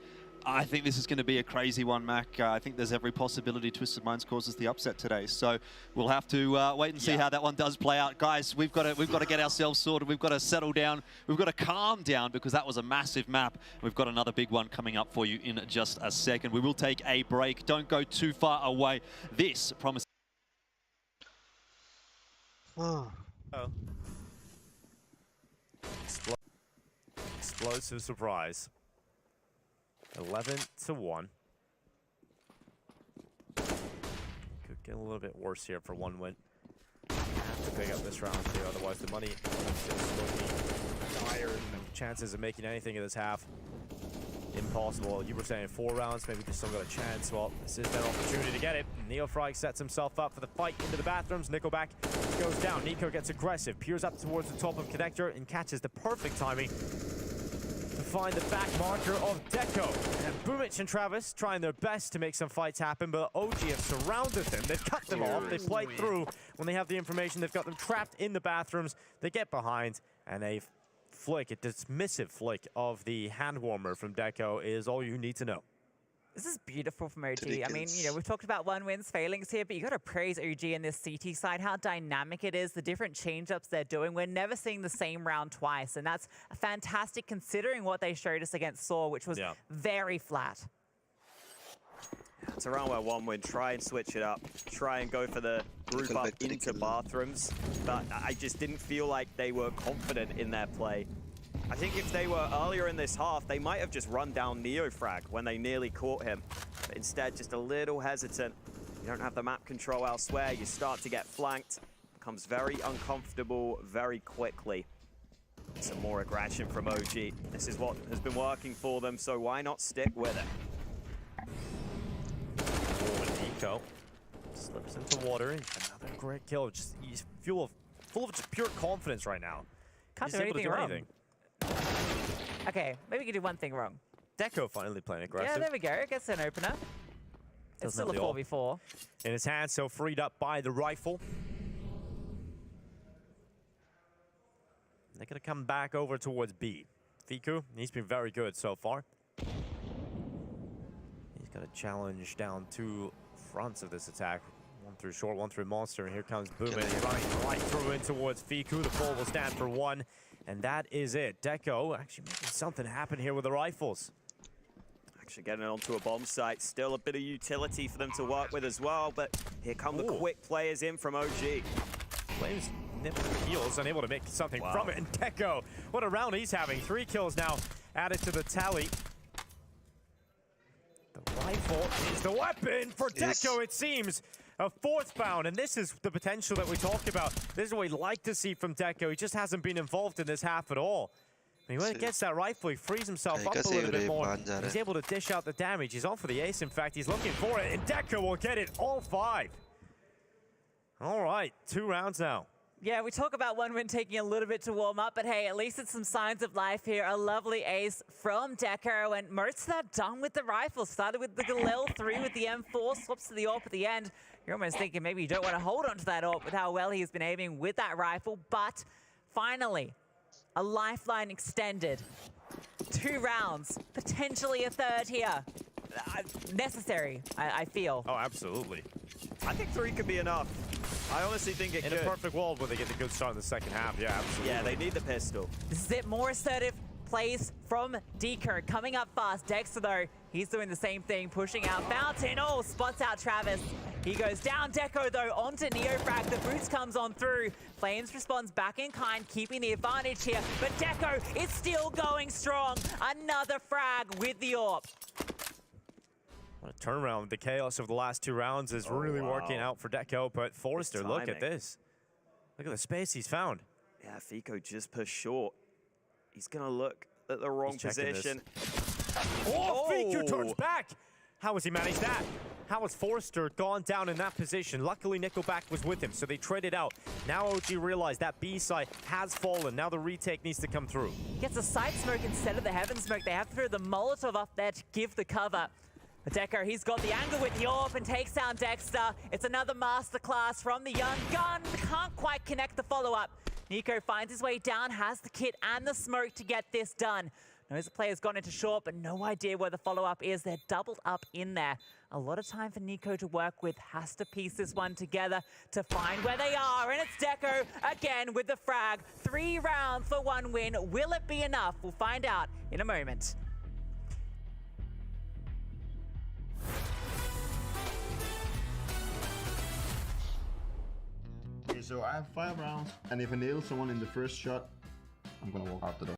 I think this is going to be a crazy one, Mac. I think there's every possibility Twisted Minds causes the upset today. So we'll have to wait and see how that one does play out. Guys, we've got to get ourselves sorted. We've got to settle down. We've got to calm down because that was a massive map. We've got another big one coming up for you in just a second. We will take a break. Don't go too far away. This promises... Explosive surprise. 11-1. Could get a little bit worse here for one win. Have to pick up this round too, otherwise the money is just going to be dire. No chances of making anything in this half. Impossible. You were saying 4 rounds, maybe just still got a chance. Well, this is their opportunity to get it. NeoFrag sets himself up for the fight into the bathrooms. Nickelback goes down. Nico gets aggressive, peers up towards the top of Connector and catches the perfect timing to find the back marker of Deco. And Boomich and Travis trying their best to make some fights happen, but OG have surrounded them. They've cut them off. They played through. When they have the information, they've got them trapped in the bathrooms. They get behind, and a flick, a dismissive flick of the hand warmer from Deco is all you need to know. This is beautiful from OG. I mean, you know, we've talked about one win's failings here, but you got to praise OG in this CT side, how dynamic it is, the different change-ups they're doing. We're never seeing the same round twice, and that's fantastic considering what they showed us against Saw, which was very flat. It's around where one win, try and switch it up, try and go for the group up into bathrooms, but I just didn't feel like they were confident in their play. I think if they were earlier in this half, they might have just run down NeoFrag when they nearly caught him. But instead, just a little hesitant. You don't have the map control elsewhere. You start to get flanked. Becomes very uncomfortable very quickly. Some more aggression from OG. This is what has been working for them, so why not stick with it? Nico slips into water. Another great kill. Just he's full of just pure confidence right now. Can't do anything wrong. Okay, maybe we can do one thing wrong. Deco finally playing aggressive. Yeah, there we go. Gets an opener. It's still a 4v4. In his hand, so freed up by the rifle. They're going to come back over towards B. Fiku, he's been very good so far. He's got a challenge down 2 fronts of this attack. One through short, one through monster, and here comes Boom, and he's running right through in towards Fiku. The ball will stand for 1, and that is it. Deco actually making something happen here with the rifles. Actually getting onto a bomb site, still a bit of utility for them to work with as well, but here come the quick players in from OG. Flames nipping the heels, unable to make something from it, and Deco, what a round he's having. 3 kills now added to the tally. The rifle is the weapon for Deco, it seems. A 4th bound, and this is the potential that we talked about. This is what we'd like to see from Deco. He just hasn't been involved in this half at all. I mean, when he gets that rifle, he frees himself up a little bit more. He's able to dish out the damage. He's on for the ace, in fact. He's looking for it, and Deco will get it all 5. All right, 2 rounds now. Yeah, we talk about one win taking a little bit to warm up, but hey, at least it's some signs of life here. A lovely ace from Deco, and most of that done with the rifle. Started with the Galil 3 with the M4, swaps to the AWP at the end. You're almost thinking maybe you don't want to hold on to that AWP with how well he's been aiming with that rifle, but finally, a lifeline extended. 2 rounds, potentially a 3rd here. Necessary, I feel. Oh, absolutely. I think 3 could be enough. I honestly think it could. In a perfect world where they get a good start in the second half, yeah, absolutely. Yeah, they need the pistol. This is it, more assertive plays from Deco. Coming up fast, Dexter though, he's doing the same thing, pushing out Fountain. Oh, spots out Travis. He goes down. Deco though, onto NeoFrag. The boots comes on through. Flames responds back in kind, keeping the advantage here. But Deco is still going strong. Another frag with the AWP. What a turnaround. The chaos of the last 2 rounds is really working out for Deco, but Forrester, look at this. Look at the space he's found. Yeah, Fico just pushed short. He's going to look at the wrong position. Oh, Fico turns back. How has he managed that? How has Forrester gone down in that position? Luckily, Nickelback was with him, so they traded out. Now OG realized that B side has fallen. Now the retake needs to come through. Gets a side smoke instead of the heaven smoke. They have to throw the Molotov up there to give the cover. But Deco, he's got the angle with the AWP and takes down Dexter. It's another masterclass from the young gun. Can't quite connect the follow-up. Nico finds his way down, has the kit and the smoke to get this done. Knows the player's gone into short, but no idea where the follow-up is. They're doubled up in there. A lot of time for Nico to work with. Has to piece this one together to find where they are. And it's Deco again with the frag. 3 rounds for 1 win. Will it be enough? We'll find out in a moment. Okay, so I have 5 rounds, and if I nail someone in the first shot, I'm gonna walk out the door.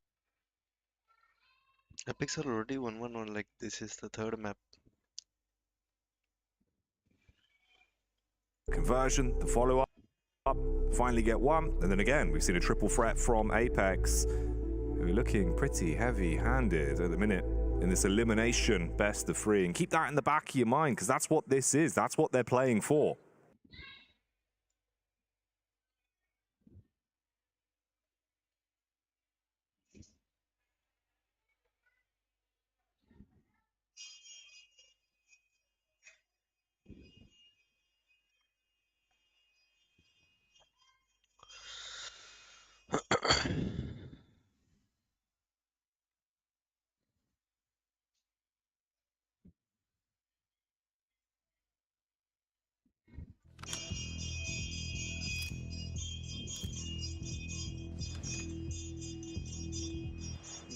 Epics are already 1-1-1, like this is the 3rd map. Conversion, the follow-up, finally get one, and then again, we've seen a triple threat from Apex, who are looking pretty heavy-handed at the minute in this elimination best of 3. And keep that in the back of your mind, because that's what this is. That's what they're playing for.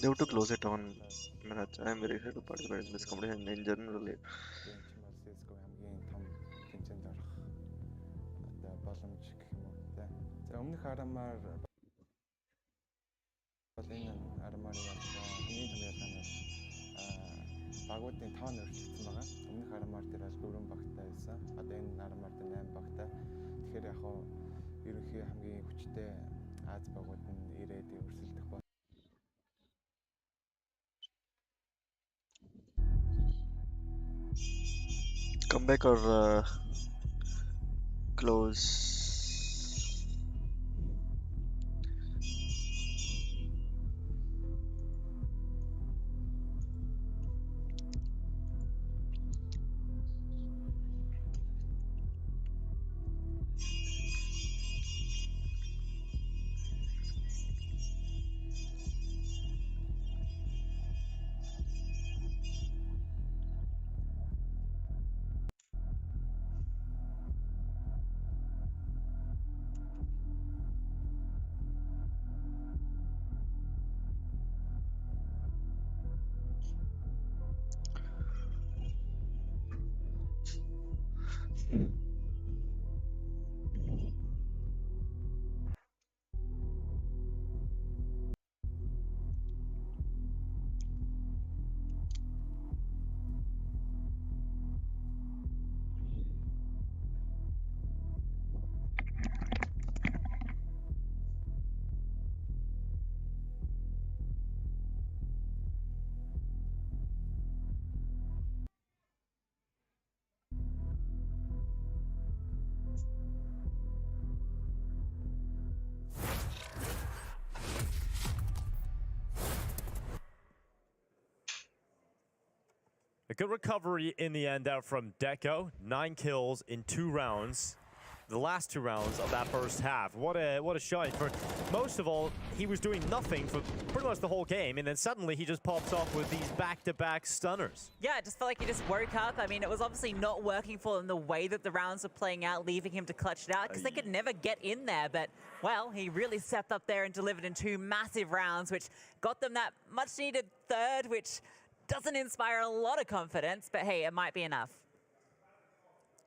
They have to close it on. I am very excited to participate in this competition in general. Өмнөх RMR бол энэ RMR-ийн хамгийн том ялгаанаас багуудын тоон өөрчлөгдсөн байгаа. Өмнөх RMR дээр бол 4 багтай байсан. Одоо энэ RMR дээр 8 багтай. Тэгэхээр яг хоо ерөнхий хамгийн хүчтэй Аз багууд нь ирээд өрсөлдөх ба. Come back or close. A good recovery in the end out from Deco. 9 kills in 2 rounds. The last 2 rounds of that first half. What a shot. For most of all, he was doing nothing for pretty much the whole game, and then suddenly he just pops off with these back-to-back stunners. Yeah, it just felt like he just woke up. I mean, it was obviously not working for him the way that the rounds were playing out, leaving him to clutch it out, because they could never get in there. But, well, he really stepped up there and delivered in 2 massive rounds, which got them that much-needed third, which doesn't inspire a lot of confidence, but hey, it might be enough.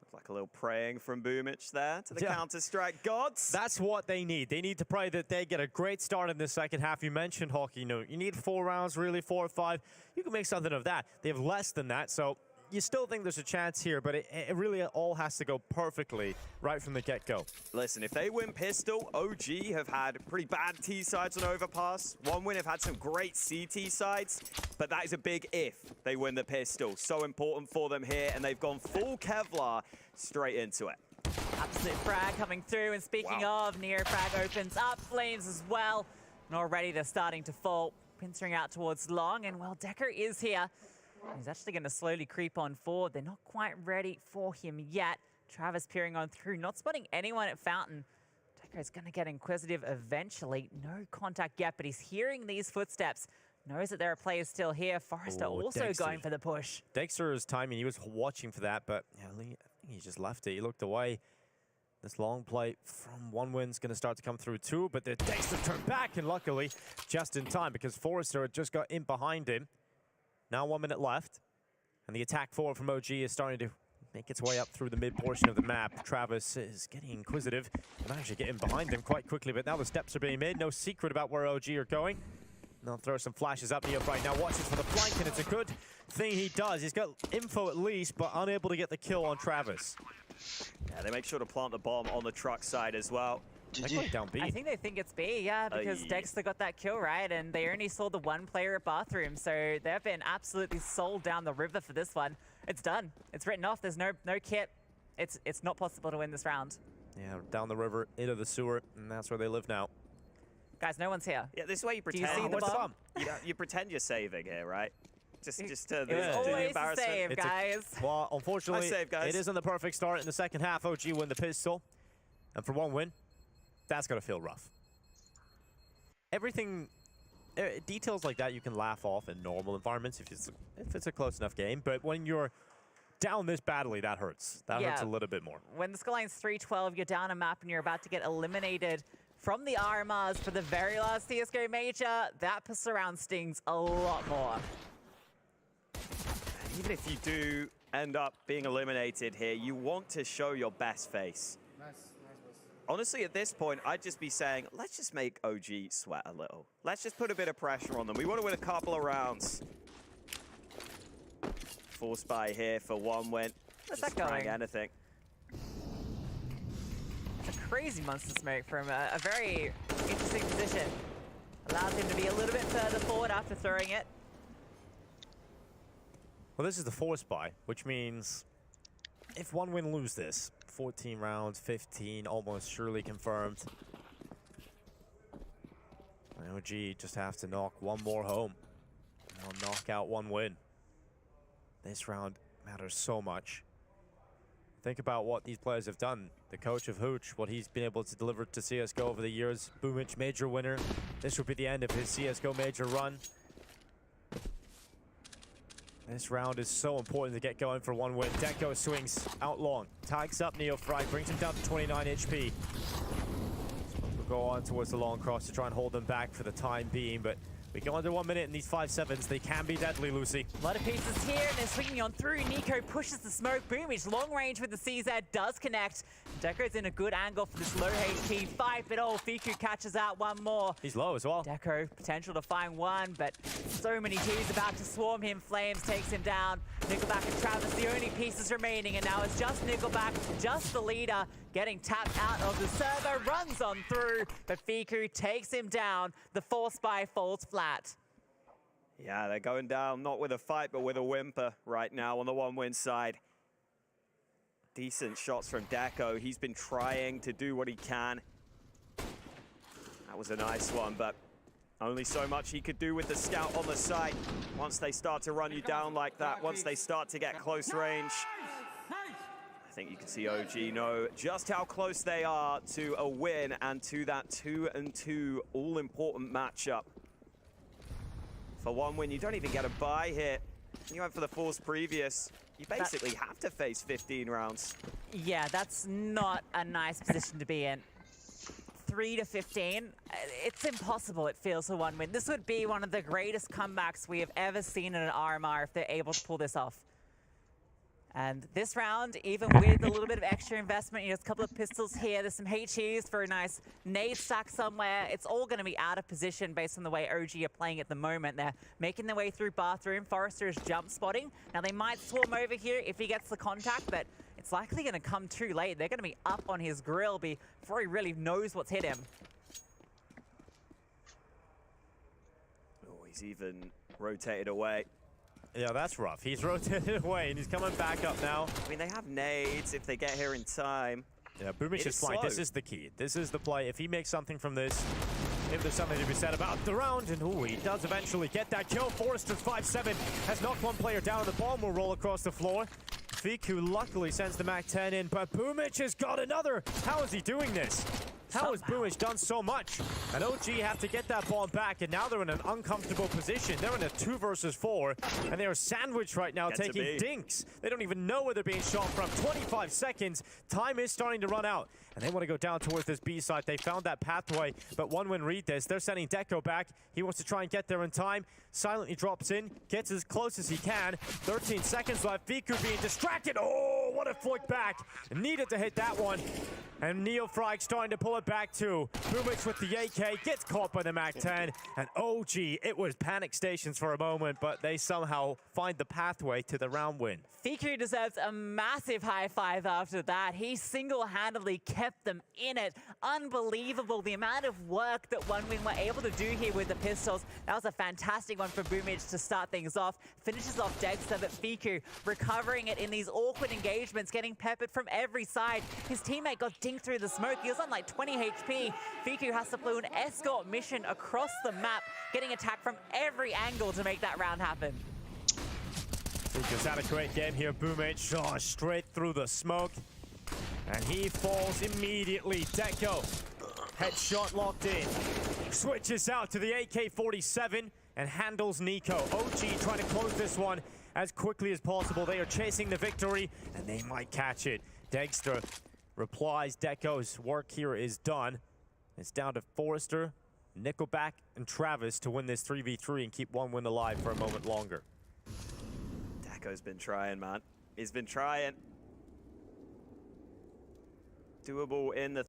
Looks like a little praying from Boomich there to the Counter-Strike gods. That's what they need. They need to pray that they get a great start in the second half. You mentioned hockey. You need 4 rounds, really, 4 or 5. You can make something of that. They have less than that, so you still think there's a chance here, but it really all has to go perfectly right from the get-go. Listen, if they win pistol, OG have had pretty bad T sides on Overpass. OneWin have had some great CT sides, but that is a big if they win the pistol. So important for them here, and they've gone full Kevlar straight into it. Absolute frag coming through, and speaking of, Neo frag opens up, Flames as well, and already they're starting to fall. Pincering out towards long, and well, Decker is here. He's actually going to slowly creep on forward. They're not quite ready for him yet. Travis peering on through, not spotting anyone at Fountain. Decker is going to get inquisitive eventually. No contact yet, but he's hearing these footsteps. Knows that there are players still here. Forrester also Dexter. going for the push. Dexter's timing, he was watching for that, but yeah, I think he just left it. He looked away. This long play from OneWin's going to start to come through too, but the Dexter turned back, and luckily just in time because Forrester had just got in behind him. Now 1 minute left, and the attack forward from OG is starting to make its way up through the mid portion of the map. Travis is getting inquisitive and actually getting behind them quite quickly, but now the steps are being made. No secret about where OG are going. They'll throw some flashes up Neo right now. Watches for the flank, and it's a good thing he does. He's got info at least, but unable to get the kill on Travis. Yeah, they make sure to plant the bomb on the truck side as well. Down B. I think they think it's B, yeah, because Dexter got that kill, right? And they only saw the one player at bathroom, so they've been absolutely sold down the river for this one. It's done. It's written off. There's no kit. It's not possible to win this round. Yeah, down the river, into the sewer, and that's where they live now. Guys, no one's here. Yeah, this is where you pretend. Do you see the bomb? You pretend you're saving here, right? Just to It's the always a embarrassment. save, guys. Well, unfortunately, Nice save, guys. it isn't the perfect start in the second half. OG win the pistol, and for OneWin, that's gonna feel rough. Everything, details like that you can laugh off in normal environments if it's a close enough game, but when you're down this badly, that hurts. That hurts a little bit more. When the scoreline's 3-12, you're down a map and you're about to get eliminated from the RMRs for the very last CSGO major, that surround stings a lot more. Even if you do end up being eliminated here, you want to show your best face. Honestly, at this point, I'd just be saying, let's just make OG sweat a little. Let's just put a bit of pressure on them. We want to win a couple of rounds. Force buy here for OneWin. Where's just that going? trying anything. It's a crazy monster smoke from a very interesting position. Allows him to be a little bit further forward after throwing it. Well, this is the force buy, which means if OneWin lose this, 14 rounds, 15, almost surely confirmed. OG just have to knock one more home. And they'll knock out OneWin. This round matters so much. Think about what these players have done. The coach of Hooch, what he's been able to deliver to CSGO over the years. Boomich, major winner. This would be the end of his CSGO major run. This round is so important to get going for OneWin. Deco swings out long, tags up Neofrag, brings him down to 29 HP. We'll go on towards the long cross to try and hold them back for the time being, but we go under 1 minute in these 5-7s. They can be deadly, Lucy. A lot of pieces here, and they're swinging on through. Nico pushes the smoke. Boomage, long range with the CZ, does connect. Deco's in a good angle for this low HP fight, but Fiku catches out one more. He's low as well. Deco, potential to find one, but so many G's about to swarm him. Flames takes him down. Nickelback and Travis, the only pieces remaining, and now it's just Nickelback, just the leader, getting tapped out of the server, runs on through, but Fiku takes him down. The force buy falls flat. Yeah, they're going down, not with a fight, but with a whimper right now on the OneWin side. Decent shots from Deco. He's been trying to do what he can. That was a nice one, but only so much he could do with the scout on the side. Once they start to run you down like that, once they start to get close range, I think you can see OG know just how close they are to a win and to that 2-2 all-important matchup. For OneWin, you don't even get a buy here. You went for the force previous. You basically have to face 15 rounds. Yeah, that's not a nice position to be in. 3-15, it's impossible, it feels, for OneWin. This would be one of the greatest comebacks we have ever seen in an RMR if they're able to pull this off. And this round, even with a little bit of extra investment, there's a couple of pistols here, there's some HEs for a nice nade stack somewhere. It's all going to be out of position based on the way OG are playing at the moment. They're making their way through bathroom. Forrester is jump spotting. Now they might swarm over here if he gets the contact, but it's likely going to come too late. They're going to be up on his grill before he really knows what's hit him. Oh, he's even rotated away. Yeah, that's rough. He's rotated away, and he's coming back up now. I mean, they have nades if they get here in time. Yeah, Boomich is flying. This is the key. This is the play. If he makes something from this, if there's something to be said about the round, and he does eventually get that kill. Forrester's 5-7 has knocked one player down, and the bomb will roll across the floor. Fiku luckily sends the MAC-10 in, but Boomich has got another. How is he doing this? How has Boomich done so much? And OG have to get that ball back, and now they're in an uncomfortable position. They're in a 2 versus 4, and they are sandwiched right now, taking dinks. They don't even know where they're being shot from. 25 seconds. Time is starting to run out, and they want to go down towards this B side. They found that pathway, but OneWin read this. They're sending Deco back. He wants to try and get there in time. Silently drops in, gets as close as he can. 13 seconds left. Fiku being distracted. Oh, what a flick back. Needed to hit that one. And Neofrag starting to pull it back too. Boomich with the AK, gets caught by the MAC-10. And OG, it was panic stations for a moment, but they somehow find the pathway to the round win. Fiku deserves a massive high five after that. He single-handedly kept them in it. Unbelievable the amount of work that OneWin were able to do here with the pistols. That was a fantastic one for Boomich to start things off. Finishes off Dexter, but Fiku recovering it in these awkward engagements, getting peppered from every side. His teammate got dinked through the smoke. He was on like 20 HP. Fiku has to flew an escort mission across the map, getting attacked from every angle to make that round happen. Fiku's had a great game here. Boomich, oh, straight through the smoke. And he falls immediately. Deco, headshot locked in. Switches out to the AK-47 and handles Nico. OG trying to close this one as quickly as possible. They are chasing the victory, and they might catch it. Dexter replies, Deco's work here is done. It's down to Forrester, Nickelback, and Travis to win this 3v3 and keep OneWin alive for a moment longer. Deco's been trying, man. He's been trying. Doable in the...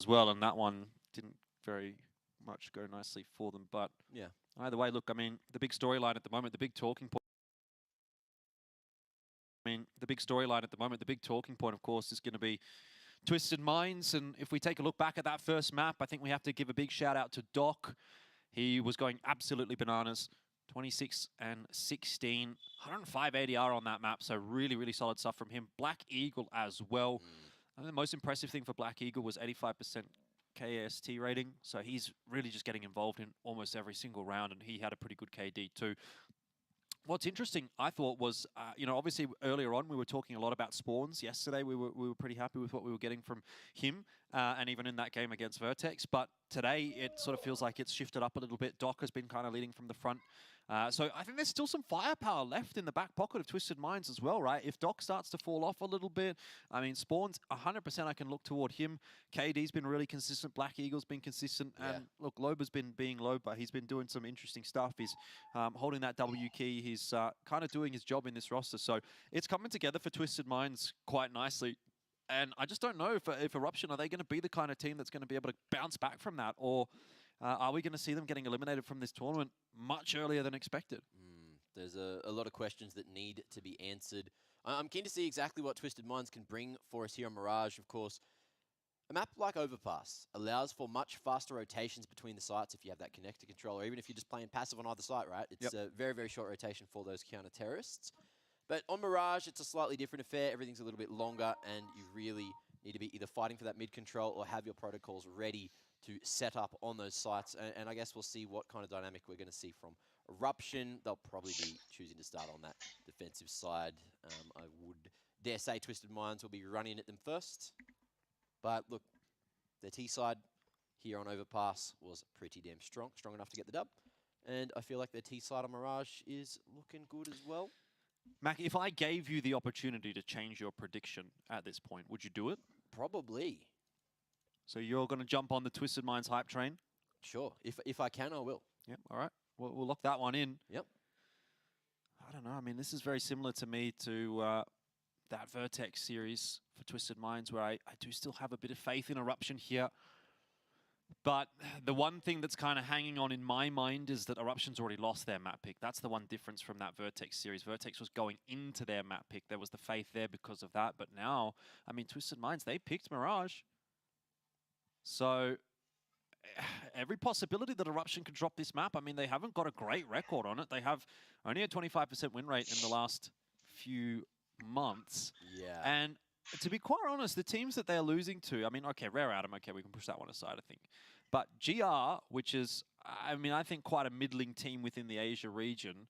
as well, and that one didn't very much go nicely for them, but yeah, either way, look, I mean, the big storyline at the moment, the big talking point, of course, is going to be Twisted Minds. And if we take a look back at that first map, I think we have to give a big shout out to Doc. He was going absolutely bananas. 26 and 16, 105 ADR on that map, so really, really solid stuff from him. Black Eagle as well. I think the most impressive thing for Black Eagle was 85% KST rating, so he's really just getting involved in almost every single round, and he had a pretty good KD too. What's interesting, I thought, was, you know, obviously earlier on we were talking a lot about spawns. Yesterday we were pretty happy with what we were getting from him, and even in that game against Vertex. But today it sort of feels like it's shifted up a little bit. Doc has been kind of leading from the front. So I think there's still some firepower left in the back pocket of Twisted Minds as well, right? If Doc starts to fall off a little bit, I mean, Spawn's 100% I can look toward him. KD's been really consistent. Black Eagle's been consistent. Yeah. And look, Loba's been being Loba. He's been doing some interesting stuff. He's holding that W key. He's kind of doing his job in this roster. So it's coming together for Twisted Minds quite nicely. And I just don't know if Eruption, are they going to be the kind of team that's going to be able to bounce back from that? Or are we going to see them getting eliminated from this tournament much earlier than expected? There's a lot of questions that need to be answered. I'm keen to see exactly what Twisted Minds can bring for us here on Mirage. Of course, a map like Overpass allows for much faster rotations between the sites if you have that connector control, or even if you're just playing passive on either site, right? It's a very, very short rotation for those counter-terrorists. But on Mirage, it's a slightly different affair. Everything's a little bit longer, and you really need to be either fighting for that mid-control or have your protocols ready to set up on those sites. And I guess we'll see what kind of dynamic we're going to see from Eruption. They'll probably be choosing to start on that defensive side. I would dare say Twisted Minds will be running at them first. But look, their T side here on Overpass was pretty damn strong enough to get the dub. And I feel like their T side on Mirage is looking good as well. Mac, if I gave you the opportunity to change your prediction at this point, would you do it? Probably. So you're going to jump on the Twisted Minds hype train? Sure. If I can, I will. Yep, all right. we'll lock that one in. Yep. I don't know. I mean, this is very similar to me to that Vertex series for Twisted Minds, where I do still have a bit of faith in Eruption here. But the one thing that's kind of hanging on in my mind is that Eruption's already lost their map pick. That's the one difference from that Vertex series. Vertex was going into their map pick. There was the faith there because of that. But now, I mean, Twisted Minds, they picked Mirage. So every possibility that Eruption could drop this map. I mean, they haven't got a great record on it. They have only a 25% win rate in the last few months. Yeah. And to be quite honest, the teams that they're losing to, I mean, okay, Rare Atom, okay, we can push that one aside, I think. But GR, which is, I mean, I think quite a middling team within the Asia region,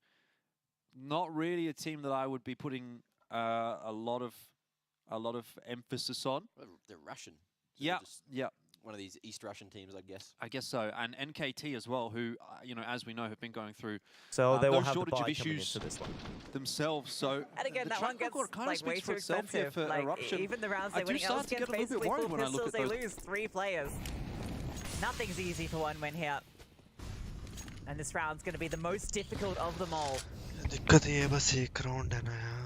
not really a team that I would be putting a lot of emphasis on. They're Russian. So Yeah, yeah. One of these East Russian teams, I guess. I guess so. And NKT as well, who, you know, as we know, have been going through So they will those have the shortage of buy coming issues into this one. themselves. So And again, the that one track gets record kind of like way speaks too for itself here expensive. for Like Eruption. even the rounds I they do winning start else to get against a little bit basically worried full when I look pistols, at they those. lose 3 players. Nothing's easy for one win here. And this round's going to be the most difficult of them all. दिक्कत ये है बस एक round है ना यार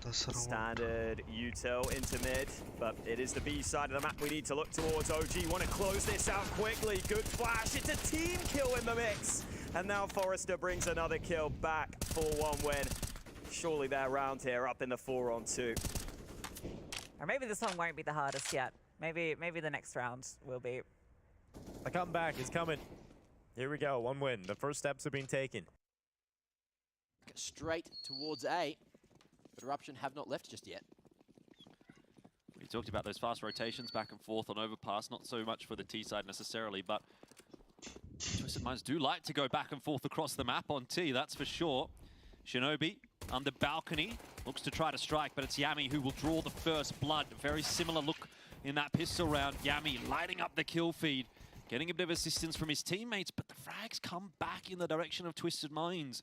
10 round Standard util into mid, but it is the B side of the map we need to look towards. OG want to close this out quickly. Good flash. It's a team kill in the mix. And now Forrester brings another kill back for 1 win. Surely they're round here up in the 4-on-2. Or maybe this one won't be the hardest yet. Maybe the next round will be. The comeback is coming. Here we go, 1 win. The first steps have been taken. Straight towards A. But Eruption have not left just yet. We talked about those fast rotations back and forth on overpass, not so much for the T side necessarily, but Twisted Minds do like to go back and forth across the map on T, that's for sure. Shinobi on the balcony looks to try to strike, but it's Yami who will draw the first blood. Very similar look in that pistol round. Yami lighting up the kill feed, getting a bit of assistance from his teammates, but the frags come back in the direction of Twisted Minds.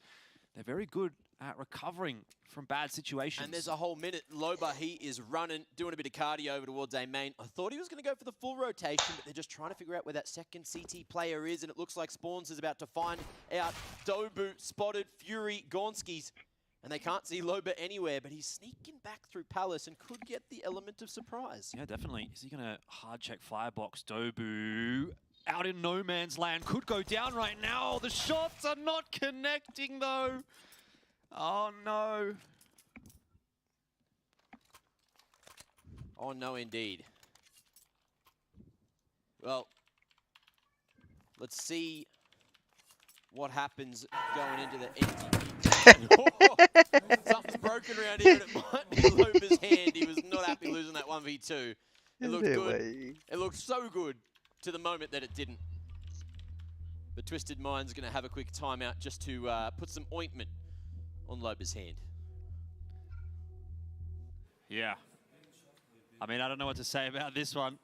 They're very good at recovering from bad situations. And there's a whole minute. Loba, he is running, doing a bit of cardio over towards A main. I thought he was going to go for the full rotation, but they're just trying to figure out where that second CT player is, and it looks like Spawns is about to find out. Dobu spotted Fury, Gonskis, and they can't see Loba anywhere, but he's sneaking back through Palace and could get the element of surprise. Yeah, definitely. Is he going to hard check firebox? Dobu out in no man's land, could go down right now. The shots are not connecting though. Oh no. Oh no, indeed. Well, let's see what happens going into the empty. Something's broken around here, and it might be Loba's hand. He was not happy losing that 1v2. It looked good. It looked so good to the moment that it didn't. But Twisted Mind's going to have a quick timeout just to put some ointment on Loba's hand. Yeah. I mean, I don't know what to say about this one.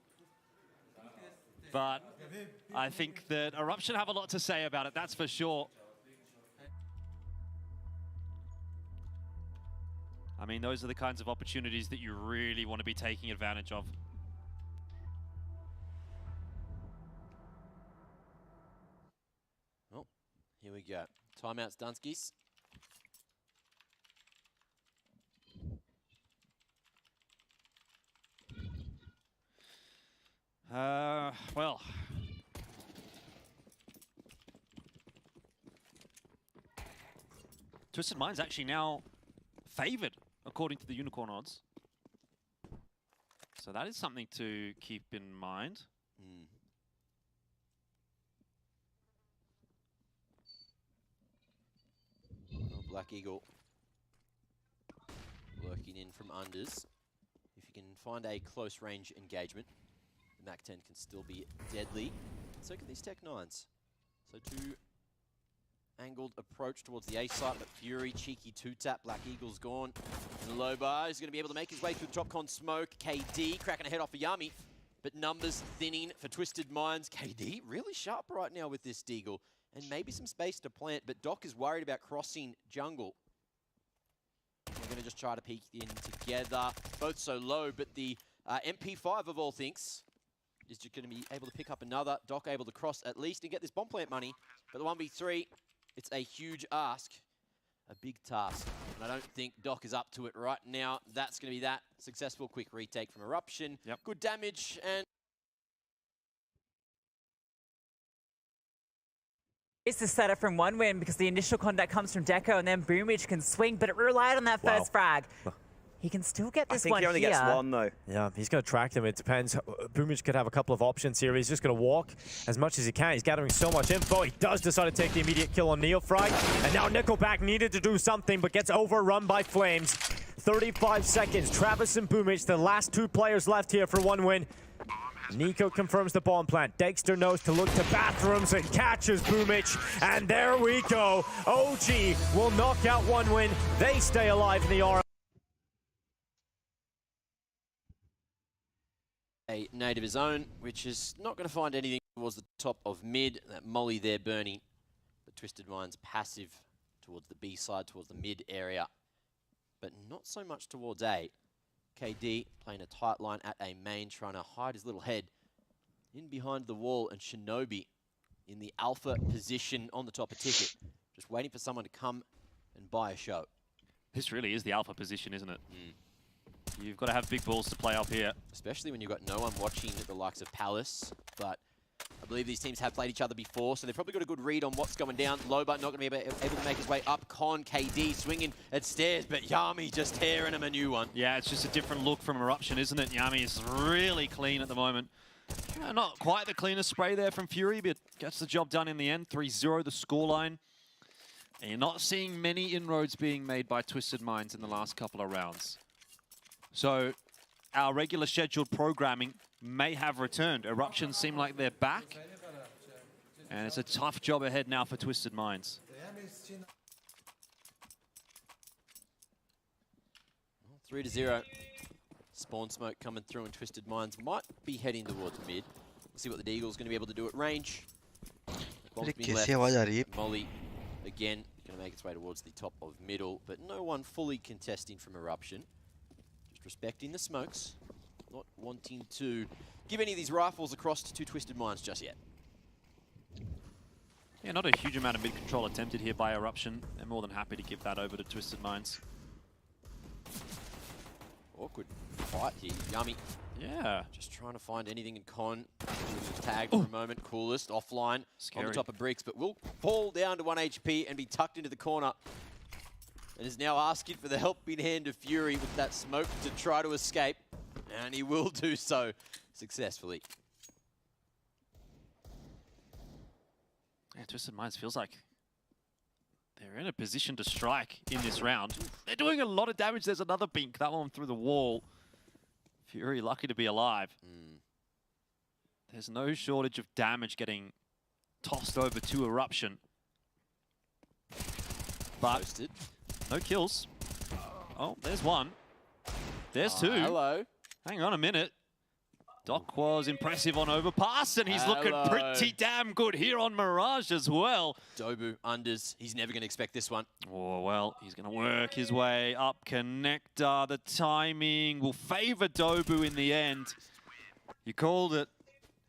But I think that Eruption have a lot to say about it, that's for sure. I mean, those are the kinds of opportunities that you really want to be taking advantage of. Well, here we go. Timeouts, Dunskies. Well. Twisted Mind's actually now favored, according to the Unicorn odds. So that is something to keep in mind. Well, Black Eagle working in from unders. If you can find a close range engagement, the MAC-10 can still be deadly. So can these Tech 9s. So two angled approach towards the A site, but Fury, cheeky two-tap, Black Eagle's gone. And Loba is going to be able to make his way through the TopCon smoke. KD cracking a head off of Yami, but numbers thinning for Twisted Minds. KD really sharp right now with this Deagle, and maybe some space to plant, but Doc is worried about crossing jungle. We're going to just try to peek in together, both so low, but the MP5 of all things is just going to be able to pick up another. Doc able to cross at least and get this bomb plant money, but the 1v3 It's a huge ask, a big task. And I don't think Doc is up to it right now. That's going to be that. Successful quick retake from Eruption. Yep. Good damage and... It's the setup from one win because the initial contact comes from Deco and then Boomage can swing, but it relied on that first frag. He can still get this one I think he only gets one, though. Yeah, he's going to track them. It depends. Boomage could have a couple of options here. He's just going to walk as much as he can. He's gathering so much info. He does decide to take the immediate kill on Neofrag. And now Nickelback needed to do something, but gets overrun by Flames. 35 seconds. Travis and Boomage, the last two players left here for one win. Nico confirms the bomb plant. Dexter knows to look to bathrooms and catches Boomage. And there we go. OG will knock out one win. They stay alive in the RMR. A nade of his own, which is not going to find anything towards the top of mid. That molly there burning. The Twisted Minds passive towards the B side, towards the mid area. But not so much towards A. KD playing a tight line at A main, trying to hide his little head in behind the wall. And Shinobi in the alpha position on the top of ticket. Just waiting for someone to come and buy a show. This really is the alpha position, isn't it? You've got to have big balls to play up here. Especially when you've got no one watching the likes of Palace. But I believe these teams have played each other before, so they've probably got a good read on what's going down. Loba not going to be able to make his way up. Con, KD swinging at stairs, but Yami just tearing him a new one. Yeah, it's just a different look from Eruption, isn't it? Yami is really clean at the moment. Not quite the cleanest spray there from Fury, but gets the job done in the end. 3-0 the scoreline. And you're not seeing many inroads being made by Twisted Minds in the last couple of rounds. So our regular scheduled programming may have returned. Eruption seem like they're back. And it's a tough job ahead now for Twisted Minds. 3-0. Spawn smoke coming through and Twisted Minds might be heading towards mid. We'll see what the Deagle's going to be able to do at range. Bomb's been left. Molly, again, going to make its way towards the top of middle, but no one fully contesting from Eruption. Just respecting the smokes, not wanting to give any of these rifles across to Twisted Minds just yet. Yeah, not a huge amount of mid-control attempted here by Eruption. They're more than happy to give that over to Twisted Minds. Awkward fight here. Yummy. Yeah. Just trying to find anything in Con. Tagged for a moment. Coolest. Offline. Scary. On the top of bricks, but will fall down to 1 HP and be tucked into the corner. And is now asking for the helping hand of Fury with that smoke to try to escape. And he will do so successfully. Yeah, Twisted Minds feels like they're in a position to strike in this round. They're doing a lot of damage. There's another bink, that one through the wall. Fury lucky to be alive. There's no shortage of damage getting tossed over to Eruption. But Posted. No kills. Oh, there's one. There's two. Hello. Hang on a minute. Doc was impressive on overpass, and he's looking pretty damn good here on Mirage as well. Dobu unders. He's never going to expect this one. Oh, well, he's going to work his way up. Connector, the timing will favor Dobu in the end. You called it,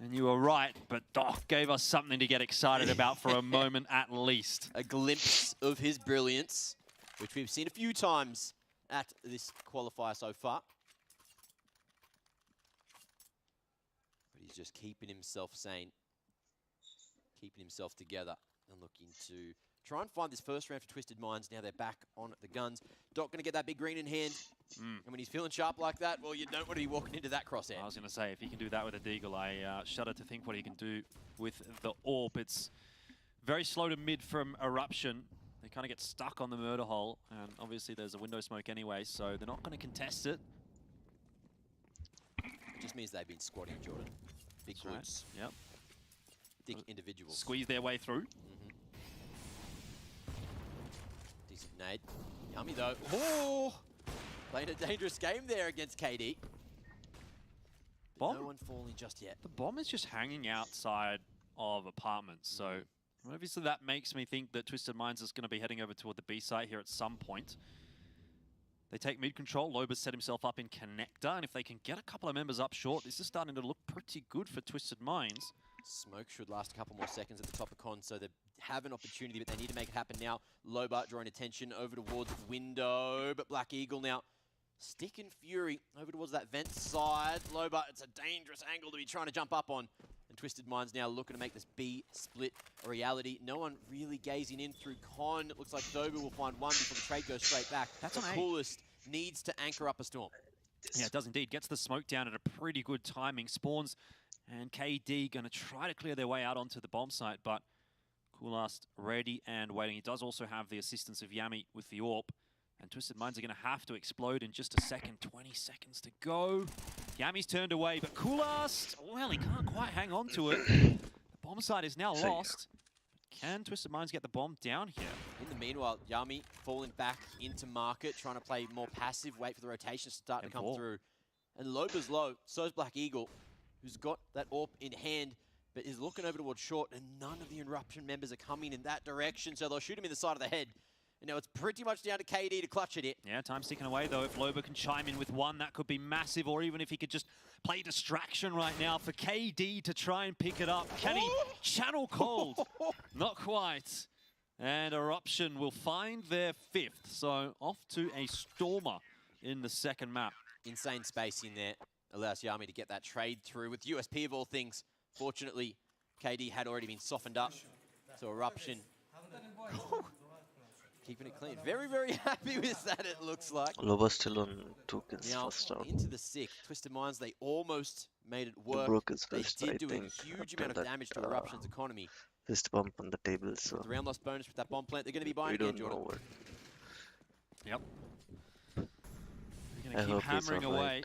and you were right, but Doc gave us something to get excited about for a moment at least. A glimpse of his brilliance, which we've seen a few times at this qualifier so far. He's just keeping himself sane, keeping himself together, and looking to try and find this first round for Twisted Minds. Now they're back on the guns. Doc going to get that big green in hand. And when he's feeling sharp like that, well, you don't want to be walking into that crosshair. I was going to say, if he can do that with a Deagle, I shudder to think what he can do with the AWP. It's very slow to mid from Eruption. They kind of get stuck on the murder hole, and obviously there's a window smoke anyway, so they're not going to contest it. It just means they've been squatting, Jordan. Big goods. Right. Yep. Thick individuals. Squeeze their way through. Decent nade. Yummy though. Oh! Playing a dangerous game there against KD. Bomb? No one falling just yet. The bomb is just hanging outside of apartments, so obviously that makes me think that Twisted Minds is going to be heading over toward the B site here at some point. They take mid control. Loba's set himself up in Connector, and if they can get a couple of members up short, this is starting to look pretty good for Twisted Minds. Smoke should last a couple more seconds at the top of Con, so they're have an opportunity, but they need to make it happen now. Lobart drawing attention over towards window, but Black Eagle now Stick and Fury over towards that vent side. Lobart, it's a dangerous angle to be trying to jump up on. And Twisted Minds now looking to make this B split a reality. No one really gazing in through Con. It looks like Dobu will find one before the trade goes straight back. That's the on Coolest needs to anchor up a storm. Yeah, it does indeed. Gets the smoke down at a pretty good timing. Spawns and KD going to try to clear their way out onto the bomb site, but Coolast ready and waiting. He does also have the assistance of Yami with the AWP. And Twisted Minds are going to have to explode in just a second. 20 seconds to go. Yami's turned away, but Coolast, well, he can't quite hang on to it. The bomb site is now lost. Can Twisted Minds get the bomb down here? In the meanwhile, Yami falling back into market, trying to play more passive, wait for the rotation to start to come through. And Loba's low, so is Black Eagle, who's got that AWP in hand, but is looking over towards short, and none of the Eruption members are coming in that direction, so they'll shoot him in the side of the head. And now it's pretty much down to KD to clutch it here. Yeah, time's ticking away, though. If Loba can chime in with one, that could be massive, or even if he could just play distraction right now for KD to try and pick it up. Can he channel cold? Not quite. And Eruption will find their 5th, so off to a Stormer in the second map. Insane space in there. Allows Yami to get that trade through with USP of all things. Fortunately, KD had already been softened up. So Eruption keeping it clean. Very, very happy with that, it looks like. Loba still on 2 kills now, first round. into the 6th. Twisted Minds, they almost made it work. Broke his They wrist, did I do think, a huge after amount of that, damage to Eruption's economy. Fist bump on the table, so With the round loss bonus with that bomb plant, they're going to be buying we again, don't know Jordan. what. Yep. They're I going to keep hope he's hammering alright. away.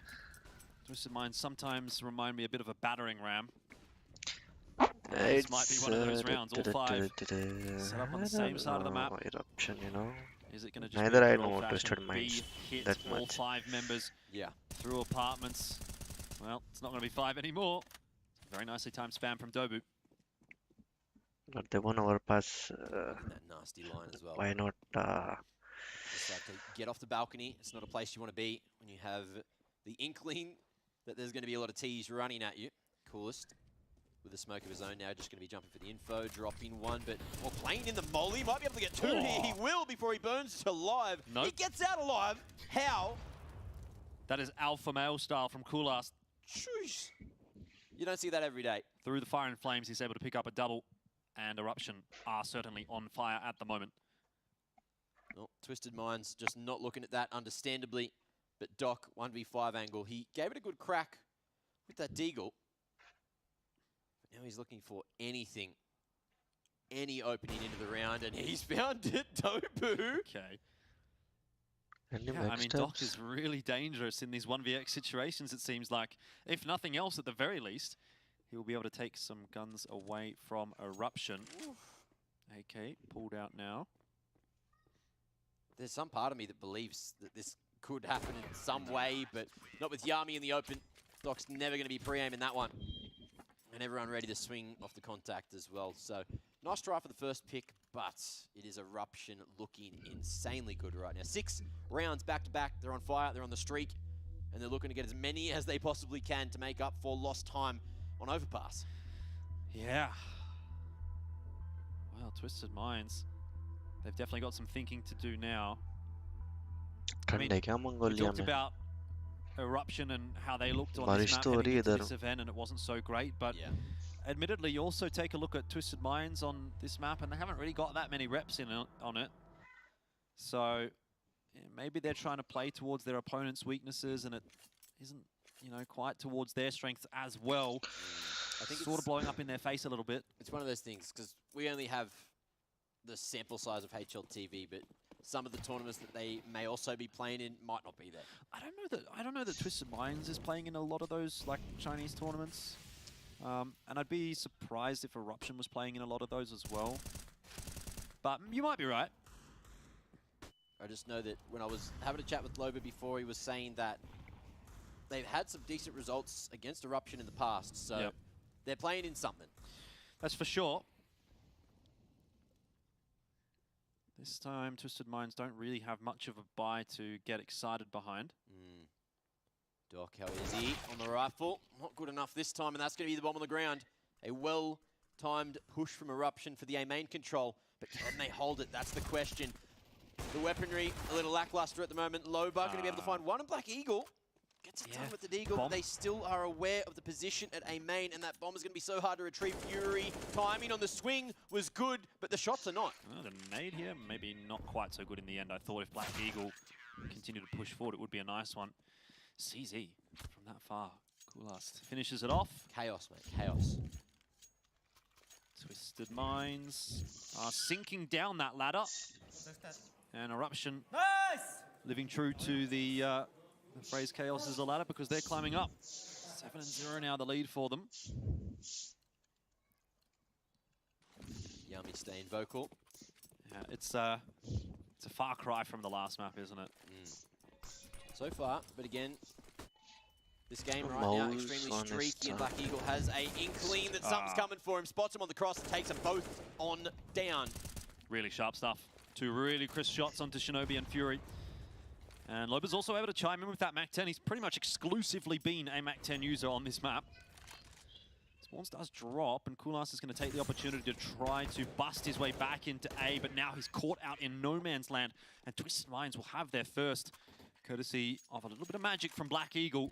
Twisted Minds sometimes remind me a bit of a battering ram. This might be one of those rounds, all 5 set up on the same side of the map. Eruption, you know. Is it going to just Neither be I a good know old-fashioned Twisted Minds B hit that all much. 5 members through apartments? Well, it's not going to be 5 anymore. Very nicely timed spam from Dobu. But they won overpass. That nasty line as well. Why not? Just like to get off the balcony. It's not a place you want to be when you have the inkling that there's going to be a lot of T's running at you. Coolest with the smoke of his own now, just going to be jumping for the info, dropping one, but playing in the molly. Might be able to get 2 here. He will before he burns alive. Nope. He gets out alive. How? That is alpha male style from Coolast. Jeez. You don't see that every day. Through the fire and flames, he's able to pick up a double, and Eruption are certainly on fire at the moment. Well, Twisted Minds just not looking at that, understandably. But Doc, 1v5 angle, he gave it a good crack with that deagle. But now he's looking for anything, any opening into the round, and he's found it, Dobu. Okay. Yeah, I mean, Doc is really dangerous in these 1vx situations, it seems like. If nothing else, at the very least, he will be able to take some guns away from Eruption. AK pulled out now. There's some part of me that believes that this could happen in some way, but not with Yami in the open. Doc's never going to be pre-aiming that one. And everyone ready to swing off the contact as well. So, nice try for the first pick, but it is Eruption looking insanely good right now. 6 rounds back-to-back. They're on fire. They're on the streak. And they're looking to get as many as they possibly can to make up for lost time on Overpass. Yeah. Well, Twisted Minds. They've definitely got some thinking to do now. I mean, we talked about Eruption and how they looked on this map heading into this event, and it wasn't so great. But admittedly, you also take a look at Twisted Minds on this map, and they haven't really got that many reps in on it. So yeah, maybe they're trying to play towards their opponent's weaknesses, and it isn't, you know, quite towards their strengths as well. I think sort of blowing up in their face a little bit. It's one of those things, because we only have the sample size of HLTV, but some of the tournaments that they may also be playing in might not be there. I don't know that Twisted Minds is playing in a lot of those like Chinese tournaments, and I'd be surprised if Eruption was playing in a lot of those as well. But you might be right. I just know that when I was having a chat with Loba before, he was saying that they've had some decent results against Eruption in the past, so they're playing in something. That's for sure. This time, Twisted Minds don't really have much of a buy to get excited behind. Doc, how is he on the rifle? Not good enough this time, and that's going to be the bomb on the ground. A well Well-timed push from Eruption for the A main control, but can they hold it? That's the question. The weaponry, a little lackluster at the moment. Loba going to be able to find one, and Black Eagle gets it done with the Deagle. But they still are aware of the position at A main, and that bomb is going to be so hard to retrieve. Fury, timing on the swing was good, but the shots are not. Oh, the nade here, maybe not quite so good in the end. I thought if Black Eagle continued to push forward, it would be a nice one. CZ from that far. Coolast finishes it off. Chaos, mate, chaos. Twisted Minds are sinking down that ladder. And Eruption living true to the phrase chaos is a ladder because they're climbing up. 7-0 now, the lead for them. Yummy staying vocal. Yeah, it's a far cry from the last map, isn't it? So far, but again, this game right now extremely streaky, and Black Eagle has a inkling that something's coming for him. Spots him on the cross and takes them both on down. Really sharp stuff. Two really crisp shots onto Shinobi and Fury. And Loba's also able to chime in with that Mac-10. He's pretty much exclusively been a Mac-10 user on this map. Spawns does drop, and Coolast is going to take the opportunity to try to bust his way back into A, but now he's caught out in no man's land, and Twisted Minds will have their first, courtesy of a little bit of magic from Black Eagle.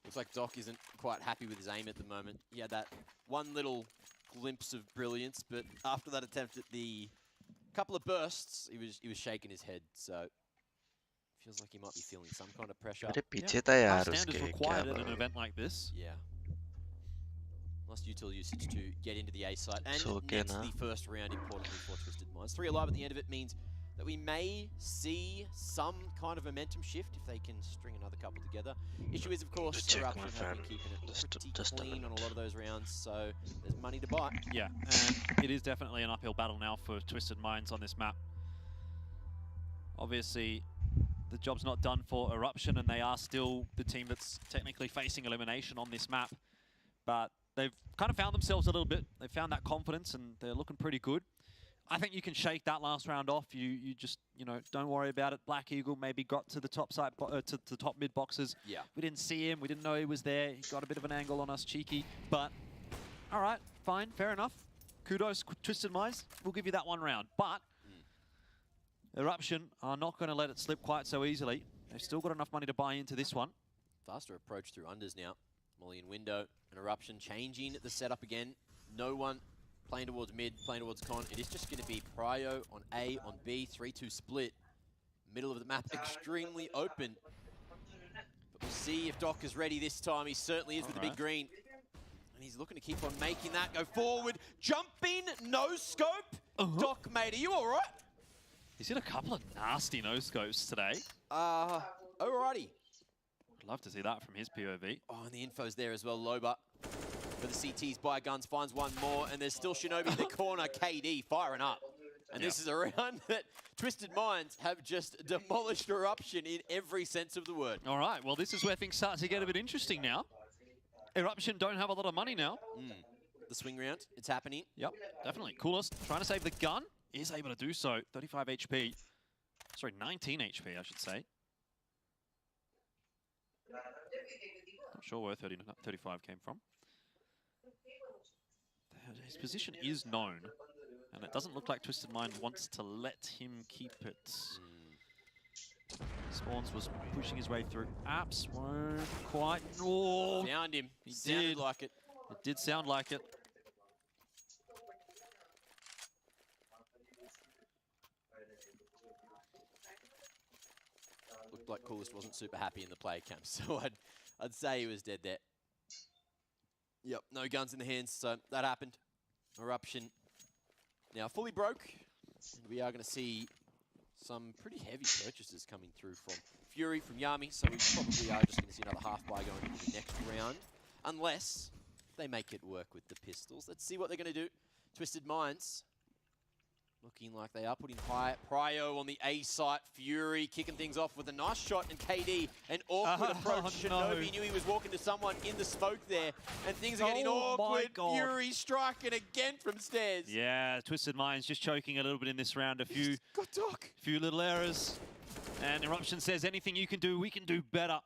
Looks like Doc isn't quite happy with his aim at the moment. He had that one little glimpse of brilliance, but after that attempt at the couple of bursts, he was shaking his head, so feels like he might be feeling some kind of pressure. High standards required at an event like this. Yeah. Must util usage to get into the A site, and next the first round, importantly for Twisted Minds. 3 alive at the end of it means that we may see some kind of momentum shift if they can string another couple together. Issue is, of course, Eruption have been keeping it pretty clean on a lot of those rounds, so there's money to buy. Yeah, and it is definitely an uphill battle now for Twisted Minds on this map. Obviously, the job's not done for Eruption, and they are still the team that's technically facing elimination on this map. But they've kind of found themselves a little bit. They've found that confidence, and they're looking pretty good. I think you can shake that last round off. You just, don't worry about it. Black Eagle maybe got to the top side, to the top mid boxes. Yeah. We didn't see him. We didn't know he was there. He got a bit of an angle on us, cheeky. But, all right, fine, fair enough. Kudos, Twisted Minds. We'll give you that one round. But Eruption are not going to let it slip quite so easily. They've still got enough money to buy into this one. Faster approach through unders now. Molly in window, and Eruption changing the setup again. No one playing towards mid, playing towards con. It is just going to be Prio on A, on B, 3-2 split. Middle of the map, extremely open. But we'll see if Doc is ready this time. He certainly is with the big green. And he's looking to keep on making that go forward. Jumping, no scope. Doc, mate, are you all right? He's hit a couple of nasty no-scopes today. Alrighty. I'd love to see that from his POV. Oh, and the info's there as well. Loba for the CTs by guns finds one more, and there's still Shinobi in the corner. KD firing up. And this is a round that Twisted Minds have just demolished Eruption in every sense of the word. All right, well, this is where things start to get a bit interesting now. Eruption don't have a lot of money now. The swing round, it's happening. Yep, definitely. Coolest trying to save the gun. Is able to do so. 35 HP. Sorry, 19 HP, I should say. Not sure where 35 came from. His position is known, and it doesn't look like Twisted Mind wants to let him keep it. Spawns was pushing his way through. Apps won't quite. Oh, found him. He sounded did. like it. It did sound like it. Looked like Coolest wasn't super happy in the player camp, so I'd say he was dead there. Yep, no guns in the hands, so that happened. Eruption now fully broke. And we are going to see some pretty heavy purchases coming through from Fury, from Yami, so we probably are just going to see another half buy going into the next round. Unless they make it work with the pistols. Let's see what they're going to do. Twisted Minds looking like they are putting high. Prio on the A site. Fury kicking things off with a nice shot, and KD, an awkward approach. Shinobi knew he was walking to someone in the smoke there, and things are getting awkward. Fury striking again from stairs. Yeah, Twisted Minds just choking a little bit in this round. A few little errors. And Eruption says, anything you can do, we can do better.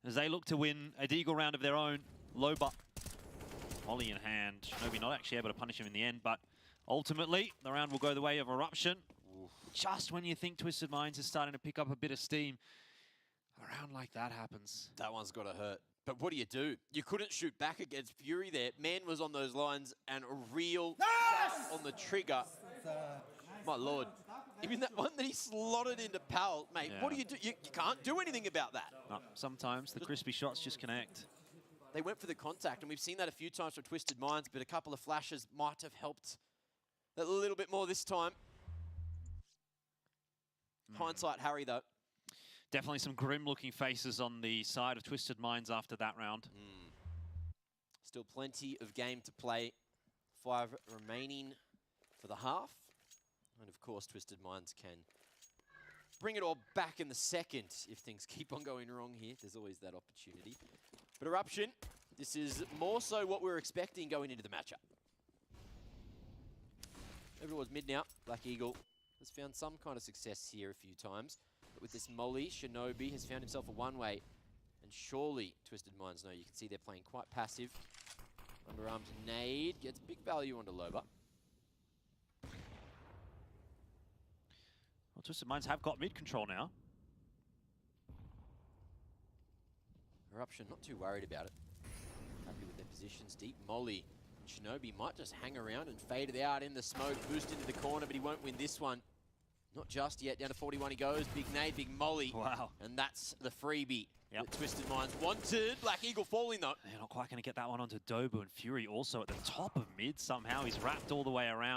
As they look to win a Deagle round of their own. Loba Molly in hand. Shinobi not actually able to punish him in the end, but ultimately, the round will go the way of Eruption. Oof. Just when you think Twisted Minds is starting to pick up a bit of steam, a round like that happens. That one's got to hurt. But what do? You couldn't shoot back against Fury there. Man was on those lines and a real on the trigger. My lord. Even that one that he slotted into Pal, mate, what do? You can't do anything about that. No, sometimes the crispy shots just connect. They went for the contact, and we've seen that a few times from Twisted Minds, but a couple of flashes might have helped a little bit more this time. Hindsight, Harry, though. Definitely some grim-looking faces on the side of Twisted Minds after that round. Still plenty of game to play. 5 remaining for the half. And of course, Twisted Minds can bring it all back in the second if things keep on going wrong here. There's always that opportunity. But Eruption, this is more so what we were expecting going into the matchup. Everyone's mid now. Black Eagle has found some kind of success here a few times. But with this Molly, Shinobi has found himself a one-way. And surely, Twisted Minds know. You can see they're playing quite passive. Underarms nade gets big value onto Loba. Well, Twisted Minds have got mid control now. Eruption not too worried about it. Happy with their positions. Deep Molly. Shinobi might just hang around and fade it out in the smoke. Boost into the corner, but he won't win this one. Not just yet. Down to 41 he goes. Big nade, big Molly. Wow. And that's the freebie that Twisted Minds wanted. Black Eagle falling, though. They're not quite going to get that one onto Dobu, and Fury also at the top of mid somehow. He's wrapped all the way around.